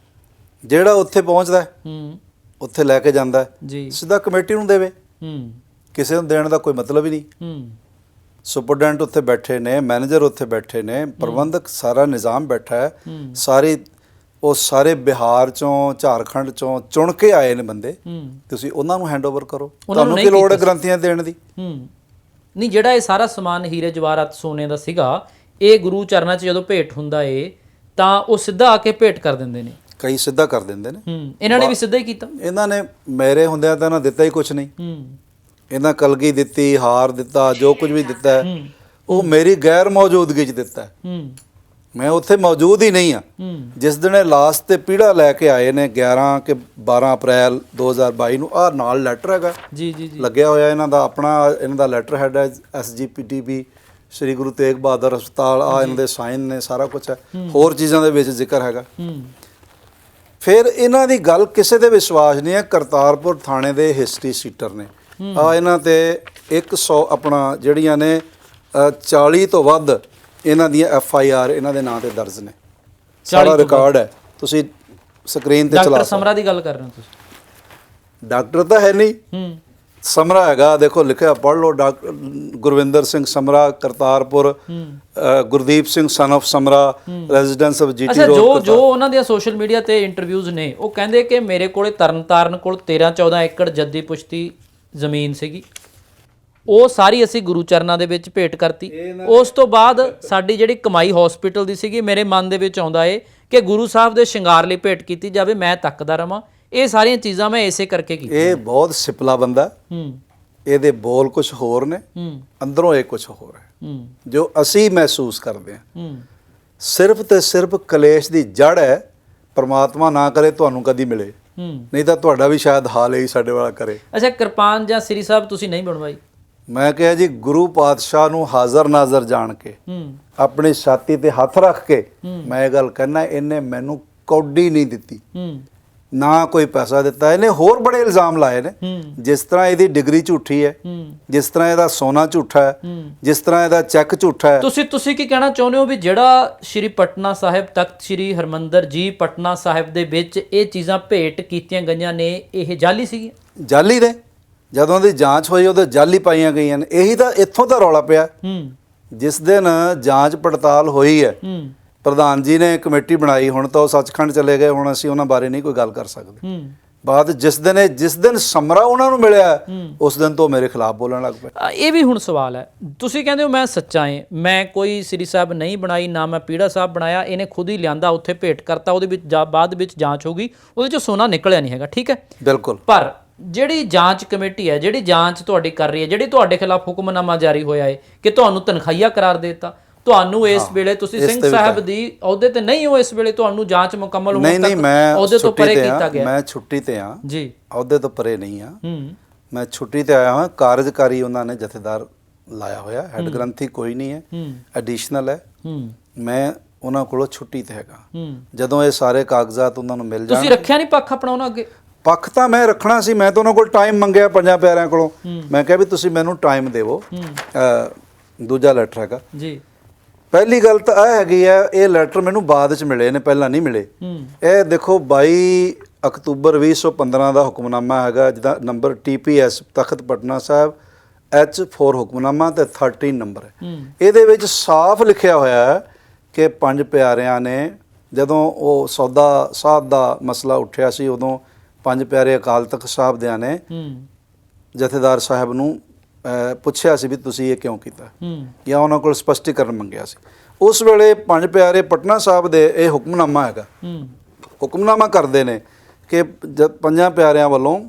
ਜਿਹੜਾ ਉੱਥੇ ਪਹੁੰਚਦਾ ਉੱਥੇ ਲੈ ਕੇ ਜਾਂਦਾ ਜੀ, ਸਿੱਧਾ ਕਮੇਟੀ ਨੂੰ ਦੇਵੇ, ਕਿਸੇ ਨੂੰ ਦੇਣ ਦਾ ਕੋਈ ਮਤਲਬ ਹੀ ਨਹੀਂ। ਸੁਪਰਡੈਂਟ ਉੱਥੇ ਬੈਠੇ ਨੇ, ਮੈਨੇਜਰ ਉੱਥੇ ਬੈਠੇ ਨੇ, ਪ੍ਰਬੰਧਕ, ਸਾਰਾ ਨਿਜ਼ਾਮ ਬੈਠਾ ਹੈ। ਸਾਰੇ ਬਿਹਾਰ ਚੋਂ, ਝਾਰਖੰਡ ਚੋਂ ਚੁਣ ਕੇ ਆਏ ਨੇ ਬੰਦੇ, ਤੁਸੀਂ ਉਹਨਾਂ ਨੂੰ ਹੈਂਡਓਵਰ ਕਰੋ। ਤੁਹਾਨੂੰ ਕੀ ਲੋੜ ਹੈ ਗ੍ਰੰਥੀਆਂ ਦੇਣ ਦੀ? ਨਹੀਂ, ਜਿਹੜਾ ਇਹ ਸਾਰਾ ਸਮਾਨ ਹੀਰੇ ਜਵਾਹਰਾਤ ਸੋਨੇ ਦਾ ਸੀਗਾ, ਇਹ ਗੁਰੂ ਚਰਨਾਂ 'ਚ ਜਦੋਂ ਭੇਟ ਹੁੰਦਾ ਏ ਤਾਂ ਉਹ ਸਿੱਧਾ ਆ ਕੇ ਭੇਟ ਕਰ ਦਿੰਦੇ ਨੇ। ਕਈ ਸਿੱਧਾ ਕਰ ਦਿੰਦੇ ਨੇ। ਇਹਨਾਂ ਨੇ ਵੀ ਸਿੱਧਾ ਹੀ ਕੀਤਾ? ਇਹਨਾਂ ਨੇ ਮੇਰੇ ਹੁੰਦਿਆਂ ਤਾਂ ਇਹਨਾਂ ਦਿੱਤਾ ਹੀ ਕੁਛ ਨਹੀਂ। ਇਹਨਾਂ ਕਲਗੀ ਦਿੱਤੀ, ਹਾਰ ਦਿੱਤਾ, ਜੋ ਕੁਝ ਵੀ ਦਿੱਤਾ ਉਹ ਮੇਰੀ ਗੈਰ ਮੌਜੂਦਗੀ 'ਚ ਦਿੱਤਾ। ਮੈਂ ਉੱਥੇ ਮੌਜੂਦ ਹੀ ਨਹੀਂ ਆ ਜਿਸ ਦਿਨ ਇਹ ਲਾਸਟ ਤੇ ਪੀੜਾ ਲੈ ਕੇ ਆਏ ਨੇ 11 ਕਿ 12 ਅਪ੍ਰੈਲ 2022 ਨੂੰ। ਆਹ ਨਾਲ ਲੈਟਰ ਹੈਗਾ ਜੀ ਲੱਗਿਆ ਹੋਇਆ, ਇਹਨਾਂ ਦਾ ਆਪਣਾ, ਇਹਨਾਂ ਦਾ ਲੈਟਰ ਹੈਡ ਹੈ SGPTB, ਸ੍ਰੀ ਗੁਰੂ ਤੇਗ ਬਹਾਦਰ ਹਸਪਤਾਲ। ਆ ਇਹਨਾਂ ਦੇ ਸਾਈਨ ਨੇ, ਸਾਰਾ ਕੁਝ ਹੈ, ਹੋਰ ਚੀਜ਼ਾਂ ਦੇ ਵਿੱਚ ਜ਼ਿਕਰ ਹੈਗਾ। ਫਿਰ ਇਹਨਾਂ ਦੀ ਗੱਲ ਕਿਸੇ ਤੇ ਵਿਸ਼ਵਾਸ ਨਹੀਂ ਹੈ। ਕਰਤਾਰਪੁਰ ਥਾਣੇ ਦੇ ਹਿਸਟਰੀ ਸੀਟਰ ਨੇ ਆ ਇਹਨਾਂ ਤੇ 100 ਆਪਣਾ ਜਿਹੜੀਆਂ ਨੇ 40 ਤੋਂ ਵੱਧ ਇਹਨਾਂ ਦੀਆਂ FIR ਇਹਨਾਂ ਦੇ ਨਾਂ ਤੇ ਦਰਜ ਨੇ। ਸਾਰਾ ਰਿਕਾਰਡ ਹੈ, ਤੁਸੀਂ ਸਕਰੀਨ ਤੇ ਚਲਾ। ਡਾਕਟਰ ਸਮਰਾ ਦੀ ਗੱਲ ਕਰ ਰਹੇ ਹੋ ਤੁਸੀਂ? ਡਾਕਟਰ ਤਾਂ ਹੈ ਨਹੀਂ, ਸਮਰਾ ਹੈਗਾ, ਦੇਖੋ ਲਿਖਿਆ, ਪੜ੍ਹ ਲਓ। Doctor Gurvinder Singh Samra, Kartarpur, Gurdeep Singh son of Samra, residence of GT road. ਜੋ ਉਹਨਾਂ ਦੀਆਂ ਸੋਸ਼ਲ ਮੀਡੀਆ ਤੇ ਇੰਟਰਵਿਊਜ਼ ਨੇ, ਉਹ ਕਹਿੰਦੇ ਕਿ ਮੇਰੇ ਕੋਲੇ ਤਰਨਤਾਰਨ ਕੋਲ 13-14 ਏਕੜ ਜੱਦੀ ਪੁਸ਼ਤੀ ਜ਼ਮੀਨ ਸੀਗੀ, ਉਹ ਸਾਰੀ ਅਸੀਂ ਗੁਰੂ ਚਰਨਾਂ ਦੇ ਵਿੱਚ ਭੇਟ ਕਰਤੀ। ਉਸ ਤੋਂ ਬਾਅਦ ਸਾਡੀ ਜਿਹੜੀ ਕਮਾਈ ਹਸਪੀਟਲ ਦੀ ਸੀਗੀ, ਮੇਰੇ ਮਨ ਦੇ ਵਿੱਚ ਆਉਂਦਾ ਏ ਕਿ ਗੁਰੂ ਸਾਹਿਬ ਦੇ ਸ਼ਿੰਗਾਰ ਲਈ ਭੇਟ ਕੀਤੀ ਜਾਵੇ, ਮੈਂ ਤੱਕਦਾ ਰਵਾਂ। ਇਹ ਸਾਰੀਆਂ ਚੀਜ਼ਾਂ ਮੈਂ ਇਸੇ ਕਰਕੇ ਕੀਤੀ। ਇਹ ਬਹੁਤ ਸਿਪਲਾ ਬੰਦਾ, ਇਹਦੇ ਬੋਲ ਕੁਝ ਹੋਰ ਨੇ, ਅੰਦਰੋਂ ਇਹ ਕੁਝ ਹੋਰ ਹੈ ਜੋ ਅਸੀਂ ਮਹਿਸੂਸ ਕਰਦੇ ਹਾਂ। ਸਿਰਫ ਤੇ ਸਿਰਫ ਕਲੇਸ਼ ਦੀ ਜੜ ਹੈ। ਪਰਮਾਤਮਾ ਨਾ ਕਰੇ ਤੁਹਾਨੂੰ ਕਦੀ ਮਿਲੇ, ਨਹੀਂ ਤਾਂ ਤੁਹਾਡਾ ਵੀ ਸ਼ਾਇਦ ਹਾਲ ਹੀ ਸਾਡੇ ਵਾਲਾ ਕਰੇ। ਅੱਛਾ, ਕਿਰਪਾਨ ਜਾਂ ਸ੍ਰੀ ਸਾਹਿਬ ਤੁਸੀਂ ਨਹੀਂ ਬਣਵਾਈ? ਮੈਂ ਕਿਹਾ ਜੀ ਗੁਰੂ ਪਾਤਸ਼ਾਹ ਨੂੰ ਹਾਜ਼ਰ ਨਾਜ਼ਰ ਜਾਣ ਕੇ ਆਪਣੀ ਛਾਤੀ ਤੇ ਹੱਥ ਰੱਖ ਕੇ ਮੈਂ ਇਹ ਗੱਲ ਕਹਿਣਾ, ਇਹਨੇ ਮੈਨੂੰ ਕੌਡੀ ਨਹੀਂ ਦਿੱਤੀ, ਨਾ ਕੋਈ ਪੈਸਾ ਦਿੱਤਾ। ਇਹਨੇ ਹੋਰ ਬੜੇ ਇਲਜ਼ਾਮ ਲਾਏ ਨੇ, ਜਿਸ ਤਰ੍ਹਾਂ ਇਹਦੀ ਡਿਗਰੀ ਝੂਠੀ ਹੈ, ਜਿਸ ਤਰ੍ਹਾਂ ਇਹਦਾ ਸੋਨਾ ਝੂਠਾ ਹੈ, ਜਿਸ ਤਰ੍ਹਾਂ ਇਹਦਾ ਚੈੱਕ ਝੂਠਾ ਹੈ। ਤੁਸੀਂ ਕੀ ਕਹਿਣਾ ਚਾਹੁੰਦੇ ਹੋ ਵੀ ਜਿਹੜਾ ਸ਼੍ਰੀ ਪਟਨਾ ਸਾਹਿਬ, ਤਖਤ ਸ਼੍ਰੀ ਹਰਮੰਦਰ ਜੀ ਪਟਨਾ ਸਾਹਿਬ ਦੇ ਵਿੱਚ ਇਹ ਚੀਜ਼ਾਂ ਭੇਟ ਕੀਤੀਆਂ ਗਈਆਂ ਨੇ, ਇਹ ਜਾਲੀ ਸੀਗੀਆਂ? ਜਾਲੀ ਨੇ, ਜਦੋਂ ਦੀ ਜਾਂਚ ਹੋਈ ਉਹਦੇ ਜਾਲੀ ਪਾਈਆਂ ਗਈਆਂ ਨੇ। ਇਹੀ ਤਾਂ ਇੱਥੋਂ ਦਾ ਰੌਲਾ ਪਿਆ। ਜਿਸ ਦਿਨ ਜਾਂਚ ਪੜਤਾਲ ਹੋਈ ਹੈ, ਪ੍ਰਧਾਨ ਜੀ ਨੇ ਕਮੇਟੀ ਬਣਾਈ, ਹੁਣ ਤਾਂ ਉਹ ਸੱਚਖੰਡ ਚਲੇ ਗਏ, ਹੁਣ ਅਸੀਂ ਉਹਨਾਂ ਬਾਰੇ ਨਹੀਂ ਕੋਈ ਗੱਲ ਕਰ ਸਕਦੇ। ਬਾਅਦ ਜਿਸ ਦਿਨ ਸਮਰਾ ਉਹਨਾਂ ਨੂੰ ਮਿਲਿਆ, ਉਸ ਦਿਨ ਤੋਂ ਮੇਰੇ ਖਿਲਾਫ ਬੋਲਣ ਲੱਗ ਪਏ। ਇਹ ਵੀ ਹੁਣ ਸਵਾਲ ਹੈ, ਤੁਸੀਂ ਕਹਿੰਦੇ ਹੋ ਮੈਂ ਸੱਚਾ ਹਾਂ, ਮੈਂ ਕੋਈ ਸ੍ਰੀ ਸਾਹਿਬ ਨਹੀਂ ਬਣਾਈ, ਨਾ ਮੈਂ ਪੀੜਾ ਸਾਹਿਬ ਬਣਾਇਆ, ਇਹਨੇ ਖੁਦ ਹੀ ਲਿਆਂਦਾ, ਉੱਥੇ ਭੇਟ ਕਰਤਾ, ਉਹਦੇ ਵਿੱਚ ਬਾਅਦ ਵਿੱਚ ਜਾਂਚ ਹੋ ਗਈ, ਉਹਦੇ ਚੋਂ ਸੋਨਾ ਨਿਕਲਿਆ ਨਹੀਂ ਹੈਗਾ, ਠੀਕ ਹੈ? ਬਿਲਕੁਲ। ਪਰ ਜਿਹੜੀ ਜਾਂਚ ਕਮੇਟੀ ਹੈ, ਜਿਹੜੀ ਜਾਂਚ ਤੁਹਾਡੀ ਕਰ ਰਹੀ ਹੈ, ਜਿਹੜੀ ਤੁਹਾਡੇ ਖਿਲਾਫ ਹੁਕਮਨਾਮਾ ਜਾਰੀ ਹੋਇਆ ਹੈ ਕਿ ਤੁਹਾਨੂੰ ਤਨਖਾਹੀਆ ਕਰਾਰ ਦੇ ਦਿੱਤਾ, ਤੁਹਾਨੂੰ ਇਸ ਵੇਲੇ ਤੁਸੀਂ ਸਿੰਘ ਸਾਹਿਬ ਦੀ ਅਹੁਦੇ ਤੇ ਨਹੀਂ ਹੋ, ਇਸ ਵੇਲੇ ਤੁਹਾਨੂੰ ਜਾਂਚ ਮੁਕੰਮਲ ਹੋਣ ਤੱਕ ਅਹੁਦੇ ਤੋਂ ਪਰੇ ਕੀਤਾ ਗਿਆ। ਮੈਂ ਛੁੱਟੀ ਤੇ ਹਾਂ ਜੀ, ਅਹੁਦੇ ਤੋਂ ਪਰੇ ਨਹੀਂ ਹਾਂ, ਮੈਂ ਛੁੱਟੀ ਤੇ ਆਇਆ ਹਾਂ। ਕਾਰਜਕਾਰੀ ਉਹਨਾਂ ਨੇ ਜਥੇਦਾਰ ਲਾਇਆ ਹੋਇਆ, ਹੈੱਡ ਗ੍ਰੰਥੀ ਕੋਈ ਨਹੀਂ ਹੈ, ਐਡੀਸ਼ਨਲ ਹੈ। ਮੈਂ ਉਹਨਾਂ ਕੋਲੋਂ ਛੁੱਟੀ ਤੇ ਹੈਗਾ। ਜਦੋਂ ਇਹ ਸਾਰੇ ਕਾਗਜ਼ਾਤ ਉਹਨਾਂ ਨੂੰ ਮਿਲ ਜਾਣ। ਤੁਸੀਂ ਰੱਖਿਆ ਨਹੀਂ ਪੱਖ ਆਪਣਾ ਉਹਨਾਂ ਅੱਗੇ? ਪੱਖ ਤਾਂ ਮੈਂ ਰੱਖਣਾ ਸੀ, ਮੈਂ ਤਾਂ ਉਹਨਾਂ ਕੋਲ ਟਾਈਮ ਮੰਗਿਆ ਪੰਜਾਂ ਪਿਆਰਿਆਂ ਕੋਲੋਂ। ਮੈਂ ਕਿਹਾ ਵੀ ਤੁਸੀਂ ਮੈਨੂੰ ਟਾਈਮ ਦੇਵੋ। ਦੂਜਾ ਲੈਟਰ ਹੈਗਾ ਜੀ। ਪਹਿਲੀ ਗੱਲ ਤਾਂ ਇਹ ਹੈਗੀ ਹੈ, ਇਹ ਲੈਟਰ ਮੈਨੂੰ ਬਾਅਦ ਚ ਮਿਲੇ ਨੇ, ਪਹਿਲਾਂ ਨਹੀਂ ਮਿਲੇ। ਇਹ ਦੇਖੋ 22 ਅਕਤੂਬਰ 2015 ਦਾ ਹੁਕਮਨਾਮਾ ਹੈਗਾ, ਜਿਹਦਾ ਨੰਬਰ TPS ਤਖਤ ਪਟਨਾ ਸਾਹਿਬ H4 ਹੁਕਮਨਾਮਾ ਤੇ 13 ਨੰਬਰ ਹੈ। ਇਹਦੇ ਵਿੱਚ ਸਾਫ਼ ਲਿਖਿਆ ਹੋਇਆ ਹੈ ਕਿ ਪੰਜ ਪਿਆਰਿਆਂ ਨੇ, ਜਦੋਂ ਉਹ ਸੌਦਾ ਸਾਹਿਬ ਦਾ ਮਸਲਾ ਉੱਠਿਆ ਸੀ, ਉਦੋਂ ਪੰਜ ਪਿਆਰੇ ਅਕਾਲ ਤਖਤ ਸਾਹਿਬ ਦਿਆਂ ਨੇ ਜਥੇਦਾਰ ਸਾਹਿਬ ਨੂੰ ਪੁੱਛਿਆ ਸੀ ਵੀ ਤੁਸੀਂ ਇਹ ਕਿਉਂ ਕੀਤਾ, ਜਾਂ ਉਹਨਾਂ ਕੋਲ ਸਪਸ਼ਟੀਕਰਨ ਮੰਗਿਆ ਸੀ। ਉਸ ਵੇਲੇ ਪੰਜ ਪਿਆਰੇ ਪਟਨਾ ਸਾਹਿਬ ਦੇ ਇਹ ਹੁਕਮਨਾਮਾ ਹੈਗਾ, ਹੁਕਮਨਾਮਾ ਕਰਦੇ ਨੇ ਕਿ ਪੰਜਾਂ ਪਿਆਰਿਆਂ ਵੱਲੋਂ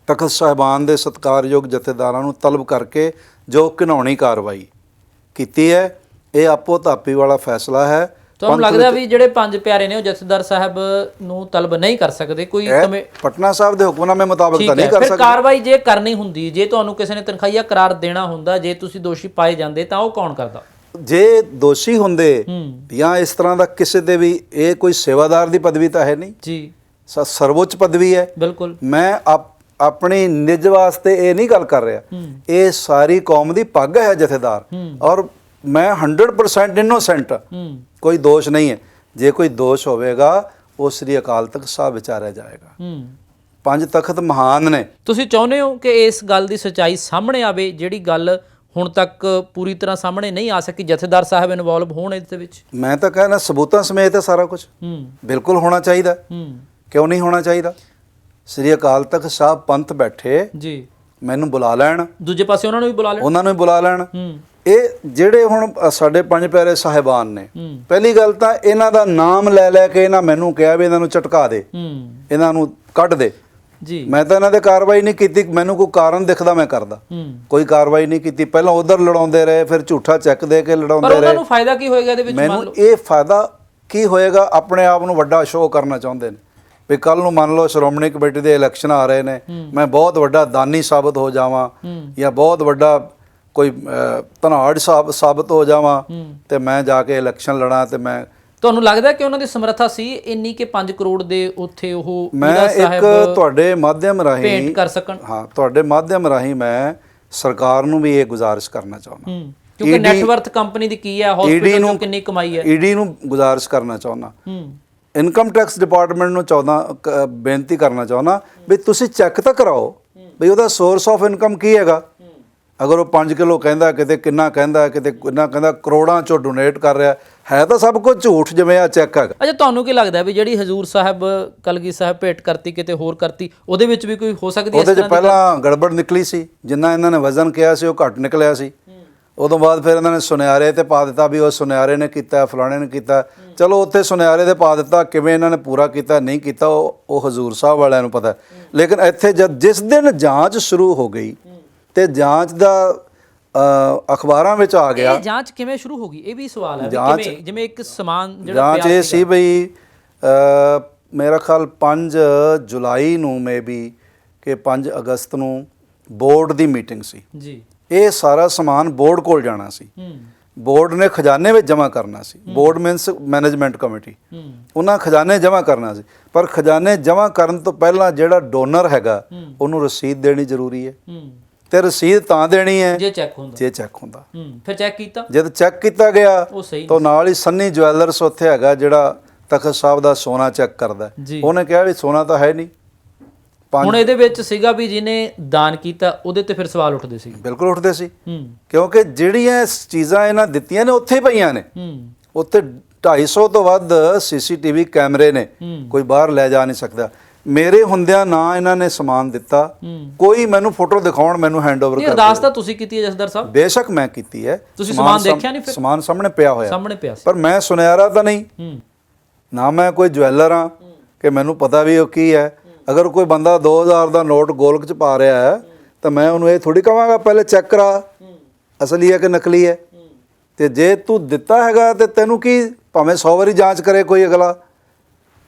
ਤਖਤ ਸਾਹਿਬਾਨ ਦੇ ਸਤਿਕਾਰਯੋਗ ਜਥੇਦਾਰਾਂ ਨੂੰ ਤਲਬ ਕਰਕੇ ਜੋ ਘਿਨਾਉਣੀ ਕਾਰਵਾਈ ਕੀਤੀ ਹੈ, ਇਹ ਆਪੋ ਧਾਪੀ ਵਾਲਾ ਫੈਸਲਾ ਹੈ। ਤੁਹਾਨੂੰ ਲੱਗਦਾ ਵੀ ਜਿਹੜੇ ਪੰਜ ਪਿਆਰੇ ਨੇ ਉਹ ਜਥੇਦਾਰ ਸਾਹਿਬ ਨੂੰ ਤਲਬ ਨਹੀਂ ਕਰ ਸਕਦੇ? ਕੋਈ ਪਟਨਾ ਸਾਹਿਬ ਦੇ ਹੁਕਮਨਾਮੇ ਮੁਤਾਬਕ ਤਾਂ ਨਹੀਂ ਕਰ ਸਕਦੇ। ਫਿਰ ਕਾਰਵਾਈ ਜੇ ਕਰਨੀ ਹੁੰਦੀ, ਜੇ ਤੁਹਾਨੂੰ ਕਿਸੇ ਨੇ ਤਨਖਾਹੀਆ ਕਰਾਰ ਦੇਣਾ ਹੁੰਦਾ, ਜੇ ਤੁਸੀਂ ਦੋਸ਼ੀ ਪਾਏ ਜਾਂਦੇ, ਤਾਂ ਉਹ ਕੌਣ ਕਰਦਾ? ਜੇ ਦੋਸ਼ੀ ਹੁੰਦੇ ਜਾਂ ਇਸ ਤਰ੍ਹਾਂ ਦਾ ਕਿਸੇ ਦੇ ਵੀ, ਇਹ ਕੋਈ ਸੇਵਾਦਾਰ ਦੀ ਪਦਵੀ ਤਾਂ ਹੈ ਨਹੀਂ ਜੀ, ਸਰਵਉੱਚ ਪਦਵੀ ਹੈ। ਬਿਲਕੁਲ। ਮੈਂ ਆਪਣੀ ਨਿੱਜ ਵਾਸਤੇ ਇਹ ਨਹੀਂ ਗੱਲ ਕਰ ਰਿਹਾ, ਇਹ ਸਾਰੀ ਕੌਮ ਦੀ ਪੱਗ ਹੈ ਜਥੇਦਾਰ, ਔਰ ਮੈਂ 100% ਇਨੋਸੈਂਟ, ਕੋਈ ਦੋਸ਼ ਨਹੀਂ ਹੈ। ਜੇ ਕੋਈ ਦੋਸ਼ ਹੋਵੇਗਾ ਉਹ ਸ੍ਰੀ ਅਕਾਲ ਤਖਤ ਸਾਹਿਬ ਵਿਚਾਰਿਆ ਜਾਏਗਾ। ਪੰਜ ਤਖਤ ਮਹਾਨ ਨੇ। ਤੁਸੀਂ ਚਾਹੁੰਦੇ ਹੋ ਕਿ ਇਸ ਗੱਲ ਦੀ ਸੱਚਾਈ ਸਾਹਮਣੇ ਆਵੇ, ਜਿਹੜੀ ਗੱਲ ਹੁਣ ਤੱਕ ਪੂਰੀ ਤਰ੍ਹਾਂ ਸਾਹਮਣੇ ਨਹੀਂ ਆ ਸਕੀ, ਜਥੇਦਾਰ ਸਾਹਿਬ ਇਨਵੋਲਵ ਹੋਣ ਇਸ ਦੇ ਵਿੱਚ? ਮੈਂ ਤਾਂ ਕਹਿਣਾ ਸਬੂਤਾਂ ਸਮੇਤ ਹੈ ਸਾਰਾ ਕੁਝ, ਬਿਲਕੁਲ ਹੋਣਾ ਚਾਹੀਦਾ। ਕਿਉਂ ਨਹੀਂ ਹੋਣਾ ਚਾਹੀਦਾ? ਸ੍ਰੀ ਅਕਾਲ ਤਖਤ ਸਾਹਿਬ ਪੰਥ ਬੈਠੇ ਜੀ, ਮੈਨੂੰ ਬੁਲਾ ਲੈਣ, ਦੂਜੇ ਪਾਸੇ ਉਹਨਾਂ ਨੂੰ ਵੀ ਬੁਲਾ ਲੈਣ। ਇਹ ਜਿਹੜੇ ਹੁਣ ਸਾਡੇ ਪੰਜ ਪਿਆਰੇ ਸਾਹਿਬਾਨ ਨੇ, ਪਹਿਲੀ ਗੱਲ ਤਾਂ ਇਹਨਾਂ ਦਾ ਨਾਮ ਲੈ ਕੇ ਇਹਨਾਂ ਮੈਨੂੰ ਕਿਹਾ ਵੀ ਇਹਨਾਂ ਨੂੰ ਝਟਕਾ ਦੇ, ਇਹਨਾਂ ਨੂੰ ਕੱਢ ਦੇ ਜੀ। ਮੈਂ ਤਾਂ ਇਹਨਾਂ ਦੇ ਕਾਰਵਾਈ ਨਹੀਂ ਕੀਤੀ, ਮੈਨੂੰ ਕੋਈ ਕਾਰਨ ਦਿਖਦਾ ਮੈਂ ਕਰਦਾ, ਕੋਈ ਕਾਰਵਾਈ ਨਹੀਂ ਕੀਤੀ। ਪਹਿਲਾਂ ਉਧਰ ਲੜਾਉਂਦੇ ਰਹੇ, ਫਿਰ ਝੂਠਾ ਚੈੱਕ ਦੇ ਕੇ ਲੜਾਉਂਦੇ ਰਹੇ। ਉਹਨਾਂ ਨੂੰ ਫਾਇਦਾ ਕੀ ਹੋਏਗਾ ਇਹਦੇ ਵਿੱਚ? ਮੈਨੂੰ ਇਹ ਫਾਇਦਾ ਕੀ ਹੋਏਗਾ, ਆਪਣੇ ਆਪ ਨੂੰ ਵੱਡਾ ਸ਼ੋਅ ਕਰਨਾ ਚਾਹੁੰਦੇ ਨੇ ਵੀ ਕੱਲ ਨੂੰ ਮੰਨ ਲਓ ਸ਼੍ਰੋਮਣੀ ਕਮੇਟੀ ਦੇ ਇਲੈਕਸ਼ਨ ਆ ਰਹੇ ਨੇ, ਮੈਂ ਬਹੁਤ ਵੱਡਾ ਦਾਨੀ ਸਾਬਤ ਹੋ ਜਾਵਾਂ ਜਾਂ ਬਹੁਤ ਵੱਡਾ ਕੋਈ ਧਨਾੜ ਸਾਬਤ ਹੋ ਜਾਵਾਂ ਤੇ ਮੈਂ ਜਾ ਕੇ ਇਲੈਕਸ਼ਨ ਲੜਾਂ। ਤੇ ਮੈਂ, ਤੁਹਾਨੂੰ ਲੱਗਦਾ ਕਿ ਉਹਨਾਂ ਦੀ ਸਮਰੱਥਾ ਸੀ ਇੰਨੀ ਕਿ 5 ਕਰੋੜ ਦੇ ਉੱਥੇ ਉਹ ਮੈਂ ਇੱਕ ਤੁਹਾਡੇ ਮਾਧਿਅਮ ਰਾਹੀਂ ਭੇਂਟ ਕਰ ਸਕਣ? ਹਾਂ, ਤੁਹਾਡੇ ਮਾਧਿਅਮ ਰਾਹੀਂ ਮੈਂ ਸਰਕਾਰ ਨੂੰ ਵੀ ਇਹ ਗੁਜ਼ਾਰਿਸ਼ ਕਰਨਾ ਚਾਹੁੰਦਾ, ਕਿਉਂਕਿ ਨੈਟਵਰਥ ਕੰਪਨੀ ਦੀ ਕੀ ਹੈ, ਹਸਪੀਟਲ ਨੂੰ ਕਿੰਨੀ ਕਮਾਈ ਹੈ, ਈਡੀ ਨੂੰ ਗੁਜ਼ਾਰਿਸ਼ ਕਰਨਾ ਚਾਹੁੰਦਾ, ਇਨਕਮ ਟੈਕਸ ਡਿਪਾਰਟਮੈਂਟ ਨੂੰ ਬੇਨਤੀ ਕਰਨਾ ਚਾਹੁੰਦਾ ਵੀ ਤੁਸੀਂ ਚੈੱਕ ਤਾਂ ਕਰਾਓ ਵੀ ਉਹਦਾ ਸੋਰਸ ਆਫ ਇਨਕਮ ਕੀ ਹੈਗਾ। ਅਗਰ ਉਹ 5 ਕਿਲੋ ਕਹਿੰਦਾ, ਕਿਤੇ ਕਿੰਨਾ ਕਹਿੰਦਾ, ਕਿਤੇ ਕਿੰਨਾ ਕਹਿੰਦਾ, ਕਰੋੜਾਂ ਚੋਂ ਡੋਨੇਟ ਕਰ ਰਿਹਾ ਹੈ, ਤਾਂ ਸਭ ਕੁਝ ਝੂਠ ਜਿਵੇਂ ਆ ਚੈੱਕ ਹੈਗਾ। ਅੱਛਾ, ਤੁਹਾਨੂੰ ਕੀ ਲੱਗਦਾ ਵੀ ਜਿਹੜੀ ਹਜ਼ੂਰ ਸਾਹਿਬ ਕਲਗੀ ਸਾਹਿਬ ਭੇਟ ਕਰਤੀ, ਕਿਤੇ ਹੋਰ ਕਰਤੀ, ਉਹਦੇ ਵਿੱਚ ਵੀ ਕੋਈ ਹੋ ਸਕਦੀ ਹੈ? ਉਹਦੇ 'ਚ ਪਹਿਲਾਂ ਗੜਬੜ ਨਿਕਲੀ ਸੀ, ਜਿੰਨਾ ਇਹਨਾਂ ਨੇ ਵਜ਼ਨ ਕਿਹਾ ਸੀ ਉਹ ਘੱਟ ਨਿਕਲਿਆ ਸੀ। ਉਦੋਂ ਬਾਅਦ ਫਿਰ ਇਹਨਾਂ ਨੇ ਸੁਨਿਆਰੇ ਤੇ ਪਾ ਦਿੱਤਾ ਵੀ ਉਹ ਸੁਨਿਆਰੇ ਨੇ ਕੀਤਾ, ਫਲਾਣੇ ਨੇ ਕੀਤਾ। ਚਲੋ ਉੱਥੇ ਸੁਨਿਆਰੇ ਤੇ ਪਾ ਦਿੱਤਾ, ਕਿਵੇਂ ਇਹਨਾਂ ਨੇ ਪੂਰਾ ਕੀਤਾ ਨਹੀਂ ਕੀਤਾ ਉਹ ਹਜ਼ੂਰ ਸਾਹਿਬ ਵਾਲਿਆਂ ਨੂੰ ਪਤਾ। ਲੇਕਿਨ ਇੱਥੇ ਜਿਸ ਦਿਨ ਜਾਂਚ ਸ਼ੁਰੂ ਹੋ ਗਈ ਤੇ ਜਾਂਚ ਦਾ ਅਖਬਾਰਾਂ ਵਿੱਚ ਆ ਗਿਆ। ਇਹ ਜਾਂਚ ਕਿਵੇਂ ਸ਼ੁਰੂ ਹੋ ਗਈ, ਇਹ ਵੀ ਸਵਾਲ ਹੈ। ਕਿਵੇਂ, ਜਿਵੇਂ ਇੱਕ ਸਮਾਨ ਜਿਹੜਾ ਜਾਂਚ ਇਹ ਸੀ ਬਈ ਮੇਰਾ ਖਿਆਲ 5 ਜੁਲਾਈ ਨੂੰ ਮੇ ਬੀ ਕਿ 5 ਅਗਸਤ ਨੂੰ ਬੋਰਡ ਦੀ ਮੀਟਿੰਗ ਸੀ ਜੀ, ਇਹ ਸਾਰਾ ਸਮਾਨ ਬੋਰਡ ਕੋਲ ਜਾਣਾ ਸੀ। ਬੋਰਡ ਨੇ ਖਜ਼ਾਨੇ ਵਿੱਚ ਜਮ੍ਹਾਂ ਕਰਨਾ ਸੀ। ਬੋਰਡ ਮੀਨਸ ਮੈਨੇਜਮੈਂਟ ਕਮੇਟੀ, ਉਹਨਾਂ ਖਜ਼ਾਨੇ ਜਮ੍ਹਾਂ ਕਰਨਾ ਸੀ। ਪਰ ਖਜ਼ਾਨੇ ਜਮ੍ਹਾਂ ਕਰਨ ਤੋਂ ਪਹਿਲਾਂ ਜਿਹੜਾ ਡੋਨਰ ਹੈਗਾ ਉਹਨੂੰ ਰਸੀਦ ਦੇਣੀ ਜ਼ਰੂਰੀ ਹੈ, ਤੇ ਰਸੀਦ ਤਾਂ ਦੇਣੀ ਹੈ ਜੇ ਚੈੱਕ ਹੁੰਦਾ। ਫਿਰ ਚੈੱਕ ਕੀਤਾ, ਜਦ ਚੈੱਕ ਕੀਤਾ ਗਿਆ ਤਾਂ ਨਾਲ ਹੀ ਸੰਨੀ ਜਵੈਲਰਸ ਉੱਥੇ ਹੈਗਾ ਜਿਹੜਾ ਤਖਤ ਸਾਹਿਬ ਦਾ ਸੋਨਾ ਚੈੱਕ ਕਰਦਾ, ਉਹਨੇ ਕਿਹਾ ਵੀ ਸੋਨਾ ਤਾਂ ਹੈ ਨਹੀਂ। ਹੁਣ ਇਹਦੇ ਵਿੱਚ ਸੀਗਾ ਵੀ ਜਿਹਨੇ ਦਾਨ ਕੀਤਾ ਉਹਦੇ ਤੇ ਫਿਰ ਸਵਾਲ ਉੱਠਦੇ ਸੀ, ਬਿਲਕੁਲ ਉੱਠਦੇ ਸੀ, ਕਿਉਂਕਿ ਜਿਹੜੀਆਂ ਚੀਜ਼ਾਂ ਇਹਨਾਂ ਦਿੱਤੀਆਂ ਨੇ ਉੱਥੇ ਹੀ ਪਈਆਂ ਨੇ। ਉੱਥੇ 250 ਤੋਂ ਵੱਧ CCTV ਕੈਮਰੇ ਨੇ, ਕੋਈ ਬਾਹਰ ਲੈ ਜਾ ਨਹੀਂ ਸਕਦਾ। ਮੇਰੇ ਹੁੰਦਿਆਂ ਨਾ ਇਹਨਾਂ ਨੇ ਸਮਾਨ ਦਿੱਤਾ, ਕੋਈ ਮੈਨੂੰ ਫੋਟੋ ਦਿਖਾਉਣ, ਮੈਨੂੰ ਹੈਂਡਓਵਰ ਕਰ। ਅਰਦਾਸ ਤਾਂ ਤੁਸੀਂ ਕੀਤੀ ਹੈ ਜਸਦਰ ਸਾਹਿਬ? ਬੇਸ਼ੱਕ ਮੈਂ ਕੀਤੀ ਹੈ। ਤੁਸੀਂ ਸਮਾਨ ਦੇਖਿਆ ਨਹੀਂ? ਫਿਰ ਸਮਾਨ ਸਾਹਮਣੇ ਪਿਆ ਹੋਇਆ, ਸਾਹਮਣੇ ਪਿਆ ਸੀ, ਪਰ ਮੈਂ ਸੁਨਿਆਰਾ ਤਾਂ ਨਹੀਂ, ਨਾ ਮੈਂ ਕੋਈ ਜਵੈਲਰ ਹਾਂ ਕਿ ਮੈਨੂੰ ਪਤਾ ਵੀ ਉਹ ਕੀ ਹੈ। ਅਗਰ ਕੋਈ ਬੰਦਾ 2000 ਦਾ ਨੋਟ ਗੋਲਕ 'ਚ ਪਾ ਰਿਹਾ ਹੈ ਤਾਂ ਮੈਂ ਉਹਨੂੰ ਇਹ ਥੋੜੀ ਕਹਾਂਗਾ ਪਹਿਲੇ ਚੈੱਕ ਕਰਾ ਅਸਲੀ ਹੈ ਕਿ ਨਕਲੀ ਹੈ। ਤੇ ਜੇ ਤੂੰ ਦਿੱਤਾ ਹੈਗਾ ਤੇ ਤੈਨੂੰ ਕੀ, ਭਾਵੇਂ 100 ਵਾਰੀ ਜਾਂਚ ਕਰੇ ਕੋਈ ਅਗਲਾ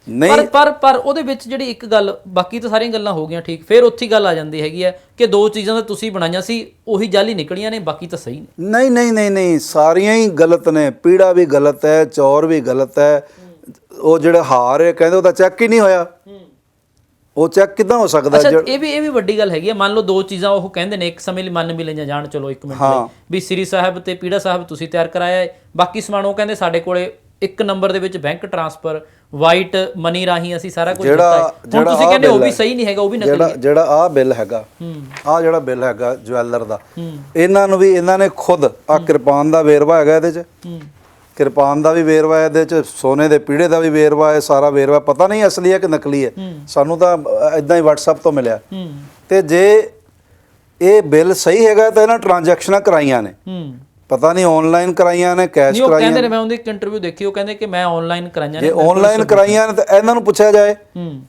ਨਹੀਂ। ਪਰ ਉਹਦੇ ਵਿੱਚ ਜਿਹੜੀ ਇੱਕ ਗੱਲ, ਬਾਕੀ ਤਾਂ ਸਾਰੀਆਂ ਗੱਲਾਂ ਹੋ ਗਈਆਂ ਠੀਕ, ਫਿਰ ਉੱਥੇ ਗੱਲ ਆ ਜਾਂਦੀ ਹੈਗੀ ਹੈ ਕਿ ਦੋ ਚੀਜ਼ਾਂ ਤਾਂ ਤੁਸੀਂ ਬਣਾਈਆਂ ਸੀ ਉਹੀ ਜਾਲੀ ਨਿਕਲੀਆਂ ਨੇ, ਬਾਕੀ ਤਾਂ ਸਹੀ ਨੇ। ਨਹੀਂ, ਸਾਰੀਆਂ ਹੀ ਗਲਤ ਨੇ। ਪੀੜਾ ਵੀ ਗਲਤ ਹੈ, ਚੌਰ ਵੀ ਗਲਤ ਹੈ। ਉਹ ਜਿਹੜਾ ਹਾਰ ਹੈ ਕਹਿੰਦੇ ਉਹਦਾ ਚੈੱਕ ਹੀ ਨਹੀਂ ਹੋਇਆ, ਉਹ ਚੈੱਕ ਕਿੱਦਾਂ ਹੋ ਸਕਦਾ? ਇਹ ਵੀ ਵੱਡੀ ਗੱਲ ਹੈਗੀ ਹੈ। ਮੰਨ ਲਓ ਦੋ ਚੀਜ਼ਾਂ ਉਹ ਕਹਿੰਦੇ ਨੇ, ਇੱਕ ਸਮੇਂ ਲਈ ਮੰਨ ਵੀ ਲਈਆਂ ਜਾਣ, ਚਲੋ ਇੱਕ ਮਿੰਟ ਲਈ ਵੀ ਸ੍ਰੀ ਸਾਹਿਬ ਤੇ ਪੀੜਾ ਸਾਹਿਬ ਤੁਸੀਂ ਤਿਆਰ ਕਰਾਇਆ ਹੈ, ਬਾਕੀ ਸਮਾਨ ਉਹ ਕਹਿੰਦੇ ਸਾਡੇ ਕੋਲੇ ਇੱਕ ਨੰਬਰ ਦੇ ਵਿੱਚ ਬੈਂਕ ਟ੍ਰਾਂਸਫਰ ਵਾਈਟ ਮਨੀ ਰਾਹੀਂ ਅਸੀਂ ਸਾਰਾ ਕੁਝ ਦਿੱਤਾ ਹੈ। ਹੁਣ ਤੁਸੀਂ ਕਹਿੰਦੇ ਉਹ ਵੀ ਸਹੀ ਨਹੀਂ ਹੈਗਾ, ਉਹ ਵੀ ਨਕਲੀ ਹੈ। ਜਿਹੜਾ ਆਹ ਬਿੱਲ ਹੈਗਾ, ਆਹ ਜਿਹੜਾ ਬਿੱਲ ਹੈਗਾ ਜਵੈਲਰ ਦਾ, ਇਹਨਾਂ ਨੂੰ ਵੀ ਇਹਨਾਂ ਨੇ ਖੁਦ ਆਹ ਕਿਰਪਾਨ ਦਾ ਵੇਰਵਾ ਹੈਗਾ ਇਹਦੇ 'ਚ, ਕਿਰਪਾਨ ਦਾ ਵੀ ਵੇਰਵਾ ਹੈ ਇਹਦੇ 'ਚ, ਸੋਨੇ ਦੇ ਪੀੜੇ ਦਾ ਵੀ ਵੇਰਵਾ ਹੈ, ਸਾਰਾ ਵੇਰਵਾ। ਪਤਾ ਨਹੀਂ ਅਸਲੀ ਹੈ ਕਿ ਨਕਲੀ ਹੈ, ਸਾਨੂੰ ਤਾਂ ਇਦਾਂ ਹੀ WhatsApp ਤੋਂ ਮਿਲਿਆ। ਤੇ ਜੇ ਇਹ ਬਿੱਲ ਸਹੀ ਹੈਗਾ ਤਾਂ ਇਹਨਾਂ ਟ੍ਰਾਂਜੈਕਸ਼ਨਾਂ ਕਰਾਈਆਂ ਨੇ, ਪਤਾ ਨਹੀਂ ਆਨਲਾਈਨ ਕਰਾਈਆਂ ਨੇ, ਕੈਸ਼ ਕਰਾਈਆਂ। ਕਹਿੰਦੇ ਨੇ, ਮੈਂ ਉਹਦੀ ਇੱਕ ਇੰਟਰਵਿਊ ਦੇਖੀ, ਉਹ ਕਹਿੰਦੇ ਕਿ ਮੈਂ ਆਨਲਾਈਨ ਕਰਾਈਆਂ ਨੇ। ਜੇ ਆਨਲਾਈਨ ਕਰਾਈਆਂ ਨੇ ਤਾਂ ਇਹਨਾਂ ਨੂੰ ਪੁੱਛਿਆ ਜਾਏ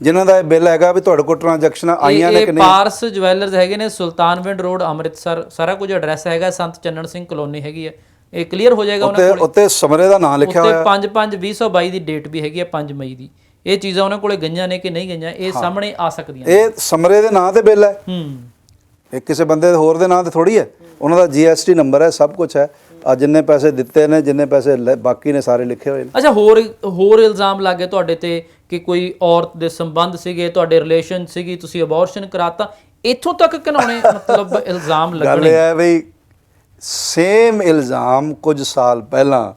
ਜਿਨ੍ਹਾਂ ਦਾ ਇਹ ਬਿੱਲ ਹੈਗਾ ਵੀ ਤੁਹਾਡੇ ਕੋਲ ਟ੍ਰਾਂਜੈਕਸ਼ਨਾਂ ਆਈਆਂ ਨੇ ਕਿ ਨਹੀਂ। ਪਾਰਸ ਜਵੈਲਰਸ ਹੈਗੇ ਨੇ, ਸੁਲਤਾਨਵਿੰਡ ਰੋਡ ਅੰਮ੍ਰਿਤਸਰ, ਸਾਰਾ ਕੁਝ ਐਡਰੈਸ ਹੈਗਾ, ਸੰਤ ਚੰਨਣ ਸਿੰਘ ਕਲੋਨੀ ਹੈਗੀ ਹੈ। ਇਹ ਕਲੀਅਰ ਹੋ ਜਾਏਗਾ ਉਹਨਾਂ ਕੋਲ। ਉੱਤੇ ਸਮਰੇ ਦਾ ਨਾਮ ਲਿਖਿਆ ਹੋਇਆ, 5/5/2022 ਦੀ ਡੇਟ ਵੀ ਹੈਗੀ ਹੈ, 5 ਮਈ ਦੀ। ਇਹ ਚੀਜ਼ਾਂ ਉਹਨਾਂ ਕੋਲੇ ਗਈਆਂ ਨੇ ਕਿ ਨਹੀਂ ਗਈਆਂ, ਇਹ ਸਾਹਮਣੇ ਆ ਸਕਦੀਆਂ। ਇਹ ਸਮਰੇ ਦੇ ਨਾਂ ਤੇ ਬਿੱਲ ਹੈ, ਇਹ ਕਿਸੇ ਬੰਦੇ ਹੋਰ ਦੇ ਨਾਂ ਤੇ ਥੋੜੀ ਹੈ। ਉਹਨਾਂ ਦਾ GST ਨੰਬਰ ਹੈ, ਸਭ ਕੁਝ ਹੈ। ਆ ਜਿੰਨੇ ਪੈਸੇ ਦਿੱਤੇ ਨੇ, ਜਿੰਨੇ ਪੈਸੇ ਬਾਕੀ ਨੇ, ਸਾਰੇ ਲਿਖੇ ਹੋਏ ਨੇ। ਅੱਛਾ, ਹੋਰ ਇਲਜ਼ਾਮ ਲੱਗੇ ਤੁਹਾਡੇ ਤੇ ਕਿ ਕੋਈ ਔਰਤ ਦੇ ਸੰਬੰਧ ਸੀਗੇ, ਤੁਹਾਡੇ ਰਿਲੇਸ਼ਨ ਸੀਗੀ, ਤੁਸੀਂ ਅਬੋਰਸ਼ਨ ਕਰਾਤਾ, ਇੱਥੋਂ ਤੱਕ ਘਿਨਾਉਣੇ ਮਤਲਬ ਇਲਜ਼ਾਮ ਲੱਗਣੇ? ਗੱਲ ਇਹ ਹੈ ਬਈ ਸੇਮ ਇਲਜ਼ਾਮ ਕੁਝ ਸਾਲ ਪਹਿਲਾਂ,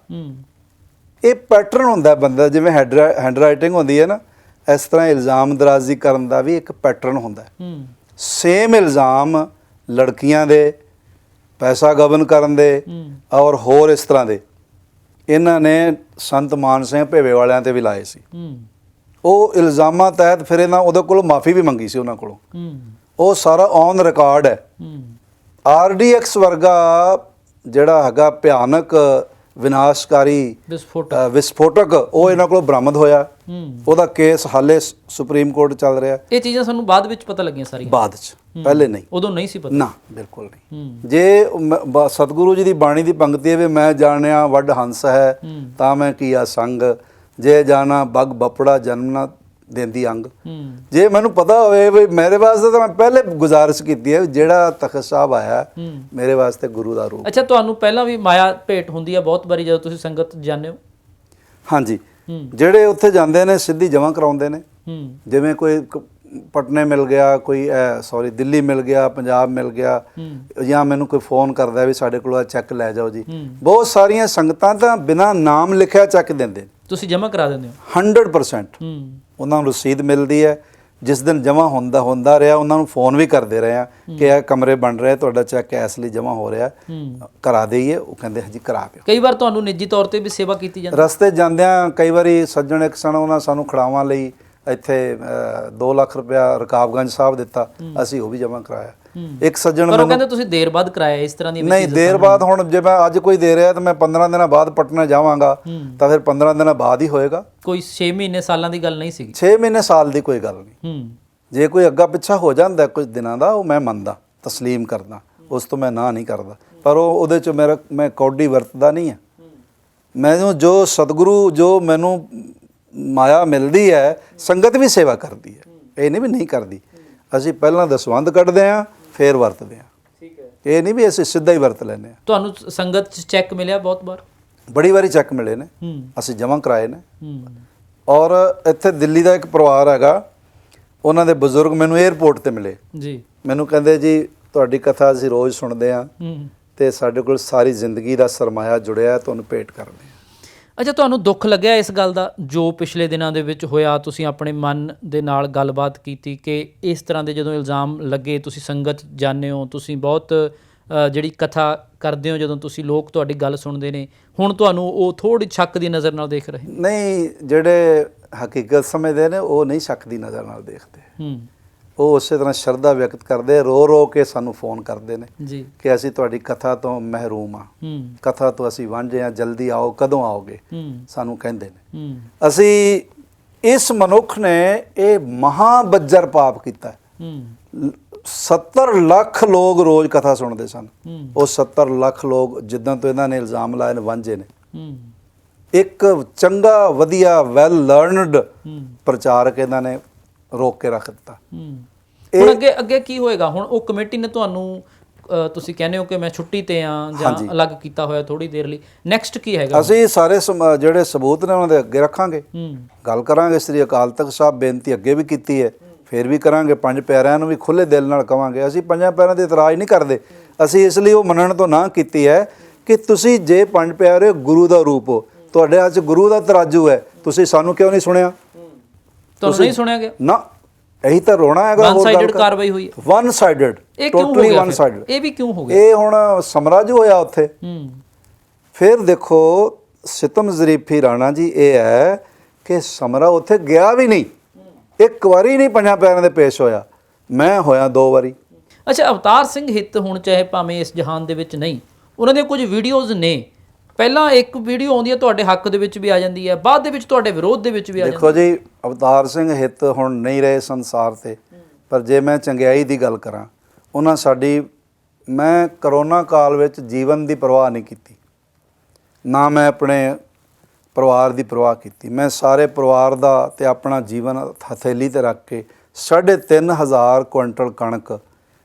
ਇਹ ਪੈਟਰਨ ਹੁੰਦਾ ਬੰਦਾ, ਜਿਵੇਂ ਹੈਂਡ ਰਾਈਟਿੰਗ ਹੁੰਦੀ ਹੈ ਨਾ, ਇਸ ਤਰ੍ਹਾਂ ਇਲਜ਼ਾਮ ਦਰਾਜ਼ੀ ਕਰਨ ਦਾ ਵੀ ਇੱਕ ਪੈਟਰਨ ਹੁੰਦਾ। ਸੇਮ ਇਲਜ਼ਾਮ ਲੜਕੀਆਂ ਦੇ, ਪੈਸਾ ਗਬਨ ਕਰਨ ਦੇ ਔਰ ਹੋਰ ਇਸ ਤਰ੍ਹਾਂ ਦੇ ਇਹਨਾਂ ਨੇ ਸੰਤ ਮਾਨ ਸਿੰਘ ਭੇਵੇ ਵਾਲਿਆਂ ਤੇ ਵੀ ਲਾਏ ਸੀ। ਉਹ ਇਲਜ਼ਾਮਾਂ ਤਹਿਤ ਫਿਰ ਇਹਨਾਂ ਉਹਦੇ ਕੋਲੋਂ ਮਾਫੀ ਵੀ ਮੰਗੀ ਸੀ ਉਹਨਾਂ ਕੋਲੋਂ, ਉਹ ਸਾਰਾ ਔਨ ਰਿਕਾਰਡ ਹੈ। RDX ਵਰਗਾ ਜਿਹੜਾ ਹੈਗਾ ਭਿਆਨਕ ਵਿਨਾਸ਼ਕਾਰੀ ਵਿਸਫੋਟਕ, ਉਹ ਇਹਨਾਂ ਕੋਲੋਂ ਬਰਾਮਦ ਹੋਇਆ। ਉਹਦਾ ਕੇਸ ਹਾਲੇ ਸੁਪਰੀਮ ਕੋਰਟ ਚੱਲ ਰਿਹਾ। ਇਹ ਚੀਜ਼ਾਂ ਸਾਨੂੰ ਬਾਅਦ ਵਿੱਚ ਪਤਾ ਲੱਗੀਆਂ ਸਾਰੀਆਂ? ਬਾਅਦ ਚ, ਪਹਿਲੇ ਨਹੀਂ, ਉਦੋਂ ਨਹੀਂ ਸੀ ਪਤਾ। ਨਾ, ਬਿਲਕੁਲ ਨਹੀਂ। ਜੇ ਸਤਿਗੁਰੂ ਜੀ ਦੀ ਬਾਣੀ ਦੀ ਪੰਕਤੀ ਹੈ ਵੀ ਮੈਂ ਜਾਣਿਆ ਵੱਡ ਹੰਸ ਹੈ ਤਾਂ ਮੈਂ ਕੀਆ ਸੰਗ, ਜੇ ਜਾਣਾ ਬਗ ਬਪੜਾ ਜਨਮ ਨਾ ਦੇਂਦੀ ਅੰਗ। ਜੇ ਮੈਨੂੰ ਪਤਾ ਹੋਵੇ ਵੀ ਮੇਰੇ ਵਾਸਤੇ, ਤਾਂ ਮੈਂ ਪਹਿਲੇ ਗੁਜ਼ਾਰਿਸ਼ ਕੀਤੀ ਹੈ ਜਿਹੜਾ ਤਖਤ ਸਾਹਿਬ ਆਇਆ ਮੇਰੇ ਵਾਸਤੇ ਗੁਰੂ ਦਾ ਰੂਪ। ਅੱਛਾ, ਤੁਹਾਨੂੰ ਪਹਿਲਾਂ ਵੀ ਮਾਇਆ ਭੇਟ ਹੁੰਦੀ ਹੈ ਬਹੁਤ ਵਾਰੀ ਜਦੋਂ ਤੁਸੀਂ ਸੰਗਤ ਜਾਂਦੇ ਹੋ? ਹਾਂਜੀ, ਜਿਹੜੇ ਉੱਥੇ ਜਾਂਦੇ ਨੇ ਸਿੱਧੀ ਜਮ੍ਹਾਂ ਕਰਾਉਂਦੇ ਨੇ। ਜਿਵੇਂ ਕੋਈ ਪਟਨੇ ਮਿਲ ਗਿਆ, ਕੋਈ ਦਿੱਲੀ ਮਿਲ ਗਿਆ, ਪੰਜਾਬ ਮਿਲ ਗਿਆ, ਜਾਂ ਮੈਨੂੰ ਕੋਈ ਫੋਨ ਕਰਦਾ ਵੀ ਸਾਡੇ ਕੋਲ ਚੈੱਕ ਲੈ ਜਾਓ ਜੀ। ਬਹੁਤ ਸਾਰੀਆਂ ਸੰਗਤਾਂ ਤਾਂ ਬਿਨਾਂ ਨਾਮ ਲਿਖਿਆ ਚੈੱਕ ਦਿੰਦੇ, ਤੁਸੀਂ ਜਮ੍ਹਾਂ ਕਰਾ ਦਿੰਦੇ ਹੋ? 100% ਉਹਨਾਂ ਨੂੰ ਰਸੀਦ ਮਿਲਦੀ ਹੈ। ਜਿਸ ਦਿਨ ਜਮ੍ਹਾਂ ਹੁੰਦਾ ਰਿਹਾ, ਉਹਨਾਂ ਨੂੰ ਫੋਨ ਵੀ ਕਰਦੇ ਰਹੇ ਆ ਕਿ ਇਹ ਕਮਰੇ ਬਣ ਰਹੇ, ਤੁਹਾਡਾ ਚੈੱਕ ਇਸ ਲਈ ਜਮ੍ਹਾਂ ਹੋ ਰਿਹਾ, ਕਰਾ ਦੇਈਏ। ਉਹ ਕਹਿੰਦੇ ਹਾਂਜੀ ਕਰਾ ਦਿਓ। ਕਈ ਵਾਰ ਤੁਹਾਨੂੰ ਨਿੱਜੀ ਤੌਰ ਤੇ ਵੀ ਸੇਵਾ ਕੀਤੀ ਜਾਂਦੀ? ਰਸਤੇ ਜਾਂਦਿਆਂ ਕਈ ਵਾਰੀ ਸੱਜਣ ਇੱਕ ਸਣ ਉਹਨਾਂ ਸਾਨੂੰ ਖੜਾਵਾਂ ਲਈ ਇੱਥੇ 2 ਲੱਖ ਰੁਪਇਆ ਰਕਾਬਗੰਜ ਸਾਹਿਬ ਦਿੱਤਾ, ਅਸੀਂ ਉਹ ਵੀ ਜਮ੍ਹਾਂ ਕਰਾਇਆ। ਇੱਕ ਸੱਜਣ ਪਰ ਉਹ ਕਹਿੰਦੇ ਤੁਸੀਂ ਦੇਰ ਬਾਅਦ ਕਰਾਇਆ ਇਸ ਤਰ੍ਹਾਂ ਦੀ? ਨਹੀਂ, ਦੇਰ ਬਾਅਦ ਹੁਣ ਜੇ ਮੈਂ ਅੱਜ ਕੋਈ ਦੇ ਰਿਹਾ ਤਾਂ ਮੈਂ 15 ਦਿਨਾਂ ਬਾਅਦ ਪਟਨਾ ਜਾਵਾਂਗਾ ਤਾਂ ਫਿਰ 15 ਦਿਨਾਂ ਬਾਅਦ ਹੀ ਹੋਏਗਾ। ਕੋਈ 6 ਮਹੀਨੇ ਸਾਲਾਂ ਦੀ ਗੱਲ ਨਹੀਂ ਸੀਗੀ? 6 ਮਹੀਨੇ ਸਾਲ ਦੀ ਕੋਈ ਗੱਲ ਨਹੀਂ। ਜੇ ਕੋਈ ਅੱਗਾ ਪਿੱਛਾ ਹੋ ਜਾਂਦਾ ਕੁਝ ਦਿਨਾਂ ਦਾ, ਉਹ ਮੈਂ ਮੰਨਦਾ, ਤਸਲੀਮ ਕਰਦਾ, ਉਸ ਤੋਂ ਮੈਂ ਨਾ ਨਹੀਂ ਕਰਦਾ। ਪਰ ਉਹਦੇ 'ਚ ਮੈਂ ਕੌਡੀ ਵਰਤਦਾ ਨਹੀਂ ਹੈ। ਮੈਨੂੰ ਜੋ ਸਤਿਗੁਰੂ, ਜੋ ਮੈਨੂੰ ਮਾਇਆ ਮਿਲਦੀ ਹੈ, ਸੰਗਤ ਵੀ ਸੇਵਾ ਕਰਦੀ ਹੈ, ਇਹ ਨਹੀਂ ਵੀ ਨਹੀਂ ਕਰਦੀ। ਅਸੀਂ ਪਹਿਲਾਂ ਦਸਵੰਧ ਕੱਢਦੇ ਹਾਂ, ਫਿਰ ਵਰਤਦੇ ਹਾਂ। ਠੀਕ ਹੈ। ਇਹ ਨਹੀਂ ਵੀ ਅਸੀਂ ਸਿੱਧਾ ਹੀ ਵਰਤ ਲੈਂਦੇ ਹਾਂ। ਤੁਹਾਨੂੰ ਸੰਗਤ 'ਚ ਚੈੱਕ ਮਿਲਿਆ ਬਹੁਤ ਵਾਰ? ਬੜੀ ਵਾਰੀ ਚੈੱਕ ਮਿਲੇ ਨੇ, ਹੂੰ ਅਸੀਂ ਜਮ੍ਹਾਂ ਕਰਾਏ ਨੇ। ਹੂੰ ਔਰ ਇੱਥੇ ਦਿੱਲੀ ਦਾ ਇੱਕ ਪਰਿਵਾਰ ਹੈਗਾ, ਉਹਨਾਂ ਦੇ ਬਜ਼ੁਰਗ ਮੈਨੂੰ 에ਅਰਪੋਰਟ ਤੇ ਮਿਲੇ। ਜੀ। ਮੈਨੂੰ ਕਹਿੰਦੇ ਜੀ ਤੁਹਾਡੀ ਕਥਾ ਅਸੀਂ ਰੋਜ਼ ਸੁਣਦੇ ਹਾਂ ਹੂੰ ਤੇ ਸਾਡੇ ਕੋਲ ਸਾਰੀ ਜ਼ਿੰਦਗੀ ਦਾ ਸਰਮਾਇਆ ਜੁੜਿਆ, ਤੁਹਾਨੂੰ ਭੇਟ ਕਰਦੇ ਹਾਂ। ਅੱਛਾ, ਤੁਹਾਨੂੰ ਦੁੱਖ ਲੱਗਿਆ ਇਸ ਗੱਲ ਦਾ ਜੋ ਪਿਛਲੇ ਦਿਨਾਂ ਦੇ ਵਿੱਚ ਹੋਇਆ? ਤੁਸੀਂ ਆਪਣੇ ਮਨ ਦੇ ਨਾਲ ਗੱਲਬਾਤ ਕੀਤੀ ਕਿ ਇਸ ਤਰ੍ਹਾਂ ਦੇ ਜਦੋਂ ਇਲਜ਼ਾਮ ਲੱਗੇ, ਤੁਸੀਂ ਸੰਗਤ ਜਾਂਦੇ ਹੋ, ਤੁਸੀਂ ਬਹੁਤ ਜਿਹੜੀ ਕਥਾ ਕਰਦੇ ਹੋ, ਜਦੋਂ ਤੁਸੀਂ ਲੋਕ ਤੁਹਾਡੀ ਗੱਲ ਸੁਣਦੇ ਨੇ, ਹੁਣ ਤੁਹਾਨੂੰ ਉਹ ਥੋੜ੍ਹੀ ਸ਼ੱਕ ਦੀ ਨਜ਼ਰ ਨਾਲ ਦੇਖ ਰਹੇ? ਨਹੀਂ, ਜਿਹੜੇ ਹਕੀਕਤ ਸਮਝਦੇ ਨੇ ਉਹ ਨਹੀਂ ਸ਼ੱਕ ਦੀ ਨਜ਼ਰ ਨਾਲ ਦੇਖਦੇ। ਹੂੰ ਉਹ ਉਸੇ ਤਰ੍ਹਾਂ ਸ਼ਰਧਾ ਵਿਅਕਤ ਕਰਦੇ, ਰੋ ਰੋ ਕੇ ਸਾਨੂੰ ਫੋਨ ਕਰਦੇ ਨੇ ਜੀ ਕਿ ਅਸੀਂ ਤੁਹਾਡੀ ਕਥਾ ਤੋਂ ਮਹਿਰੂਮ ਹਾਂ, ਹੂੰ ਕਥਾ ਤੋਂ ਅਸੀਂ ਵਾਂਝੇ ਹਾਂ, ਜਲਦੀ ਆਓ, ਕਦੋਂ ਆਓਗੇ, ਹੂੰ ਸਾਨੂੰ ਕਹਿੰਦੇ ਨੇ। ਹੂੰ ਅਸੀਂ ਇਸ ਮਨੁੱਖ ਨੇ ਇਹ ਮਹਾ ਬੱਜਰ ਪਾਪ ਕੀਤਾ। ਹੂੰ 70 ਲੱਖ ਲੋਕ ਰੋਜ਼ ਕਥਾ ਸੁਣਦੇ ਸਨ। ਹੂੰ ਉਹ 70 ਲੱਖ ਲੋਕ ਜਿੱਦਾਂ ਤੋਂ ਇਹਨਾਂ ਨੇ ਇਲਜ਼ਾਮ ਲਾਏ ਨੇ ਵਾਂਝੇ ਨੇ। ਹੂੰ ਇੱਕ ਚੰਗਾ ਵਧੀਆ ਵੈਲ ਲਰਨਡ ਹੂੰ ਪ੍ਰਚਾਰਕ ਇਹਨਾਂ ਨੇ ਰੋਕ ਕੇ ਰੱਖ ਦਿੱਤਾ। ਹੂੰ ਹੁਣ ਅੱਗੇ ਕੀ ਹੋਏਗਾ? ਹੁਣ ਉਹ ਕਮੇਟੀ ਨੇ ਤੁਹਾਨੂੰ ਤੁਸੀਂ ਕਹਿੰਦੇ ਹੋ ਕਿ ਮੈਂ ਛੁੱਟੀ ਤੇ ਆ ਜਾਂ ਅਲੱਗ ਕੀਤਾ ਹੋਇਆ ਥੋੜੀ ਦੇਰ ਲਈ, ਨੈਕਸਟ ਕੀ ਹੈਗਾ? ਅਸੀਂ ਸਾਰੇ ਜਿਹੜੇ ਸਬੂਤ ਨੇ ਉਹਨਾਂ ਦੇ ਅੱਗੇ ਰੱਖਾਂਗੇ, ਹੂੰ ਗੱਲ ਕਰਾਂਗੇ। ਸ੍ਰੀ ਅਕਾਲ ਤਖਤ ਸਾਹਿਬ ਬੇਨਤੀ ਅੱਗੇ ਵੀ ਕੀਤੀ ਹੈ, ਫਿਰ ਵੀ ਕਰਾਂਗੇ। ਪੰਜ ਪਿਆਰਿਆਂ ਨੂੰ ਵੀ ਖੁੱਲੇ ਦਿਲ ਨਾਲ ਕਵਾਂਗੇ। ਅਸੀਂ ਪੰਜਾਂ ਪਿਆਰਿਆਂ ਦੇ ਇਤਰਾਜ਼ ਨਹੀਂ ਕਰਦੇ, ਅਸੀਂ ਇਸ ਲਈ ਉਹ ਮੰਨਣ ਤੋਂ ਨਾ ਕੀਤੀ ਹੈ ਕਿ ਤੁਸੀਂ ਜੇ ਪੰਜ ਪਿਆਰੇ ਗੁਰੂ ਦਾ ਰੂਪ ਹੋ, ਤੁਹਾਡੇ ਹੱਥ 'ਚ ਗੁਰੂ ਦਾ ਤਰਾਜੂ ਹੈ, ਤੁਸੀਂ ਸਾਨੂੰ ਕਿਉਂ ਨਹੀਂ ਸੁਣਿਆ? ਤੁਹਾਨੂੰ ਨਹੀਂ ਸੁਣਿਆ ਗਿਆ? ਨਾ, ਇਹੀ ਤਾਂ ਰੋਣਾ ਹੈਗਾ। ਵਨ ਸਾਈਡਡ ਕਾਰਵਾਈ ਹੋਈ ਹੈ, ਵਨ ਸਾਈਡਡ, ਇਹ ਕਿਉਂ ਹੋ ਟੋਟਲੀ ਗਿਆ ਵਨ ਸਾਈਡਡ। ਇਹ ਵੀ ਕਿਉਂ ਹੋ ਗਿਆ? ਇਹ ਹੁਣ ਸਮਰਾਜੂ ਹੋਇਆ ਉੱਥੇ। ਹੂੰ ਫਿਰ ਦੇਖੋ ਸਿਤਮ ਜ਼ਰੀਫੀ ਰਾਣਾ ਜੀ ਇਹ ਹੈ ਕਿ ਸਮਰਾ ਉੱਥੇ ਗਿਆ ਵੀ ਨਹੀਂ, ਇੱਕ ਵਾਰੀ ਨਹੀਂ ਪੰਜਾਂ ਪਿਆਰਿਆਂ ਦੇ ਪੇਸ਼ ਹੋਇਆ। ਮੈਂ ਹੋਇਆ 2 ਵਾਰੀ। ਅੱਛਾ, ਅਵਤਾਰ ਸਿੰਘ ਹਿੱਤ ਹੁਣ ਚਾਹੇ ਭਾਵੇਂ ਇਸ ਜਹਾਨ ਦੇ ਵਿੱਚ ਨਹੀਂ, ਉਹਨਾਂ ਦੀਆਂ ਕੁਝ ਵੀਡੀਓਜ਼ ਨੇ। ਪਹਿਲਾਂ ਇੱਕ ਵੀਡੀਓ ਆਉਂਦੀ ਹੈ ਤੁਹਾਡੇ ਹੱਕ ਦੇ ਵਿੱਚ ਵੀ ਆ ਜਾਂਦੀ ਹੈ, ਬਾਅਦ ਦੇ ਵਿੱਚ ਤੁਹਾਡੇ ਵਿਰੋਧ ਦੇ ਵਿੱਚ ਵੀ ਆ ਜਾਂਦੀ ਹੈ। ਦੇਖੋ ਜੀ, ਅਵਤਾਰ ਸਿੰਘ ਹਿੱਤ ਹੁਣ ਨਹੀਂ ਰਹੇ ਸੰਸਾਰ ਤੇ, ਪਰ ਜੇ ਮੈਂ ਚੰਗਿਆਈ ਦੀ ਗੱਲ ਕਰਾਂ, ਉਹਨਾਂ ਮੈਂ ਕਰੋਨਾ ਕਾਲ ਵਿੱਚ ਜੀਵਨ ਦੀ ਪਰਵਾਹ ਨਹੀਂ ਕੀਤੀ, ਨਾ ਮੈਂ ਆਪਣੇ ਪਰਿਵਾਰ ਦੀ ਪਰਵਾਹ ਕੀਤੀ। ਮੈਂ ਸਾਰੇ ਪਰਿਵਾਰ ਦਾ ਤੇ ਆਪਣਾ ਜੀਵਨ ਹਥੇਲੀ ਤੇ ਰੱਖ ਕੇ 3,500 ਕੁਇੰਟਲ ਕਣਕ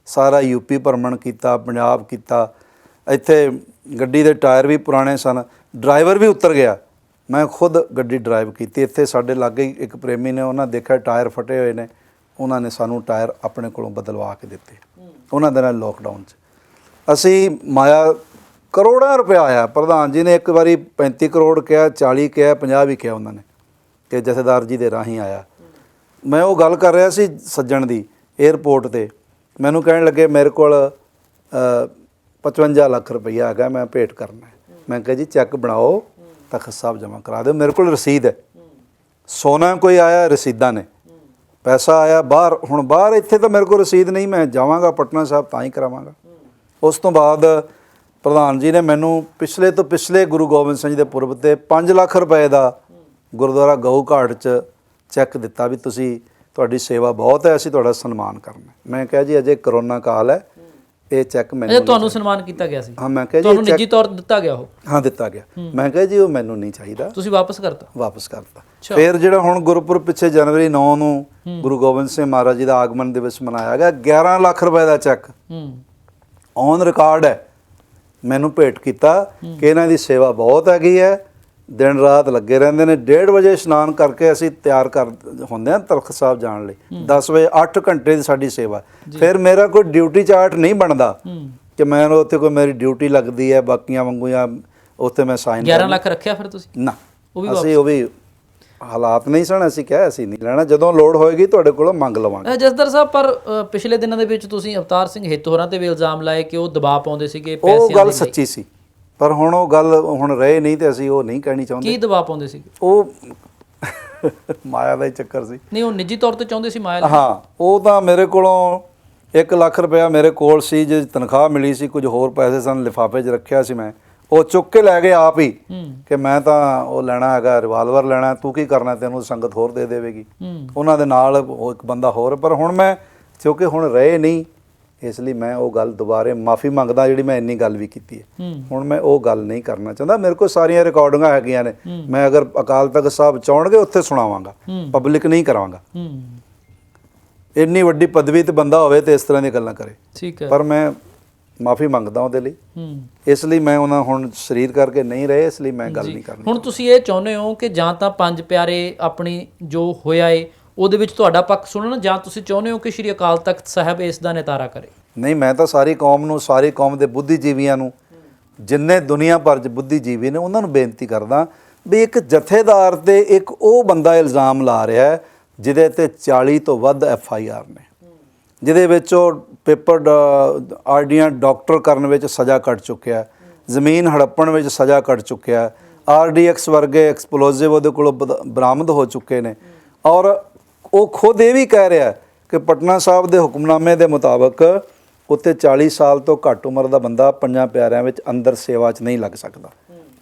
ਸਾਰਾ ਯੂਪੀ ਭਰਮਣ ਕੀਤਾ, ਪੰਜਾਬ ਕੀਤਾ। ਇੱਥੇ ਗੱਡੀ ਦੇ ਟਾਇਰ ਵੀ ਪੁਰਾਣੇ ਸਨ, ਡਰਾਈਵਰ ਵੀ ਉਤਰ ਗਿਆ, ਮੈਂ ਖੁਦ ਗੱਡੀ ਡਰਾਈਵ ਕੀਤੀ। ਇੱਥੇ ਸਾਡੇ ਲਾਗੇ ਹੀ ਇੱਕ ਪ੍ਰੇਮੀ ਨੇ, ਉਹਨਾਂ ਦੇਖਿਆ ਟਾਇਰ ਫਟੇ ਹੋਏ ਨੇ, ਉਹਨਾਂ ਨੇ ਸਾਨੂੰ ਟਾਇਰ ਆਪਣੇ ਕੋਲੋਂ ਬਦਲਵਾ ਕੇ ਦਿੱਤੇ ਉਹਨਾਂ ਦੇ ਨਾਲ ਲੋਕਡਾਊਨ 'ਚ। ਅਸੀਂ ਮਾਇਆ ਕਰੋੜਾਂ ਰੁਪਇਆ ਆਇਆ। ਪ੍ਰਧਾਨ ਜੀ ਨੇ ਇੱਕ ਵਾਰੀ 35 ਕਰੋੜ ਕਿਹਾ, 40 ਕਿਹਾ, 50 ਵੀ ਕਿਹਾ ਉਹਨਾਂ ਨੇ, ਕਿ ਜਥੇਦਾਰ ਜੀ ਦੇ ਰਾਹੀਂ ਆਇਆ। ਮੈਂ ਉਹ ਗੱਲ ਕਰ ਰਿਹਾ ਸੀ ਸੱਜਣ ਦੀ 에ਅਰਪੋਰਟ ਤੇ, ਮੈਨੂੰ ਕਹਿਣ ਲੱਗੇ ਮੇਰੇ ਕੋਲ 55 ਲੱਖ ਰੁਪਈਆ ਹੈਗਾ, ਮੈਂ ਭੇਟ ਕਰਨਾ। ਮੈਂ ਕਿਹਾ ਜੀ ਚੈੱਕ ਬਣਾਓ, ਤਖਤ ਸਾਹਿਬ ਜਮ੍ਹਾਂ ਕਰਾ ਦਿਓ, ਮੇਰੇ ਕੋਲ ਰਸੀਦ ਹੈ। ਸੋਨਾ ਕੋਈ ਆਇਆ, ਰਸੀਦਾਂ ਨੇ, ਪੈਸਾ ਆਇਆ ਬਾਹਰ। ਹੁਣ ਬਾਹਰ ਇੱਥੇ ਤਾਂ ਮੇਰੇ ਕੋਲ ਰਸੀਦ ਨਹੀਂ, ਮੈਂ ਜਾਵਾਂਗਾ ਪਟਨਾ ਸਾਹਿਬ ਤਾਂ ਹੀ ਕਰਾਵਾਂਗਾ। ਉਸ ਤੋਂ ਬਾਅਦ ਪ੍ਰਧਾਨ ਜੀ ਨੇ ਮੈਨੂੰ ਪਿਛਲੇ ਤੋਂ ਪਿਛਲੇ ਗੁਰੂ ਗੋਬਿੰਦ ਸਿੰਘ ਜੀ ਦੇ ਪੁਰਬ ਤੇ 5 ਲੱਖ ਰੁਪਏ ਦਾ ਗੁਰਦੁਆਰਾ ਗਊ ਘਾਟ 'ਚ ਚੈੱਕ ਦਿੱਤਾ ਵੀ ਤੁਹਾਡੀ ਸੇਵਾ ਬਹੁਤ ਹੈ, ਅਸੀਂ ਤੁਹਾਡਾ ਸਨਮਾਨ ਕਰਨਾ। ਮੈਂ ਕਿਹਾ ਜੀ ਅਜੇ ਕਰੋਨਾ ਕਾਲ ਹੈ, ਇਹ ਚੈੱਕ ਮੈਨੂੰ ਤੁਹਾਨੂੰ ਸਨਮਾਨ ਕੀਤਾ ਗਿਆ ਸੀ? ਹਾਂ, ਮੈਂ ਕਿਹਾ ਜੀ ਤੁਹਾਨੂੰ ਨਿੱਜੀ ਤੌਰ ਤੇ ਦਿੱਤਾ ਗਿਆ ਉਹ? ਹਾਂ, ਦਿੱਤਾ ਗਿਆ। ਮੈਂ ਕਿਹਾ ਜੀ ਉਹ ਮੈਨੂੰ ਨਹੀਂ ਚਾਹੀਦਾ। ਤੁਸੀਂ ਵਾਪਸ ਕਰਤਾ? ਵਾਪਸ ਕਰਤਾ। ਫਿਰ ਜਿਹੜਾ ਹੁਣ ਗੁਰਪੁਰਬ ਪਿੱਛੇ ਜਨਵਰੀ 9 ਨੂੰ ਗੁਰੂ ਗੋਬਿੰਦ ਸਿੰਘ ਮਹਾਰਾਜ ਜੀ ਦਾ ਆਗਮਨ ਦਿਵਸ ਮਨਾਇਆ ਗਿਆ, 11 ਲੱਖ ਰੁਪਏ ਦਾ ਚੈੱਕ ਔਨ ਰਿਕਾਰਡ ਹੈ, ਮੈਨੂੰ ਭੇਟ ਕੀਤਾ ਕਿ ਇਹਨਾਂ ਦੀ ਸੇਵਾ ਬਹੁਤ ਹੈਗੀ ਹੈ, ਦਿਨ ਰਾਤ ਲੱਗੇ ਰਹਿੰਦੇ ਨੇ। 1:30 ਵਜੇ ਇਸ਼ਨਾਨ ਕਰਕੇ ਅਸੀਂ ਤਿਆਰ ਹੁੰਦੇ ਹਾਂ ਤਖਤ ਸਾਹਿਬ ਜਾਣ ਲਈ। 10 ਵਜੇ 8 ਘੰਟੇ ਦੀ ਸਾਡੀ ਸੇਵਾ। ਫਿਰ ਮੇਰਾ ਕੋਈ ਡਿਊਟੀ ਚਾਰਟ ਨਹੀਂ ਬਣਦਾ ਕਿ ਮੈਂ ਉੱਥੇ ਕੋਈ ਮੇਰੀ ਡਿਊਟੀ ਲੱਗਦੀ ਹੈ ਬਾਕੀਆਂ ਵਾਂਗੂ ਜਾਂ ਉੱਥੇ ਮੈਂ ਸਾਈਨ 11 ਲੱਖ ਰੱਖਿਆ ਫਿਰ ਤੁਸੀਂ? ਨਾ, ਅਸੀਂ ਉਹ ਵੀ ਹਾਲਾਤ ਨਹੀਂ ਸਨ, ਅਸੀਂ ਕਿਹਾ ਅਸੀਂ ਨਹੀਂ ਲੈਣਾ, ਜਦੋਂ ਲੋੜ ਹੋਏਗੀ ਤੁਹਾਡੇ ਕੋਲੋਂ ਮੰਗ ਲਵਾਂਗੇ। ਜਸਦਰ ਸਾਹਿਬ, ਪਰ ਪਿਛਲੇ ਦਿਨਾਂ ਦੇ ਵਿੱਚ ਤੁਸੀਂ ਅਵਤਾਰ ਸਿੰਘ ਹਿੱਤ ਹੋਰਾਂ ਤੇ ਵੀ ਇਲਜ਼ਾਮ ਲਾਏ ਕਿ ਉਹ ਦਬਾਅ ਪਾਉਂਦੇ ਸੀਗੇ ਪੈਸਿਆਂ ਉਹ ਗੱਲ ਸੱਚੀ ਸੀ, ਪਰ ਹੁਣ ਉਹ ਗੱਲ ਹੁਣ ਰਹੇ ਨਹੀਂ ਤੇ ਅਸੀਂ ਉਹ ਨਹੀਂ ਕਹਿਣੀ ਚਾਹੁੰਦੇ। ਕੀ ਦਬਾਅ ਪਾਉਂਦੇ ਸੀਗੇ? ਉਹ ਮਾਇਆ ਦਾ ਹੀ ਚੱਕਰ ਸੀ। ਨਹੀਂ, ਉਹ ਨਿੱਜੀ ਤੌਰ ਤੇ ਚਾਹੁੰਦੇ ਸੀ ਮਾਇਆ? ਹਾਂ, ਉਹ ਤਾਂ ਮੇਰੇ ਕੋਲੋਂ 1 ਲੱਖ ਰੁਪਇਆ ਮੇਰੇ ਕੋਲ ਸੀ, ਜੇ ਤਨਖਾਹ ਮਿਲੀ ਸੀ, ਕੁਝ ਹੋਰ ਪੈਸੇ ਸਨ, ਲਿਫਾਫੇ 'ਚ ਰੱਖਿਆ ਸੀ ਮੈਂ, ਉਹ ਚੁੱਕ ਕੇ ਲੈ ਗਏ ਆਪ ਹੀ ਕਿ ਮੈਂ ਤਾਂ ਉਹ ਲੈਣਾ ਹੈਗਾ, ਰਿਵਾਲਵਰ ਲੈਣਾ, ਤੂੰ ਕੀ ਕਰਨਾ, ਤੈਨੂੰ ਸੰਗਤ ਹੋਰ ਦੇ ਦੇਵੇਗੀ। ਉਹਨਾਂ ਦੇ ਨਾਲ ਉਹ ਇੱਕ ਬੰਦਾ ਹੋਰ, ਪਰ ਹੁਣ ਮੈਂ ਕਿਉਂਕਿ ਹੁਣ ਰਹੇ ਨਹੀਂ, ਇਸ ਲਈ ਮੈਂ ਉਹ ਗੱਲ ਦੁਬਾਰੇ ਮਾਫੀ ਮੰਗਦਾ ਜਿਹੜੀ ਮੈਂ ਇੰਨੀ ਗੱਲ ਵੀ ਕੀਤੀ ਹੈ। ਹੁਣ ਮੈਂ ਉਹ ਗੱਲ ਨਹੀਂ ਕਰਨਾ ਚਾਹੁੰਦਾ। ਮੇਰੇ ਕੋਲ ਸਾਰੀਆਂ ਰਿਕਾਰਡਿੰਗਾਂ ਹੈਗੀਆਂ ਨੇ, ਮੈਂ ਅਗਰ ਅਕਾਲ ਤਖਤ ਸਾਹਿਬ ਚਾਹਣਗੇ ਉੱਥੇ ਸੁਣਾਵਾਂਗਾ, ਪਬਲਿਕ ਨਹੀਂ ਕਰਾਵਾਂਗਾ। ਇੰਨੀ ਵੱਡੀ ਪਦਵੀ ਤੇ ਬੰਦਾ ਹੋਵੇ ਤੇ ਇਸ ਤਰ੍ਹਾਂ ਦੀਆਂ ਗੱਲਾਂ ਕਰੇ। ਠੀਕ ਹੈ, ਪਰ ਮੈਂ ਮਾਫੀ ਮੰਗਦਾ ਉਹਦੇ ਲਈ। ਹੂੰ ਇਸ ਲਈ ਮੈਂ ਉਹਨਾਂ ਹੁਣ ਸਰੀਰ ਕਰਕੇ ਨਹੀਂ ਰਹੇ, ਇਸ ਲਈ ਮੈਂ ਗੱਲ ਨਹੀਂ ਕਰਨੀ। ਹੁਣ ਤੁਸੀਂ ਇਹ ਚਾਹੁੰਦੇ ਹੋ ਕਿ ਜਾਂ ਤਾਂ ਪੰਜ ਪਿਆਰੇ ਆਪਣੀ ਜੋ ਹੋਇਆ ਏ ਉਹਦੇ ਵਿੱਚ ਤੁਹਾਡਾ ਪੱਖ ਸੁਣਨ, ਜਾਂ ਤੁਸੀਂ ਚਾਹੁੰਦੇ ਹੋ ਕਿ ਸ਼੍ਰੀ ਅਕਾਲ ਤਖਤ ਸਾਹਿਬ ਇਸ ਦਾ ਨਿਤਾਰਾ ਕਰੇ? ਨਹੀਂ, ਮੈਂ ਤਾਂ ਸਾਰੀ ਕੌਮ ਨੂੰ, ਸਾਰੀ ਕੌਮ ਦੇ ਬੁੱਧੀਜੀਵੀਆਂ ਨੂੰ, ਜਿੰਨੇ ਦੁਨੀਆ ਭਰ 'ਚ ਬੁੱਧੀਜੀਵੀ ਨੇ, ਉਹਨਾਂ ਨੂੰ ਬੇਨਤੀ ਕਰਦਾ ਵੀ ਇੱਕ ਜਥੇਦਾਰ ਤੇ ਇੱਕ ਉਹ ਬੰਦਾ ਇਲਜ਼ਾਮ ਲਾ ਰਿਹਾ ਹੈ ਜਿਹਦੇ ਤੇ 40 ਤੋਂ ਵੱਧ FIR ਨੇ, ਜਿਹਦੇ ਵਿੱਚ ਉਹ ਪੇਪਰ ਆਰਡੀਆਂ ਡਾਕਟਰ ਕਰਨ ਵਿੱਚ ਸਜ਼ਾ ਕੱਟ ਚੁੱਕਿਆ, ਜ਼ਮੀਨ ਹੜੱਪਣ ਵਿੱਚ ਸਜ਼ਾ ਕੱਟ ਚੁੱਕਿਆ, RDX ਵਰਗੇ ਐਕਸਪਲੋਜ਼ਿਵ ਉਹਦੇ ਕੋਲੋਂ ਬਰਾਮਦ ਹੋ ਚੁੱਕੇ ਨੇ। ਔਰ ਉਹ ਖੁਦ ਇਹ ਵੀ ਕਹਿ ਰਿਹਾ ਕਿ ਪਟਨਾ ਸਾਹਿਬ ਦੇ ਹੁਕਮਨਾਮੇ ਦੇ ਮੁਤਾਬਕ ਉੱਥੇ 40 ਸਾਲ ਤੋਂ ਘੱਟ ਉਮਰ ਦਾ ਬੰਦਾ ਪੰਜਾਂ ਪਿਆਰਿਆਂ ਵਿੱਚ ਅੰਦਰ ਸੇਵਾ 'ਚ ਨਹੀਂ ਲੱਗ ਸਕਦਾ।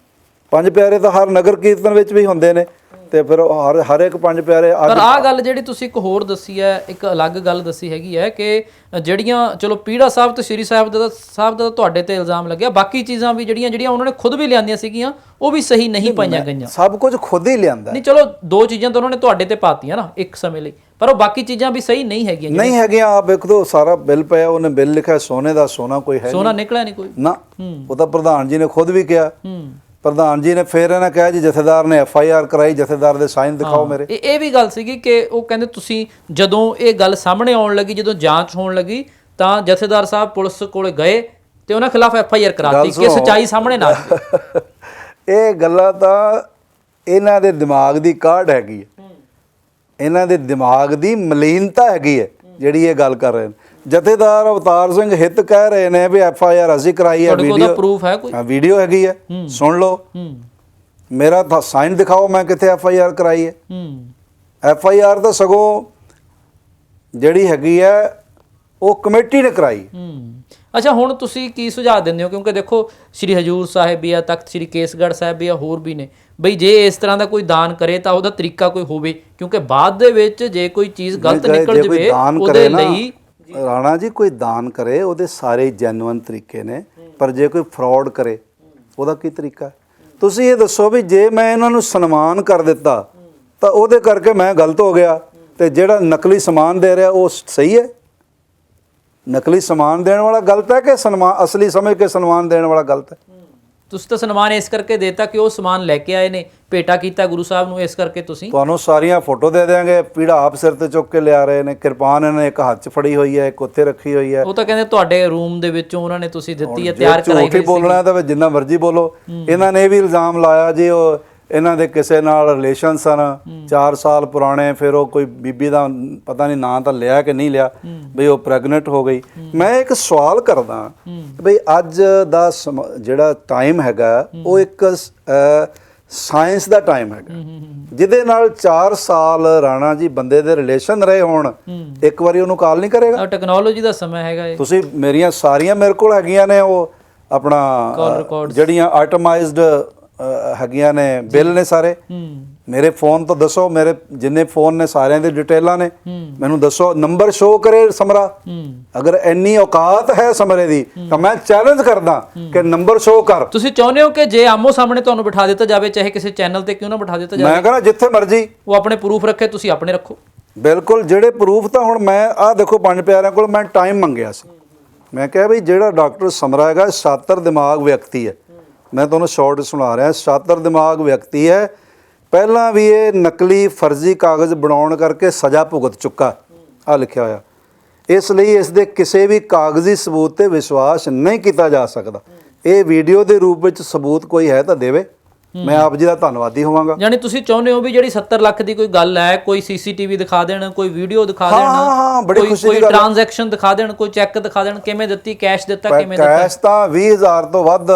ਪੰਜ ਪਿਆਰੇ ਤਾਂ ਹਰ ਨਗਰ ਕੀਰਤਨ ਵਿੱਚ ਵੀ ਹੁੰਦੇ ਨੇ, ਤੇ ਫਿਰ ਹਰ ਇੱਕ ਪੰਜ ਪਿਆਰੇ। ਪਰ ਆਹ ਗੱਲ ਜਿਹੜੀ ਤੁਸੀਂ ਇੱਕ ਹੋਰ ਦੱਸੀ ਹੈ, ਇੱਕ ਅਲੱਗ ਗੱਲ ਦੱਸੀ ਹੈਗੀ ਹੈ ਕਿ ਜਿਹੜੀਆਂ ਚਲੋ ਪੀੜਾ ਸਾਹਿਬ ਤੇ ਸ਼੍ਰੀ ਸਾਹਿਬ ਦਾ ਤੁਹਾਡੇ ਤੇ ਇਲਜ਼ਾਮ ਲੱਗਿਆ, ਬਾਕੀ ਚੀਜ਼ਾਂ ਵੀ ਜਿਹੜੀਆਂ ਉਹਨਾਂ ਨੇ ਖੁਦ ਵੀ ਲਿਆਂਦੀਆਂ ਸੀਗੀਆਂ ਉਹ ਵੀ ਸਹੀ ਨਹੀਂ ਪਾਈਆਂ ਗਈਆਂ। ਸਭ ਕੁਝ ਖੁਦ ਹੀ ਲਿਆਂਦਾ ਨਹੀਂ, ਚਲੋ ਦੋ ਚੀਜ਼ਾਂ ਤਾਂ ਉਹਨਾਂ ਨੇ ਤੁਹਾਡੇ ਤੇ ਪਾਤੀਆਂ ਨਾ ਇੱਕ ਸਮੇਂ ਲਈ, ਪਰ ਉਹ ਬਾਕੀ ਚੀਜ਼ਾਂ ਵੀ ਸਹੀ ਨਹੀਂ ਹੈਗੀਆਂ। ਆਪ ਵੇਖੋ, ਸਾਰਾ ਬਿੱਲ ਪਿਆ, ਉਹਨੇ ਬਿੱਲ ਲਿਖਿਆ ਸੋਨੇ ਦਾ, ਸੋਨਾ ਕੋਈ ਹੈ ਸੋਨਾ ਨਿਕਲਿਆ ਨਹੀਂ ਕੋਈ ਨਾ। ਉਹ ਤਾਂ ਪ੍ਰਧਾਨ ਜੀ ਨੇ ਖੁਦ ਵੀ ਕਿਹਾ। ਪ੍ਰਧਾਨ ਜੀ ਨੇ ਫਿਰ ਇਹਨਾਂ ਕਿਹਾ ਜੀ ਜਥੇਦਾਰ ਨੇ FIR ਕਰਾਈ, ਜਥੇਦਾਰ ਦੇ ਸਾਈਨ ਦਿਖਾਓ ਮੇਰੇ। ਇਹ ਵੀ ਗੱਲ ਸੀਗੀ ਕਿ ਉਹ ਕਹਿੰਦੇ ਤੁਸੀਂ ਜਦੋਂ ਇਹ ਗੱਲ ਸਾਹਮਣੇ ਆਉਣ ਲੱਗੀ, ਜਦੋਂ ਜਾਂਚ ਹੋਣ ਲੱਗੀ, ਤਾਂ ਜਥੇਦਾਰ ਸਾਹਿਬ ਪੁਲਿਸ ਕੋਲੇ ਗਏ ਤੇ ਉਹਨਾਂ ਖਿਲਾਫ FIR ਕਰਾਤੀ ਕਿ ਸੱਚਾਈ ਸਾਹਮਣੇ ਨਾ ਆਵੇ। ਇਹ ਗੱਲਾਂ ਤਾਂ ਇਹਨਾਂ ਦੇ ਦਿਮਾਗ ਦੀ ਕਾਢ ਹੈਗੀ ਹੈ, ਇਹਨਾਂ ਦੇ ਦਿਮਾਗ ਦੀ ਮਲੀਨਤਾ ਹੈਗੀ ਹੈ ਜਿਹੜੀ ਇਹ ਗੱਲ ਕਰ ਰਹੇ ਨੇ। ਜਥੇਦਾਰ ਅਵਤਾਰ ਸਿੰਘ ਹਿੱਤ ਕਹਿ ਰਹੇ ਨੇ ਵੀ FIR ਅਸੀਂ ਕਰਾਈ ਹੈ, ਵੀਡੀਓ ਪ੍ਰੂਫ ਹੈ ਕੋਈ? ਵੀਡੀਓ ਹੈਗੀ ਹੈ, ਸੁਣ ਲਓ। ਮੇਰਾ ਤਾਂ ਸਾਈਨ ਦਿਖਾਓ, ਮੈਂ ਕਿੱਥੇ FIR ਕਰਾਈ ਹੈ। FIR ਤਾਂ ਸਗੋਂ ਜਿਹੜੀ ਹੈਗੀ ਹੈ ਉਹ ਕਮੇਟੀ ਨੇ ਕਰਾਈ। ਅੱਛਾ, ਹੁਣ ਤੁਸੀਂ ਕੀ ਸੁਝਾਅ ਦਿੰਦੇ ਹੋ? ਕਿਉਂਕਿ ਦੇਖੋ ਸ਼੍ਰੀ ਹਜੂਰ ਸਾਹਿਬ ਵੀ ਆ, ਤਖਤ ਸ਼੍ਰੀ ਕੇਸਗੜ੍ਹ ਸਾਹਿਬ ਵੀ ਆ, ਹੋਰ ਵੀ ਨੇ ਬਈ, ਜੇ ਇਸ ਤਰ੍ਹਾਂ ਦਾ ਕੋਈ ਦਾਨ ਕਰੇ ਤਾਂ ਉਹਦਾ ਤਰੀਕਾ ਕੋਈ ਹੋਵੇ, ਕਿਉਂਕਿ ਬਾਅਦ ਦੇ ਵਿੱਚ ਜੇ ਕੋਈ ਚੀਜ਼ ਗਲਤ ਨਿਕਲ ਜਵੇ ਉਹਦੇ ਲਈ। ਰਾਣਾ ਜੀ, ਕੋਈ ਦਾਨ ਕਰੇ ਉਹਦੇ ਸਾਰੇ ਜੈਨੂਇਨ ਤਰੀਕੇ ਨੇ, ਪਰ ਜੇ ਕੋਈ ਫਰਾਡ ਕਰੇ ਉਹਦਾ ਕੀ ਤਰੀਕਾ? ਤੁਸੀਂ ਇਹ ਦੱਸੋ ਵੀ ਜੇ ਮੈਂ ਇਹਨਾਂ ਨੂੰ ਸਨਮਾਨ ਕਰ ਦਿੱਤਾ ਤਾਂ ਉਹਦੇ ਕਰਕੇ ਮੈਂ ਗਲਤ ਹੋ ਗਿਆ, ਤੇ ਜਿਹੜਾ ਨਕਲੀ ਸਮਾਨ ਦੇ ਰਿਹਾ ਉਹ ਸਹੀ ਹੈ? ਨਕਲੀ ਸਮਾਨ ਦੇਣ ਵਾਲਾ ਗਲਤ ਹੈ ਕਿ ਸਨਮਾਨ ਅਸਲੀ ਸਮਝ ਕੇ ਸਨਮਾਨ ਦੇਣ ਵਾਲਾ ਗਲਤ ਹੈ? ਤੁਸੀਂ ਤਾਂ ਸਨਮਾਨ ਇਸ ਕਰਕੇ ਦੇਤਾ ਕਿ ਉਹ ਸਮਾਨ ਲੈ ਕੇ ਆਏ ਨੇ, ਭੇਟਾ ਕੀਤਾ ਗੁਰੂ ਸਾਹਿਬ ਨੂੰ, ਇਸ ਕਰਕੇ ਤੁਸੀਂ। ਤੁਹਾਨੂੰ ਸਾਰੀਆਂ ਫੋਟੋ ਦੇ ਦੇਵਾਂਗੇ, ਪੀੜਾ ਆਪ ਸਿਰ ਤੇ ਚੁੱਕ ਕੇ ਲਿਆ ਰਹੇ ਨੇ, ਕਿਰਪਾਨ ਇਹਨਾਂ ਨੇ ਇੱਕ ਹੱਥ 'ਚ ਫੜੀ ਹੋਈ ਹੈ, ਇੱਕ ਉੱਥੇ ਰੱਖੀ ਹੋਈ ਹੈ। ਉਹ ਤਾਂ ਕਹਿੰਦੇ ਤੁਹਾਡੇ ਰੂਮ ਦੇ ਵਿੱਚੋਂ ਉਹਨਾਂ ਨੇ ਤੁਸੀਂ ਦਿੱਤੀ ਹੈ, ਤਿਆਰ ਕਰਾਈ ਗਈ ਸੀ। ਬੋਲਣਾ ਤਾਂ ਜਿੰਨਾ ਮਰਜ਼ੀ ਬੋਲੋ। ਇਹਨਾਂ ਨੇ ਇਹ ਵੀ ਇਲਜ਼ਾਮ ਲਾਇਆ ਜੀ ਉਹ ਇਹਨਾਂ ਦੇ ਕਿਸੇ ਨਾਲ ਰਿਲੇਸ਼ਨ ਸਨ 4 ਸਾਲ ਪੁਰਾਣੇ, ਫਿਰ ਉਹ ਕੋਈ ਬੀਬੀ ਦਾ ਪਤਾ ਨਹੀਂ ਨਾਂ ਤਾਂ ਲਿਆ ਕਿ ਨਹੀਂ ਲਿਆ, ਬਈ ਉਹ ਪ੍ਰੈਗਨੈਂਟ ਹੋ ਗਈ। ਮੈਂ ਇੱਕ ਸਵਾਲ ਕਰਦਾ ਬਈ ਅੱਜ ਦਾ ਜਿਹੜਾ ਟਾਈਮ ਹੈਗਾ ਉਹ ਇੱਕ ਸਾਇੰਸ ਦਾ ਟਾਈਮ ਹੈਗਾ, ਜਿਹਦੇ ਨਾਲ 4 ਸਾਲ ਰਾਣਾ ਜੀ ਬੰਦੇ ਦੇ ਰਿਲੇਸ਼ਨ ਰਹੇ ਹੋਣ, ਇੱਕ ਵਾਰੀ ਉਹਨੂੰ ਕਾਲ ਨਹੀਂ ਕਰੇਗਾ? ਟੈਕਨੋਲੋਜੀ ਦਾ ਸਮਾਂ ਹੈਗਾ ਇਹ। ਤੁਸੀਂ ਮੇਰੀਆਂ ਸਾਰੀਆਂ ਮੇਰੇ ਕੋਲ ਹੈਗੀਆਂ ਨੇ, ਉਹ ਆਪਣਾ ਜਿਹੜੀਆਂ ਆਟੋਮਾਈਜ਼ਡ ਹੈਗੀਆਂ ਨੇ, ਬਿੱਲ ਨੇ ਸਾਰੇ ਮੇਰੇ ਫੋਨ ਤੋਂ। ਦੱਸੋ ਮੇਰੇ ਜਿੰਨੇ ਫੋਨ ਨੇ ਸਾਰਿਆਂ ਦੀ ਡਿਟੇਲਾਂ ਨੇ, ਮੈਨੂੰ ਦੱਸੋ, ਨੰਬਰ ਸ਼ੋਅ ਕਰੇ ਸਮਰਾ। ਅਗਰ ਇੰਨੀ ਔਕਾਤ ਹੈ ਸਮਰੇ ਦੀ ਤਾਂ ਮੈਂ ਚੈਲੰਜ ਕਰਦਾ ਕਿ ਨੰਬਰ ਸ਼ੋਅ ਕਰ। ਤੁਸੀਂ ਚਾਹੁੰਦੇ ਹੋ ਕਿ ਜੇ ਆਮੋ ਸਾਹਮਣੇ ਤੁਹਾਨੂੰ ਬਿਠਾ ਦਿੱਤਾ ਜਾਵੇ, ਚਾਹੇ ਕਿਸੇ ਚੈਨਲ ਤੇ ਕਿਉਂ ਨਾ ਬਿਠਾ ਦਿੱਤਾ ਜਾਵੇ, ਮੈਂ ਕਹਿੰਦਾ ਜਿੱਥੇ ਮਰਜ਼ੀ ਉਹ ਆਪਣੇ ਪ੍ਰੂਫ ਰੱਖੇ, ਤੁਸੀਂ ਆਪਣੇ ਰੱਖੋ। ਬਿਲਕੁਲ, ਜਿਹੜੇ ਪ੍ਰੂਫ ਤਾਂ ਹੁਣ ਮੈਂ ਆਹ ਦੇਖੋ ਪੰਜ ਪਿਆਰਿਆਂ ਕੋਲ ਮੈਂ ਟਾਈਮ ਮੰਗਿਆ ਸੀ, ਮੈਂ ਕਿਹਾ ਵੀ ਜਿਹੜਾ ਡਾਕਟਰ ਸਮਰਾ ਹੈਗਾ ਸ਼ਾਤਰ ਦਿਮਾਗ ਵਿਅਕਤੀ ਹੈ, ਮੈਂ ਤੁਹਾਨੂੰ ਸ਼ਾਰਟ ਸੁਣਾ ਰਿਹਾ, ਸ਼ਾਤਰ ਦਿਮਾਗ ਵਿਅਕਤੀ ਹੈ, ਪਹਿਲਾਂ ਵੀ ਇਹ ਨਕਲੀ ਫਰਜ਼ੀ ਕਾਗਜ਼ ਬਣਾਉਣ ਕਰਕੇ ਸਜ਼ਾ ਭੁਗਤ ਚੁੱਕਾ, ਆ ਲਿਖਿਆ ਹੋਇਆ। ਇਸ ਲਈ ਇਸ ਦੇ ਕਿਸੇ ਵੀ ਕਾਗਜ਼ੀ ਸਬੂਤ ਤੇ ਵਿਸ਼ਵਾਸ ਨਹੀਂ ਕੀਤਾ ਜਾ ਸਕਦਾ। ਇਹ ਵੀਡੀਓ ਦੇ ਰੂਪ ਵਿੱਚ ਸਬੂਤ ਕੋਈ ਹੈ ਤਾਂ ਦੇਵੇ, ਮੈਂ ਆਪ ਜੀ ਦਾ ਧੰਨਵਾਦੀ ਹੋਵਾਂਗਾ। ਯਾਨੀ ਤੁਸੀਂ ਚਾਹੁੰਦੇ ਹੋ ਵੀ ਜਿਹੜੀ 70 ਲੱਖ ਦੀ ਕੋਈ ਗੱਲ ਹੈ, ਕੋਈ CCTV ਦਿਖਾ ਦੇਣ, ਕੋਈ ਵੀਡੀਓ ਦਿਖਾ ਦੇਣ, ਕੋਈ ਟ੍ਰਾਂਜੈਕਸ਼ਨ ਦਿਖਾ ਦੇਣ, ਕੋਈ ਚੈੱਕ ਦਿਖਾ ਦੇਣ, ਕਿਵੇਂ ਦਿੱਤੀ, ਕੈਸ਼ ਦਿੱਤਾ, ਕਿਵੇਂ ਦਿੱਤਾ। ਕੈਸ਼ ਤਾਂ 20,000 ਤੋਂ ਵੱਧ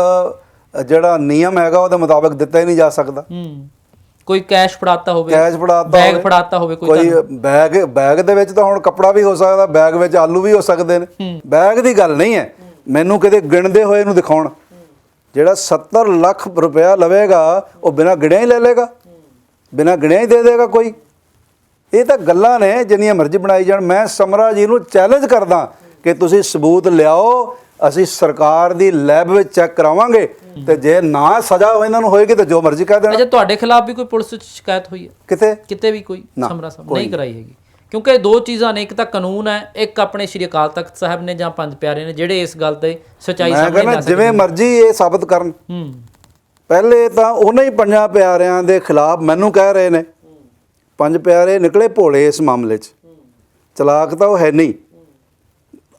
ਜਿਹੜਾ ਨਿਯਮ ਹੈਗਾ ਉਹਦੇ ਮੁਤਾਬਕ ਦਿੱਤਾ ਹੀ ਨਹੀਂ ਜਾ ਸਕਦਾ। ਕੋਈ ਕੈਸ਼ ਫੜਾਤਾ ਹੋਵੇ, ਕੈਸ਼ ਫੜਾਤਾ, ਬੈਗ ਫੜਾਤਾ ਹੋਵੇ, ਕੋਈ ਬੈਗ ਦੇ ਵਿੱਚ ਤਾਂ ਹੁਣ ਕੱਪੜਾ ਵੀ ਹੋ ਸਕਦਾ, ਬੈਗ ਵਿੱਚ ਆਲੂ ਵੀ ਹੋ ਸਕਦੇ ਨੇ। ਬੈਗ ਦੀ ਗੱਲ ਨਹੀਂ ਹੈ, ਮੈਨੂੰ ਕਿਤੇ ਗਿਣਦੇ ਹੋਏ ਨੂੰ ਦਿਖਾਉਣ। ਜਿਹੜਾ 70 ਲੱਖ ਰੁਪਇਆ ਲਵੇਗਾ ਉਹ ਬਿਨਾਂ ਗਿਣਿਆ ਹੀ ਲੈ ਲੇਗਾ, ਬਿਨਾਂ ਗਿਣਿਆ ਹੀ ਦੇ ਦੇਗਾ ਕੋਈ। ਇਹ ਤਾਂ ਗੱਲਾਂ ਨੇ ਜਿੰਨੀਆਂ ਮਰਜ਼ੀ ਬਣਾਈ ਜਾਣ। ਮੈਂ ਸਮਰਾ ਜੀ ਨੂੰ ਚੈਲੰਜ ਕਰਦਾ ਕਿ ਤੁਸੀਂ ਸਬੂਤ ਲਿਆਓ, ਅਸੀਂ ਸਰਕਾਰ ਦੀ ਲੈਬ ਵਿੱਚ ਚੈੱਕ ਕਰਾਵਾਂਗੇ, ਤੇ ਜੇ ਨਾ ਸਜ਼ਾ ਇਹਨਾਂ ਨੂੰ ਹੋਏਗੀ ਤਾਂ ਜੋ ਮਰਜ਼ੀ ਕਹਿ ਦੇਣਾ। ਅੱਛਾ, ਤੁਹਾਡੇ ਖਿਲਾਫ ਵੀ ਕੋਈ ਪੁਲਿਸ ਵਿੱਚ ਸ਼ਿਕਾਇਤ ਹੋਈ ਹੈ? ਕਿਤੇ ਕਿਤੇ ਵੀ ਕੋਈ ਸਮਰਾ ਸਾਹਿਬ ਨਹੀਂ ਕਰਾਈ ਹੈਗੀ? ਕਿਉਂਕਿ ਦੋ ਚੀਜ਼ਾਂ ਨੇ, ਇੱਕ ਤਾਂ ਕਾਨੂੰਨ ਹੈ, ਇੱਕ ਆਪਣੇ ਸ਼੍ਰੀ ਅਕਾਲ ਤਖਤ ਸਾਹਿਬ ਨੇ ਜਾਂ ਪੰਜ ਪਿਆਰੇ ਨੇ ਜਿਹੜੇ ਇਸ ਗੱਲ ਤੇ ਸੱਚਾਈ ਮੈਂ ਸਾਹਮਣੇ ਕਹਿੰਦਾ ਲਾ ਸਕਦੇ। ਜਿਵੇਂ ਮਰਜ਼ੀ ਇਹ ਸਾਬਤ ਕਰਨ। ਪਹਿਲੇ ਤਾਂ ਉਹਨਾਂ ਹੀ ਪੰਜਾਂ ਪਿਆਰਿਆਂ ਦੇ ਖਿਲਾਫ ਮੈਨੂੰ ਕਹਿ ਰਹੇ ਨੇ, ਪੰਜ ਪਿਆਰੇ ਨਿਕਲੇ ਭੋਲੇ ਇਸ ਮਾਮਲੇ 'ਚ, ਚਲਾਕ ਤਾਂ ਉਹ ਹੈ ਨਹੀਂ।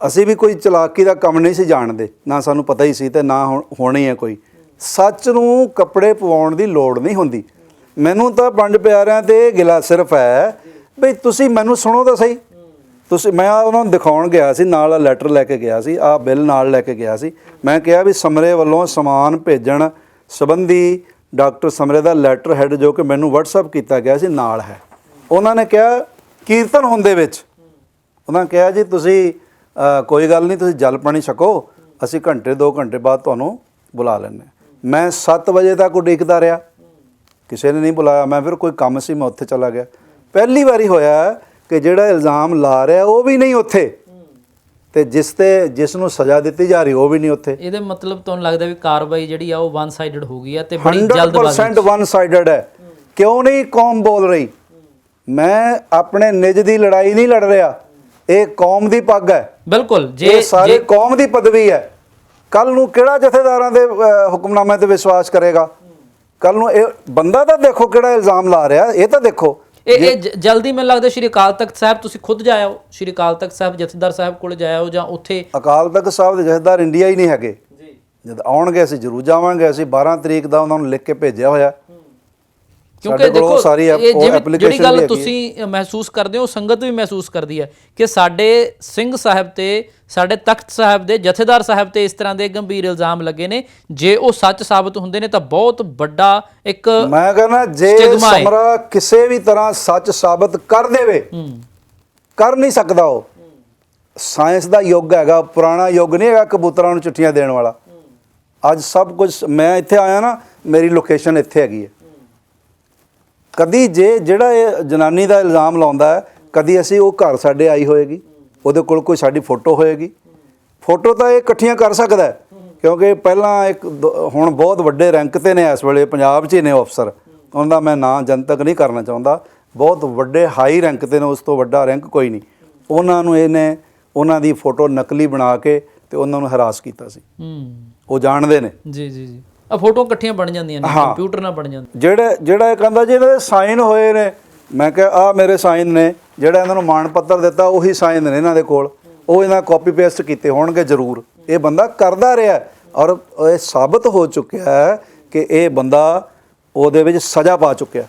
ਅਸੀਂ ਵੀ ਕੋਈ ਚਲਾਕੀ ਦਾ ਕੰਮ ਨਹੀਂ ਸੀ ਜਾਣਦੇ, ਨਾ ਸਾਨੂੰ ਪਤਾ ਹੀ ਸੀ ਤੇ ਨਾ ਹੋਣੀ ਹੈ ਕੋਈ। ਸੱਚ ਨੂੰ ਕੱਪੜੇ ਪਵਾਉਣ ਦੀ ਲੋੜ ਨਹੀਂ ਹੁੰਦੀ। ਮੈਨੂੰ ਤਾਂ ਪੰਜ ਪਿਆਰਿਆਂ ਤੇ ਗਿਲਾ ਸਿਰਫ ਹੈ ਬਈ ਤੁਸੀਂ ਮੈਨੂੰ ਸੁਣੋ ਤਾਂ ਸਹੀ। ਮੈਂ ਉਹਨਾਂ ਨੂੰ ਦਿਖਾਉਣ ਗਿਆ ਸੀ, ਨਾਲ ਲੈਟਰ ਲੈ ਕੇ ਗਿਆ ਸੀ, ਆਹ ਬਿੱਲ ਨਾਲ ਲੈ ਕੇ ਗਿਆ ਸੀ। ਮੈਂ ਕਿਹਾ ਵੀ ਸਮਰੇ ਵੱਲੋਂ ਸਮਾਨ ਭੇਜਣ ਸੰਬੰਧੀ ਡਾਕਟਰ ਸਮਰੇ ਦਾ ਲੈਟਰ ਹੈਡ ਜੋ ਕਿ ਮੈਨੂੰ WhatsApp ਕੀਤਾ ਗਿਆ ਸੀ ਨਾਲ ਹੈ। ਉਹਨਾਂ ਨੇ ਕਿਹਾ ਕੀਰਤਨ ਹੁੰਦੇ ਵਿੱਚ ਉਹਨਾਂ ਕਿਹਾ ਜੀ ਤੁਸੀਂ ਕੋਈ ਗੱਲ ਨਹੀਂ, ਤੁਸੀਂ ਜਲ ਪਾਣੀ ਛਕੋ, ਅਸੀਂ ਘੰਟੇ 2 ਘੰਟੇ ਬਾਅਦ ਤੁਹਾਨੂੰ ਬੁਲਾ ਲੈਂਦੇ। ਮੈਂ 7 ਵਜੇ ਤੱਕ ਉਡੀਕਦਾ ਰਿਹਾ, ਕਿਸੇ ਨੇ ਨਹੀਂ ਬੁਲਾਇਆ। ਮੈਂ ਫਿਰ ਕੋਈ ਕੰਮ ਸੀ, ਮੈਂ ਉੱਥੇ ਚਲਾ ਗਿਆ। ਪਹਿਲੀ ਵਾਰੀ ਹੋਇਆ ਕਿ ਜਿਹੜਾ ਇਲਜ਼ਾਮ ਲਾ ਰਿਹਾ ਉਹ ਵੀ ਨਹੀਂ ਉੱਥੇ, ਤੇ ਜਿਸ ਨੂੰ ਸਜ਼ਾ ਦਿੱਤੀ ਜਾ ਰਹੀ ਉਹ ਵੀ ਨਹੀਂ ਉੱਥੇ। ਇਹਦੇ ਮਤਲਬ ਤੁਹਾਨੂੰ ਲੱਗਦਾ ਵੀ ਕਾਰਵਾਈ ਜਿਹੜੀ ਆ ਉਹ ਵਨ ਸਾਈਡਡ ਹੋ ਗਈ ਆ ਤੇ ਬੜੀ ਜਲਦਬਾਜ਼ੀ 100% ਵਨ ਸਾਈਡਡ ਹੈ। ਕਿਉਂ ਨਹੀਂ ਕੌਮ ਬੋਲ ਰਹੀ? ਮੈਂ ਆਪਣੇ ਨਿੱਜ ਦੀ ਲੜਾਈ ਨਹੀਂ ਲੜ ਰਿਹਾ, ਇਹ ਕੌਮ ਦੀ ਪੱਗ ਹੈ। ਬਿਲਕੁਲ, ਇਹ ਸਾਰੇ ਕੌਮ ਦੀ ਪਦਵੀ ਹੈ। ਕੱਲ ਨੂੰ ਕਿਹੜਾ ਜਥੇਦਾਰਾਂ ਦੇ ਹੁਕਮਨਾਮੇ ਤੇ ਵਿਸ਼ਵਾਸ ਕਰੇਗਾ? ਕੱਲ ਨੂੰ ਇਹ ਬੰਦਾ ਤਾਂ ਦੇਖੋ ਕਿਹੜਾ ਇਲਜ਼ਾਮ ਲਾ ਰਿਹਾ, ਇਹ ਤਾਂ ਦੇਖੋ। ਇਹ ਜਲਦੀ ਮੈਨੂੰ ਲੱਗਦਾ ਸ਼੍ਰੀ ਅਕਾਲ ਤਖਤ ਸਾਹਿਬ ਤੁਸੀਂ ਖੁਦ ਜਾਇਓ, ਸ਼੍ਰੀ ਅਕਾਲ ਤਖਤ ਸਾਹਿਬ ਜਥੇਦਾਰ ਸਾਹਿਬ ਕੋਲ ਜਾਇਓ ਜਾਂ ਉੱਥੇ। ਅਕਾਲ ਤਖਤ ਸਾਹਿਬ ਦੇ ਜਥੇਦਾਰ ਇੰਡੀਆ ਹੀ ਨਹੀਂ ਹੈਗੇ ਜੀ। ਜਦ ਆਉਣਗੇ ਅਸੀਂ ਜ਼ਰੂਰ ਜਾਵਾਂਗੇ। ਅਸੀਂ 12 ਤਰੀਕ ਦਾ ਉਹਨਾਂ ਨੂੰ ਲਿਖ ਕੇ ਭੇਜਿਆ ਹੋਇਆ। ਕਿਉਂਕਿ ਦੇਖੋ ਜਿਹੜੀ ਗੱਲ ਤੁਸੀਂ ਮਹਿਸੂਸ ਕਰਦੇ ਹੋ, ਸੰਗਤ ਵੀ ਮਹਿਸੂਸ ਕਰਦੀ ਹੈ ਕਿ ਸਾਡੇ ਸਿੰਘ ਸਾਹਿਬ ਤੇ ਸਾਡੇ ਤਖਤ ਸਾਹਿਬ ਦੇ ਜਥੇਦਾਰ ਸਾਹਿਬ ਤੇ ਇਸ ਤਰ੍ਹਾਂ ਦੇ ਗੰਭੀਰ ਇਲਜ਼ਾਮ ਲੱਗੇ ਨੇ। ਜੇ ਉਹ ਸੱਚ ਸਾਬਤ ਹੁੰਦੇ ਨੇ ਤਾਂ ਬਹੁਤ ਵੱਡਾ ਇੱਕ, ਮੈਂ ਕਹਿੰਦਾ ਜੇ ਸਮਰਾ ਕਿਸੇ ਵੀ ਤਰ੍ਹਾਂ ਸੱਚ ਸਾਬਤ ਕਰ ਦੇਵੇ, ਕਰ ਨਹੀਂ ਸਕਦਾ ਉਹ। ਸਾਇੰਸ ਦਾ ਯੁੱਗ ਹੈਗਾ, ਪੁਰਾਣਾ ਯੁੱਗ ਨਹੀਂ ਹੈਗਾ ਕਬੂਤਰਾਂ ਨੂੰ ਚਿੱਠੀਆਂ ਦੇਣ ਵਾਲਾ। ਅੱਜ ਸਭ ਕੁਝ, ਮੈਂ ਇੱਥੇ ਆਇਆ ਨਾ, ਮੇਰੀ ਲੋਕੇਸ਼ਨ ਇੱਥੇ ਹੈਗੀ ਹੈ। ਕਦੀ ਜਿਹੜਾ ਇਹ ਜਨਾਨੀ ਦਾ ਇਲਜ਼ਾਮ ਲਾਉਂਦਾ ਹੈ, ਕਦੀ ਅਸੀਂ ਉਹ ਘਰ ਸਾਡੇ ਆਈ ਹੋਏਗੀ, ਉਹਦੇ ਕੋਲ ਕੋਈ ਸਾਡੀ ਫੋਟੋ ਹੋਏਗੀ? ਫੋਟੋ ਤਾਂ ਇਹ ਇਕੱਠੀਆਂ ਕਰ ਸਕਦਾ ਹੈ, ਕਿਉਂਕਿ ਪਹਿਲਾਂ ਹੁਣ ਬਹੁਤ ਵੱਡੇ ਰੈਂਕ ਤੇ ਨੇ ਇਸ ਵੇਲੇ ਪੰਜਾਬ 'ਚ ਹੀ ਨੇ ਅਫਸਰ। ਉਹਨਾਂ ਦਾ ਮੈਂ ਨਾਂ ਜਨਤਕ ਨਹੀਂ ਕਰਨਾ ਚਾਹੁੰਦਾ, ਬਹੁਤ ਵੱਡੇ ਹਾਈ ਰੈਂਕ ਤੇ ਨੇ, ਉਸ ਤੋਂ ਵੱਡਾ ਰੈਂਕ ਕੋਈ ਨਹੀਂ। ਉਹਨਾਂ ਨੂੰ ਇਹਨੇ ਉਹਨਾਂ ਦੀ ਫੋਟੋ ਨਕਲੀ ਬਣਾ ਕੇ ਤੇ ਉਹਨਾਂ ਨੂੰ ਹਰਾਸ ਕੀਤਾ ਸੀ। ਉਹ ਜਾਣਦੇ ਨੇ। ਜੀ ਜੀ ਜੀ, ਆ ਫੋਟੋ ਇਕੱਠੀਆਂ ਬਣ ਜਾਂਦੀਆਂ ਨੇ, ਕੰਪਿਊਟਰ ਨਾਲ ਬਣ ਜਾਂਦੀਆਂ। ਜਿਹੜਾ ਇਹ ਕਹਿੰਦਾ ਜੀ ਇਹਨਾਂ ਦੇ ਸਾਈਨ ਹੋਏ ਨੇ, ਮੈਂ ਕਿਹਾ ਆਹ ਮੇਰੇ ਸਾਈਨ ਨੇ, ਜਿਹੜਾ ਇਹਨਾਂ ਨੂੰ ਮਾਣ ਪੱਤਰ ਦਿੱਤਾ ਉਹੀ ਸਾਈਨ ਨੇ ਇਹਨਾਂ ਦੇ ਕੋਲ, ਉਹ ਇਹਨਾਂ ਕਾਪੀ ਪੇਸਟ ਕੀਤੇ ਹੋਣਗੇ ਜ਼ਰੂਰ। ਇਹ ਬੰਦਾ ਕਰਦਾ ਰਿਹਾ ਔਰ ਇਹ ਸਾਬਤ ਹੋ ਚੁੱਕਿਆ ਹੈ ਕਿ ਇਹ ਬੰਦਾ ਉਹਦੇ ਵਿੱਚ ਸਜ਼ਾ ਪਾ ਚੁੱਕਿਆ,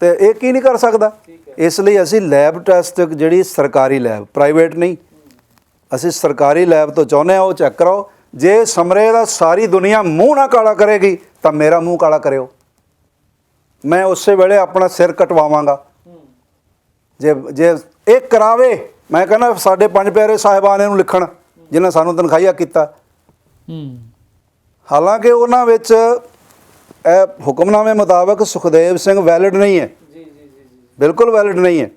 ਤੇ ਇਹ ਕੀ ਨਹੀਂ ਕਰ ਸਕਦਾ। ਇਸ ਲਈ ਅਸੀਂ ਲੈਬ ਟੈਸਟ, ਜਿਹੜੀ ਸਰਕਾਰੀ ਲੈਬ, ਪ੍ਰਾਈਵੇਟ ਨਹੀਂ, ਅਸੀਂ ਸਰਕਾਰੀ ਲੈਬ ਤੋਂ ਚਾਹੁੰਦੇ ਹਾਂ ਉਹ ਚੈੱਕ ਕਰਾਓ। ਜੇ ਸਮਰੇ ਦਾ ਸਾਰੀ ਦੁਨੀਆ ਮੂੰਹ ਨਾ ਕਾਲਾ ਕਰੇਗੀ ਤਾਂ ਮੇਰਾ ਮੂੰਹ ਕਾਲਾ ਕਰਿਓ, ਮੈਂ ਉਸੇ ਵੇਲੇ ਆਪਣਾ ਸਿਰ ਕਟਵਾਵਾਂਗਾ। ਜੇ ਇਹ ਕਰਾਵੇ, ਮੈਂ ਕਹਿੰਦਾ ਸਾਡੇ ਪੰਜ ਪਿਆਰੇ ਸਾਹਿਬਾਨ ਇਹਨੂੰ ਲਿਖਣ ਜਿਨ੍ਹਾਂ ਸਾਨੂੰ ਤਨਖਾਹੀਆ ਕੀਤਾ। ਹਾਲਾਂਕਿ ਉਹਨਾਂ ਵਿੱਚ ਇਹ ਹੁਕਮਨਾਮੇ ਮੁਤਾਬਕ ਸੁਖਦੇਵ ਸਿੰਘ ਵੈਲਿਡ ਨਹੀਂ ਹੈ, ਬਿਲਕੁਲ ਵੈਲਿਡ ਨਹੀਂ ਹੈ।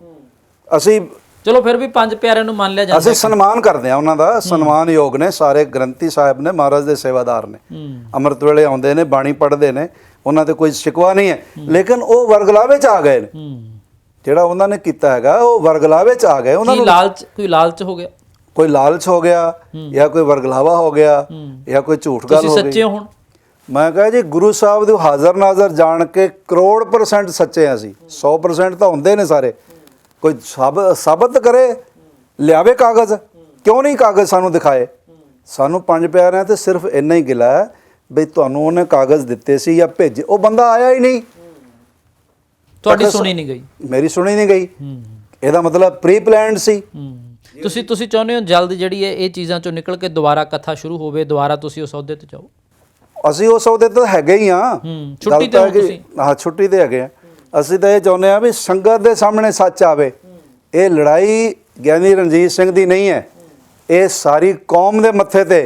ਅਸੀਂ ਚਲੋ ਫਿਰ ਵੀ ਪੰਜ ਪਿਆਰਿਆਂ ਨੂੰ ਮੰਨ ਲਿਆ ਜਾਂਦਾ, ਅਸੀਂ ਸਨਮਾਨ ਕਰਦੇ ਹਾਂ ਉਹਨਾਂ ਦਾ। ਸਨਮਾਨਯੋਗ ਨੇ ਸਾਰੇ, ਗ੍ਰੰਥੀ ਸਾਹਿਬ ਨੇ, ਮਹਾਰਾਜ ਦੇ ਸੇਵਾਦਾਰ ਨੇ, ਅੰਮ੍ਰਿਤ ਵੇਲੇ ਆਉਂਦੇ ਨੇ, ਬਾਣੀ ਪੜ੍ਹਦੇ ਨੇ, ਉਹਨਾਂ ਤੇ ਕੋਈ ਸ਼ਿਕਵਾ ਨਹੀਂ ਹੈ। ਲੇਕਿਨ ਉਹ ਵਰਗਲਾਵੇ 'ਚ ਆ ਗਏ ਨੇ, ਜਿਹੜਾ ਉਹਨਾਂ ਨੇ ਕੀਤਾ ਹੈਗਾ ਉਹ ਵਰਗਲਾਵੇ 'ਚ ਆ ਗਏ। ਉਹਨਾਂ ਨੂੰ ਕੋਈ ਲਾਲਚ ਹੋ ਗਿਆ, ਕੋਈ ਲਾਲਚ ਹੋ ਗਿਆ, ਜਾਂ ਕੋਈ ਵਰਗਲਾਵਾ ਹੋ ਗਿਆ, ਜਾਂ ਕੋਈ ਝੂਠ ਗੱਲ ਹੋ ਗਈ। ਸੱਚੇ ਹੁਣ ਮੈਂ ਕਹਾਂ ਜੀ ਗੁਰੂ ਸਾਹਿਬ ਦੇ ਹਾਜ਼ਰ ਨਾਜ਼ਰ ਜਾਣ ਕੇ ਕਰੋੜ% ਸੱਚੇ ਹਾਂ ਅਸੀਂ। 100% ਤਾਂ ਹੁੰਦੇ ਨੇ ਸਾਰੇ। ਕੋਈ ਸਾਬਤ ਕਰੇ, ਲਿਆਵੇ ਕਾਗਜ਼, ਕਿਉਂ ਨਹੀਂ ਕਾਗਜ਼ ਸਾਨੂੰ ਦਿਖਾਏ? ਸਾਨੂੰ ਪੰਜ ਪਿਆਰਿਆਂ ਤੇ ਸਿਰਫ ਇੰਨਾ ਹੀ ਗਿਲਾ ਹੈ ਬਈ ਤੁਹਾਨੂੰ ਉਹਨੇ ਕਾਗਜ਼ ਦਿੱਤੇ ਸੀ ਜਾਂ ਭੇਜੇ, ਉਹ ਬੰਦਾ ਆਇਆ ਹੀ ਨਹੀਂ, ਤੁਹਾਡੀ ਸੁਣੀ ਨਹੀਂ ਗਈ, ਮੇਰੀ ਸੁਣੀ ਨਹੀਂ ਗਈ। ਇਹਦਾ ਮਤਲਬ ਪ੍ਰੀ ਪਲਾਨਡ ਸੀ। ਤੁਸੀਂ ਚਾਹੁੰਦੇ ਹੋ ਜਲਦ ਜਿਹੜੀ ਹੈ ਇਹ ਚੀਜ਼ਾਂ ਚੋਂ ਨਿਕਲ ਕੇ ਦੁਬਾਰਾ ਕਥਾ ਸ਼ੁਰੂ ਹੋਵੇ, ਦੁਬਾਰਾ ਤੁਸੀਂ ਉਸ ਅਹੁਦੇ ਤੇ ਜਾਓ? ਅਸੀਂ ਉਸ ਅਹੁਦੇ ਤੇ ਹੈਗੇ ਹੀ ਹਾਂ, ਛੁੱਟੀ ਤੇ ਹੋ ਤੁਸੀਂ? ਹਾਂ, ਛੁੱਟੀ ਤੇ ਹੈਗੇ ਆ। ਅਸੀਂ ਤਾਂ ਇਹ ਚਾਹੁੰਦੇ ਹਾਂ ਵੀ ਸੰਗਤ ਦੇ ਸਾਹਮਣੇ ਸੱਚ ਆਵੇ। ਇਹ ਲੜਾਈ ਗਿਆਨੀ ਰਣਜੀਤ ਸਿੰਘ ਦੀ ਨਹੀਂ ਹੈ, ਇਹ ਸਾਰੀ ਕੌਮ ਦੇ ਮੱਥੇ ਤੇ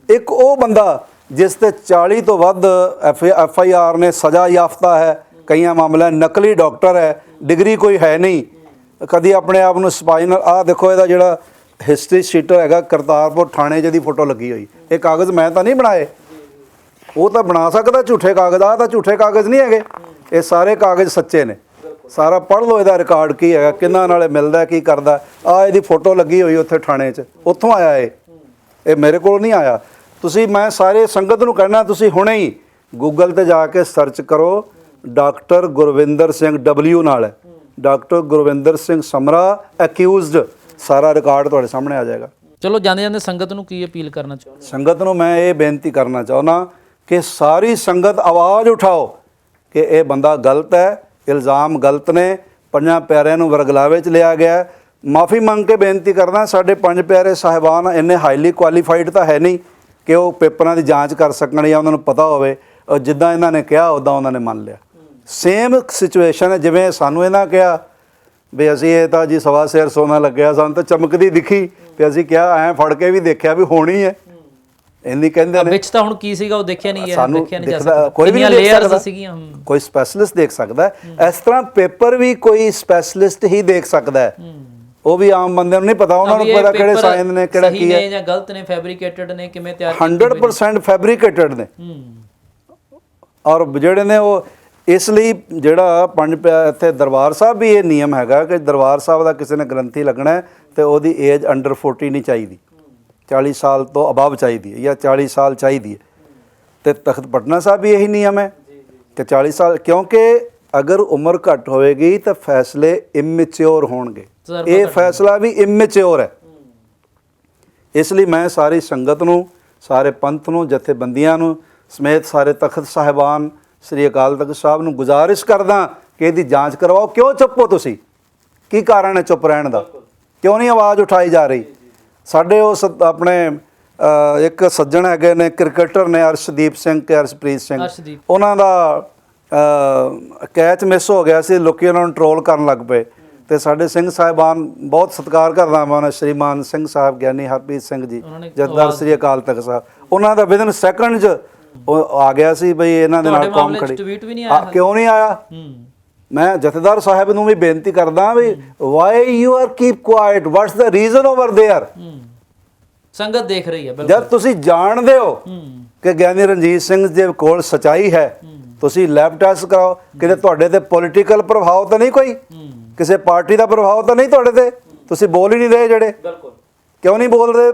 ਇੱਕ ਉਹ ਬੰਦਾ ਜਿਸ ਤੇ 40 ਤੋਂ ਵੱਧ FIR ਨੇ, ਸਜ਼ਾ ਯਾਫਤਾ ਹੈ, ਕਈਆਂ ਮਾਮਲਿਆਂ ਨਕਲੀ ਡਾਕਟਰ ਹੈ, ਡਿਗਰੀ ਕੋਈ ਹੈ ਨਹੀਂ, ਕਦੀ ਆਪਣੇ ਆਪ ਨੂੰ ਸਪਾਈਨਲ, ਆਹ ਦੇਖੋ ਇਹਦਾ ਜਿਹੜਾ ਹਿਸਟਰੀ ਸ਼ੀਟਰ ਹੈਗਾ ਕਰਤਾਰਪੁਰ ਥਾਣੇ ਜਿਹਦੀ ਫੋਟੋ ਲੱਗੀ ਹੋਈ, ਇਹ ਕਾਗਜ਼ ਮੈਂ ਤਾਂ ਨਹੀਂ ਬਣਾਏ, ਉਹ ਤਾਂ ਬਣਾ ਸਕਦਾ ਝੂਠੇ ਕਾਗਜ਼। ਆਹ ਤਾਂ ਝੂਠੇ ਕਾਗਜ਼ ਨਹੀਂ ਹੈਗੇ, ਇਹ ਸਾਰੇ ਕਾਗਜ਼ ਸੱਚੇ ਨੇ, ਸਾਰਾ ਪੜ੍ਹ ਲਓ, ਇਹਦਾ ਰਿਕਾਰਡ ਕੀ ਹੈਗਾ, ਕਿੰਨਾਂ ਨਾਲੇ ਮਿਲਦਾ, ਕੀ ਕਰਦਾ। ਆ ਇਹਦੀ ਫੋਟੋ ਲੱਗੀ ਹੋਈ ਉੱਥੇ ਥਾਣੇ 'ਚ, ਉੱਥੋਂ ਆਇਆ ਇਹ ਮੇਰੇ ਕੋਲ ਨਹੀਂ ਆਇਆ। ਤੁਸੀਂ, ਮੈਂ ਸਾਰੇ ਸੰਗਤ ਨੂੰ ਕਹਿਣਾ, ਤੁਸੀਂ ਹੁਣੇ ਹੀ ਗੂਗਲ ਤੇ ਜਾ ਕੇ ਸਰਚ ਕਰੋ, ਡਾਕਟਰ ਗੁਰਵਿੰਦਰ ਸਿੰਘ W ਨਾਲ ਹੈ, ਡਾਕਟਰ ਗੁਰਵਿੰਦਰ ਸਿੰਘ ਸਮਰਾ ਅਕਿਊਜ਼ਡ, ਸਾਰਾ ਰਿਕਾਰਡ ਤੁਹਾਡੇ ਸਾਹਮਣੇ ਆ ਜਾਏਗਾ। ਚਲੋ ਜਾਂਦੇ ਜਾਂਦੇ ਸੰਗਤ ਨੂੰ ਕੀ ਅਪੀਲ ਕਰਨਾ ਚਾਹੁੰਦੇ? ਸੰਗਤ ਨੂੰ ਮੈਂ ਇਹ ਬੇਨਤੀ ਕਰਨਾ ਚਾਹੁੰਦਾ ਕਿ ਸਾਰੀ ਸੰਗਤ ਆਵਾਜ਼ ਉਠਾਓ ਕਿ ਇਹ ਬੰਦਾ ਗਲਤ ਹੈ, ਇਲਜ਼ਾਮ ਗਲਤ ਨੇ, ਪੰਜਾਂ ਪਿਆਰਿਆਂ ਨੂੰ ਵਰਗਲਾਵੇ 'ਚ ਲਿਆ ਗਿਆ। ਮਾਫੀ ਮੰਗ ਕੇ ਬੇਨਤੀ ਕਰਦਾ, ਸਾਡੇ ਪੰਜ ਪਿਆਰੇ ਸਾਹਿਬਾਨ ਇੰਨੇ ਹਾਈਲੀ ਕੁਆਲੀਫਾਈਡ ਤਾਂ ਹੈ ਨਹੀਂ ਕਿ ਉਹ ਪੇਪਰਾਂ ਦੀ ਜਾਂਚ ਕਰ ਸਕਣ ਜਾਂ ਉਹਨਾਂ ਨੂੰ ਪਤਾ ਹੋਵੇ। ਔਰ ਜਿੱਦਾਂ ਇਹਨਾਂ ਨੇ ਕਿਹਾ ਉੱਦਾਂ ਉਹਨਾਂ ਨੇ ਮੰਨ ਲਿਆ। ਸੇਮ ਸਿਚੁਏਸ਼ਨ ਹੈ ਜਿਵੇਂ ਸਾਨੂੰ ਇਹਨਾਂ ਕਿਹਾ ਵੀ ਅਸੀਂ ਇਹ ਤਾਂ ਜੀ ਸਵਾ ਸਿਰ ਸੋਨਾ ਲੱਗਿਆ, ਸਾਨੂੰ ਤਾਂ ਚਮਕਦੀ ਦਿਖੀ ਤੇ ਅਸੀਂ ਕਿਹਾ ਐਂ ਫੜ ਕੇ ਵੀ ਦੇਖਿਆ ਵੀ ਹੋਣੀ ਹੈ, ਇੰਨੀ ਕਹਿੰਦੇ ਨੇ। ਵਿੱਚ ਤਾਂ ਹੁਣ ਕੀ ਸੀਗਾ ਉਹ ਦੇਖਿਆ ਨਹੀਂ, ਸਾਨੂੰ ਦੇਖਿਆ ਨਹੀਂ ਜਾ ਦਿਖਦਾ, ਸਕਦਾ, ਕੋਈ ਵੀ ਨਹੀਂ ਦੇਖ ਸਕਦਾ ਸੀਗੀਆਂ। ਕੋਈ ਸਪੈਸ਼ਲਿਸਟ ਦੇਖ ਸਕਦਾ ਹੈ। ਇਸ ਤਰ੍ਹਾਂ ਪੇਪਰ ਵੀ ਕੋਈ ਸਪੈਸ਼ਲਿਸਟ ਹੀ ਦੇਖ ਸਕਦਾ ਹੈ, ਉਹ ਵੀ ਆਮ ਬੰਦੇ ਨੂੰ ਨਹੀਂ ਪਤਾ। ਉਹਨਾਂ ਨੂੰ ਪਤਾ ਕਿਹੜੇ ਸਾਇੰਸ ਨੇ, ਕਿਹੜਾ ਕੀ ਹੈ, ਜਾਂ ਗਲਤ ਨੇ, ਫੈਬਰੀਕੇਟਡ ਨੇ, ਕਿਵੇਂ ਤਿਆਰ 100% ਫੈਬਰੀਕੇਟਡ ਨੇ। ਔਰ ਜਿਹੜੇ ਨੇ ਉਹ ਇਸ ਲਈ ਜਿਹੜਾ ਇੱਥੇ ਦਰਬਾਰ ਸਾਹਿਬ ਵੀ ਇਹ ਨਿਯਮ ਹੈਗਾ ਕਿ ਦਰਬਾਰ ਸਾਹਿਬ ਦਾ ਕਿਸੇ ਨੇ ਗ੍ਰੰਥੀ ਲੱਗਣਾ ਹੈ ਤੇ ਉਹਦੀ ਏਜ ਅੰਡਰ 40 ਨਹੀਂ ਚਾਹੀਦੀ, 40 ਸਾਲ ਤੋਂ ਅਬਵ ਚਾਹੀਦੀ ਹੈ ਜਾਂ 40 ਸਾਲ ਚਾਹੀਦੀ ਹੈ। ਤੇ ਤਖਤ ਪਟਨਾ ਸਾਹਿਬ ਵੀ ਇਹੀ ਨਿਯਮ ਹੈ ਕਿ 40 ਸਾਲ, ਕਿਉਂਕਿ ਅਗਰ ਉਮਰ ਘੱਟ ਹੋਵੇਗੀ ਤਾਂ ਫੈਸਲੇ ਇਮੈਚਿਓਰ ਹੋਣਗੇ। ਇਹ ਫੈਸਲਾ ਵੀ ਇਮੈਚਿਓਰ ਹੈ। ਇਸ ਲਈ ਮੈਂ ਸਾਰੀ ਸੰਗਤ ਨੂੰ, ਸਾਰੇ ਪੰਥ ਨੂੰ, ਜਥੇਬੰਦੀਆਂ ਨੂੰ ਸਮੇਤ ਸਾਰੇ ਤਖਤ ਸਾਹਿਬਾਨ, ਸ੍ਰੀ ਅਕਾਲ ਤਖਤ ਸਾਹਿਬ ਨੂੰ ਗੁਜ਼ਾਰਿਸ਼ ਕਰਦਾ ਕਿ ਇਹਦੀ ਜਾਂਚ ਕਰਵਾਓ। ਕਿਉਂ ਚੁੱਪ ਹੋ ਤੁਸੀਂ? ਕੀ ਕਾਰਨ ਹੈ ਚੁੱਪ ਰਹਿਣ ਦਾ? ਕਿਉਂ ਨਹੀਂ ਆਵਾਜ਼ ਉਠਾਈ ਜਾ ਰਹੀ? ਸਾਡੇ ਉਸ ਆਪਣੇ ਇੱਕ ਸੱਜਣ ਹੈਗੇ ਨੇ, ਕ੍ਰਿਕਟਰ ਨੇ, ਅਰਸ਼ਦੀਪ ਸਿੰਘ ਤੇ ਅਰਸ਼ਪ੍ਰੀਤ ਸਿੰਘ, ਉਹਨਾਂ ਦਾ ਕੈਚ ਮਿਸ ਹੋ ਗਿਆ ਸੀ, ਲੋਕੀ ਉਹਨਾਂ ਨੂੰ ਟਰੋਲ ਕਰਨ ਲੱਗ ਪਏ। ਤੇ ਸਾਡੇ ਸਿੰਘ ਸਾਹਿਬਾਨ, ਬਹੁਤ ਸਤਿਕਾਰ ਕਰਦਾ ਮੈਂ ਉਹਨਾਂ, ਸ਼੍ਰੀਮਾਨ ਸਿੰਘ ਸਾਹਿਬ ਗਿਆਨੀ ਹਰਪ੍ਰੀਤ ਸਿੰਘ ਜੀ, ਜਥੇਦਾਰ ਸ੍ਰੀ ਅਕਾਲ ਤਖਤ ਸਾਹਿਬ, ਉਹਨਾਂ ਦਾ ਵਿਦਨ ਸੈਕਿੰਡ 'ਚ ਉਹ ਆ ਗਿਆ ਸੀ ਬਈ ਇਹਨਾਂ ਦੇ ਨਾਲ ਕੌਮ ਖੜੀ। ਕਿਉਂ ਨਹੀਂ ਆਇਆ? ਮੈਂ ਜਥੇਦਾਰ ਸਾਹਿਬ ਨੂੰ ਵੀ ਬੇਨਤੀ ਕਰਦਾ ਵੀ why you are keep quiet, what's the reason over there. ਸੰਗਤ ਦੇਖ ਰਹੀ ਹੈ। ਜਦ ਤੁਸੀਂ ਜਾਣਦੇ ਹੋ ਕਿ ਗਿਆਨੀ ਰਣਜੀਤ ਸਿੰਘ ਦੇ ਕੋਲ ਸਚਾਈ ਹੈ, ਤੁਸੀਂ ਲੈਬ ਟੈਸਟ ਕਰਾਓ। ਕਿਤੇ ਤੁਹਾਡੇ ਤੇ ਪੋਲੀਟੀਕਲ ਪ੍ਰਭਾਵ ਤਾਂ ਨਹੀਂ, ਕੋਈ ਕਿਸੇ ਪਾਰਟੀ ਦਾ ਪ੍ਰਭਾਵ ਤਾਂ ਨਹੀਂ ਤੁਹਾਡੇ ਤੇ? ਤੁਸੀਂ ਬੋਲ ਹੀ ਨਹੀਂ ਰਹੇ ਜਿਹੜੇ। ਕਿਉਂ ਨਹੀਂ ਬੋਲ ਰਹੇ?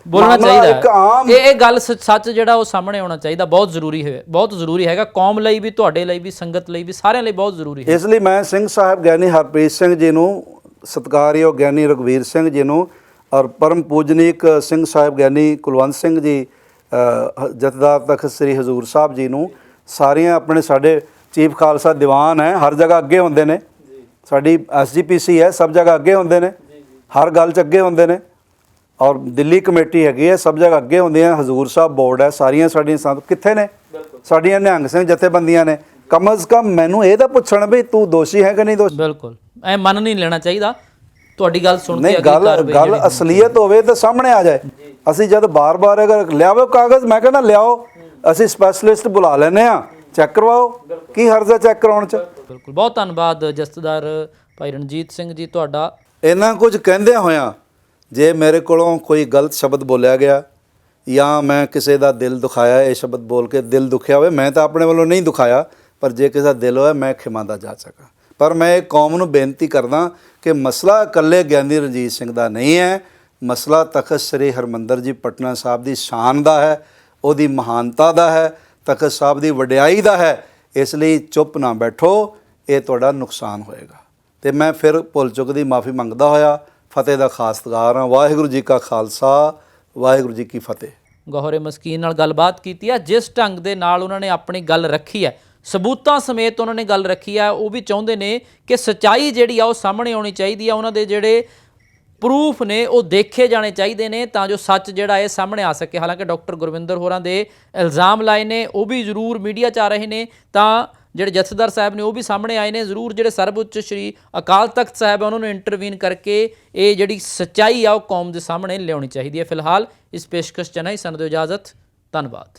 ਬੋਲਣਾ ਚਾਹੀਦਾ। ਇਹ ਗੱਲ ਸੱਚ ਜਿਹੜਾ ਉਹ ਸਾਹਮਣੇ ਆਉਣਾ ਚਾਹੀਦਾ, ਬਹੁਤ ਜ਼ਰੂਰੀ ਹੈ, ਬਹੁਤ ਜ਼ਰੂਰੀ ਹੈਗਾ, ਕੌਮ ਲਈ ਵੀ, ਤੁਹਾਡੇ ਲਈ ਵੀ, ਸੰਗਤ ਲਈ ਵੀ, ਸਾਰਿਆਂ ਲਈ ਬਹੁਤ ਜ਼ਰੂਰੀ ਹੈ। ਇਸ ਲਈ ਮੈਂ ਸਿੰਘ ਸਾਹਿਬ ਗਿਆਨੀ ਹਰਪ੍ਰੀਤ ਸਿੰਘ ਜੀ ਨੂੰ, ਸਤਿਕਾਰਯੋਗ ਗਿਆਨੀ ਰਘਵੀਰ ਸਿੰਘ ਜੀ ਨੂੰ, ਔਰ ਪਰਮ ਪੂਜਨੀਕ ਸਿੰਘ ਸਾਹਿਬ ਗਿਆਨੀ ਕੁਲਵੰਤ ਸਿੰਘ ਜੀ, ਜਥੇਦਾਰ ਤਖਤ ਸ੍ਰੀ ਹਜ਼ੂਰ ਸਾਹਿਬ ਜੀ ਨੂੰ, ਸਾਰੀਆਂ ਆਪਣੇ ਸਾਡੇ ਚੀਫ ਖਾਲਸਾ ਦੀਵਾਨ ਹੈ, ਹਰ ਜਗ੍ਹਾ ਅੱਗੇ ਹੁੰਦੇ ਨੇ, ਸਾਡੀ SGPC ਹੈ, ਸਭ ਜਗ੍ਹਾ ਅੱਗੇ ਹੁੰਦੇ ਨੇ, ਹਰ ਗੱਲ 'ਚ ਅੱਗੇ ਹੁੰਦੇ ਨੇ। ਔਰ ਦਿੱਲੀ ਕਮੇਟੀ ਹੈਗੀ ਹੈ, ਸਭ ਜਗ੍ਹਾ ਅੱਗੇ ਹੁੰਦੇ ਆ। ਹਜ਼ੂਰ ਸਾਹਿਬ ਬੋਰਡ ਹੈ, ਸਾਰੀਆਂ ਸਾਡੀਆਂ ਸੰਤ ਕਿੱਥੇ ਨੇ? ਸਾਡੀਆਂ ਨਿਹੰਗ ਸਿੰਘ ਜਥੇਬੰਦੀਆਂ ਨੇ। ਕਮ ਅਜ਼ ਕਮ ਮੈਨੂੰ ਇਹ ਤਾਂ ਪੁੱਛਣ ਵੀ ਤੂੰ ਦੋਸ਼ੀ ਹੈ ਕਿ ਨਹੀਂ ਦੋਸ਼ੀ। ਬਿਲਕੁਲ ਐ ਮੰਨ ਨਹੀਂ ਲੈਣਾ ਚਾਹੀਦਾ। ਤੁਹਾਡੀ ਗੱਲ ਸੁਣ ਕੇ ਗੱਲ ਅਸਲੀਅਤ ਹੋਵੇ ਤਾਂ ਸਾਹਮਣੇ ਆ ਜਾਏ। ਅਸੀਂ ਜਦ ਬਾਰ-ਬਾਰ ਅਗਰ ਲਿਆਵੋ ਕਾਗਜ਼, ਮੈਂ ਕਹਿੰਦਾ ਲਿਆਓ, ਅਸੀਂ ਸਪੈਸ਼ਲਿਸਟ ਬੁਲਾ ਲੈਂਦੇ ਹਾਂ, ਚੈੱਕ ਕਰਵਾਓ, ਕੀ ਹਰਜ਼ ਹੈ ਚੈੱਕ ਕਰਾਉਣ 'ਚ। ਬਿਲਕੁਲ, ਬਹੁਤ ਧੰਨਵਾਦ ਜਥੇਦਾਰ ਭਾਈ ਰਣਜੀਤ ਸਿੰਘ ਜੀ ਤੁਹਾਡਾ। ਇੰਨਾ ਕੁਝ ਕਹਿੰਦਿਆਂ ਹੋਇਆਂ ਜੇ ਮੇਰੇ ਕੋਲੋਂ ਕੋਈ ਗਲਤ ਸ਼ਬਦ ਬੋਲਿਆ ਗਿਆ ਜਾਂ ਮੈਂ ਕਿਸੇ ਦਾ ਦਿਲ ਦੁਖਾਇਆ, ਇਹ ਸ਼ਬਦ ਬੋਲ ਕੇ ਦਿਲ ਦੁਖਿਆ ਹੋਵੇ, ਮੈਂ ਤਾਂ ਆਪਣੇ ਵੱਲੋਂ ਨਹੀਂ ਦੁਖਾਇਆ, ਪਰ ਜੇ ਕਿਸੇ ਦਾ ਦਿਲ ਹੋਇਆ ਮੈਂ ਖਿਮਾ ਦਾ ਜਾ ਸਕਾਂ। ਪਰ ਮੈਂ ਇਹ ਕੌਮ ਨੂੰ ਬੇਨਤੀ ਕਰਦਾ ਕਿ ਮਸਲਾ ਇਕੱਲੇ ਗਿਆਨੀ ਰਣਜੀਤ ਸਿੰਘ ਦਾ ਨਹੀਂ ਹੈ, ਮਸਲਾ ਤਖਤ ਸ੍ਰੀ ਹਰਿਮੰਦਰ ਜੀ ਪਟਨਾ ਸਾਹਿਬ ਦੀ ਸ਼ਾਨ ਦਾ ਹੈ, ਉਹਦੀ ਮਹਾਨਤਾ ਦਾ ਹੈ, ਤਖਤ ਸਾਹਿਬ ਦੀ ਵਡਿਆਈ ਦਾ ਹੈ। ਇਸ ਲਈ ਚੁੱਪ ਨਾ ਬੈਠੋ, ਇਹ ਤੁਹਾਡਾ ਨੁਕਸਾਨ ਹੋਏਗਾ। ਤੇ ਮੈਂ ਫਿਰ ਭੁੱਲ ਚੁੱਕ ਦੀ ਮਾਫੀ ਮੰਗਦਾ ਹੋਇਆ ਫਤਿਹ ਦਾ ਖਾਸਤਗਾਰ ਹਾਂ। ਵਾਹਿਗੁਰੂ ਜੀ ਕਾ ਖਾਲਸਾ, ਵਾਹਿਗੁਰੂ ਜੀ ਕੀ ਫਤਿਹ। ਗੌਹਰੇ ਮਸਕੀਨ ਨਾਲ ਗੱਲਬਾਤ ਕੀਤੀ ਹੈ, ਜਿਸ ਢੰਗ ਦੇ ਨਾਲ ਉਹਨਾਂ ਨੇ ਆਪਣੀ ਗੱਲ ਰੱਖੀ ਹੈ, ਸਬੂਤਾਂ ਸਮੇਤ ਉਹਨਾਂ ਨੇ ਗੱਲ ਰੱਖੀ ਹੈ। ਉਹ ਵੀ ਚਾਹੁੰਦੇ ਨੇ ਕਿ ਸੱਚਾਈ ਜਿਹੜੀ ਆ ਉਹ ਸਾਹਮਣੇ ਆਉਣੀ ਚਾਹੀਦੀ ਆ, ਉਹਨਾਂ ਦੇ ਜਿਹੜੇ ਪ੍ਰੂਫ ਨੇ ਉਹ ਦੇਖੇ ਜਾਣੇ ਚਾਹੀਦੇ ਨੇ ਤਾਂ ਜੋ ਸੱਚ ਜਿਹੜਾ ਇਹ ਸਾਹਮਣੇ ਆ ਸਕੇ। ਹਾਲਾਂਕਿ ਡਾਕਟਰ ਗੁਰਵਿੰਦਰ ਹੋਰਾਂ ਦੇ ਇਲਜ਼ਾਮ ਲਾਏ ਨੇ, ਉਹ ਵੀ ਜ਼ਰੂਰ ਮੀਡੀਆ 'ਚ ਆ ਰਹੇ ਨੇ, ਤਾਂ ਜਿਹੜੇ ਜਥੇਦਾਰ ਸਾਹਿਬ ਨੇ ਉਹ ਵੀ ਸਾਹਮਣੇ ਆਏ ਨੇ। ਜ਼ਰੂਰ ਜਿਹੜੇ ਸਰਵਉੱਚ ਸ਼੍ਰੀ ਅਕਾਲ ਤਖਤ ਸਾਹਿਬ ਹੈ ਉਹਨਾਂ ਨੂੰ ਇੰਟਰਵੀਨ ਕਰਕੇ ਇਹ ਜਿਹੜੀ ਸੱਚਾਈ ਆ ਉਹ ਕੌਮ ਦੇ ਸਾਹਮਣੇ ਲਿਆਉਣੀ ਚਾਹੀਦੀ ਹੈ। ਫਿਲਹਾਲ ਇਸ ਪੇਸ਼ਕਸ਼ 'ਚ ਨਹੀਂ, ਸਾਨੂੰ ਦਿਓ ਇਜਾਜ਼ਤ। ਧੰਨਵਾਦ।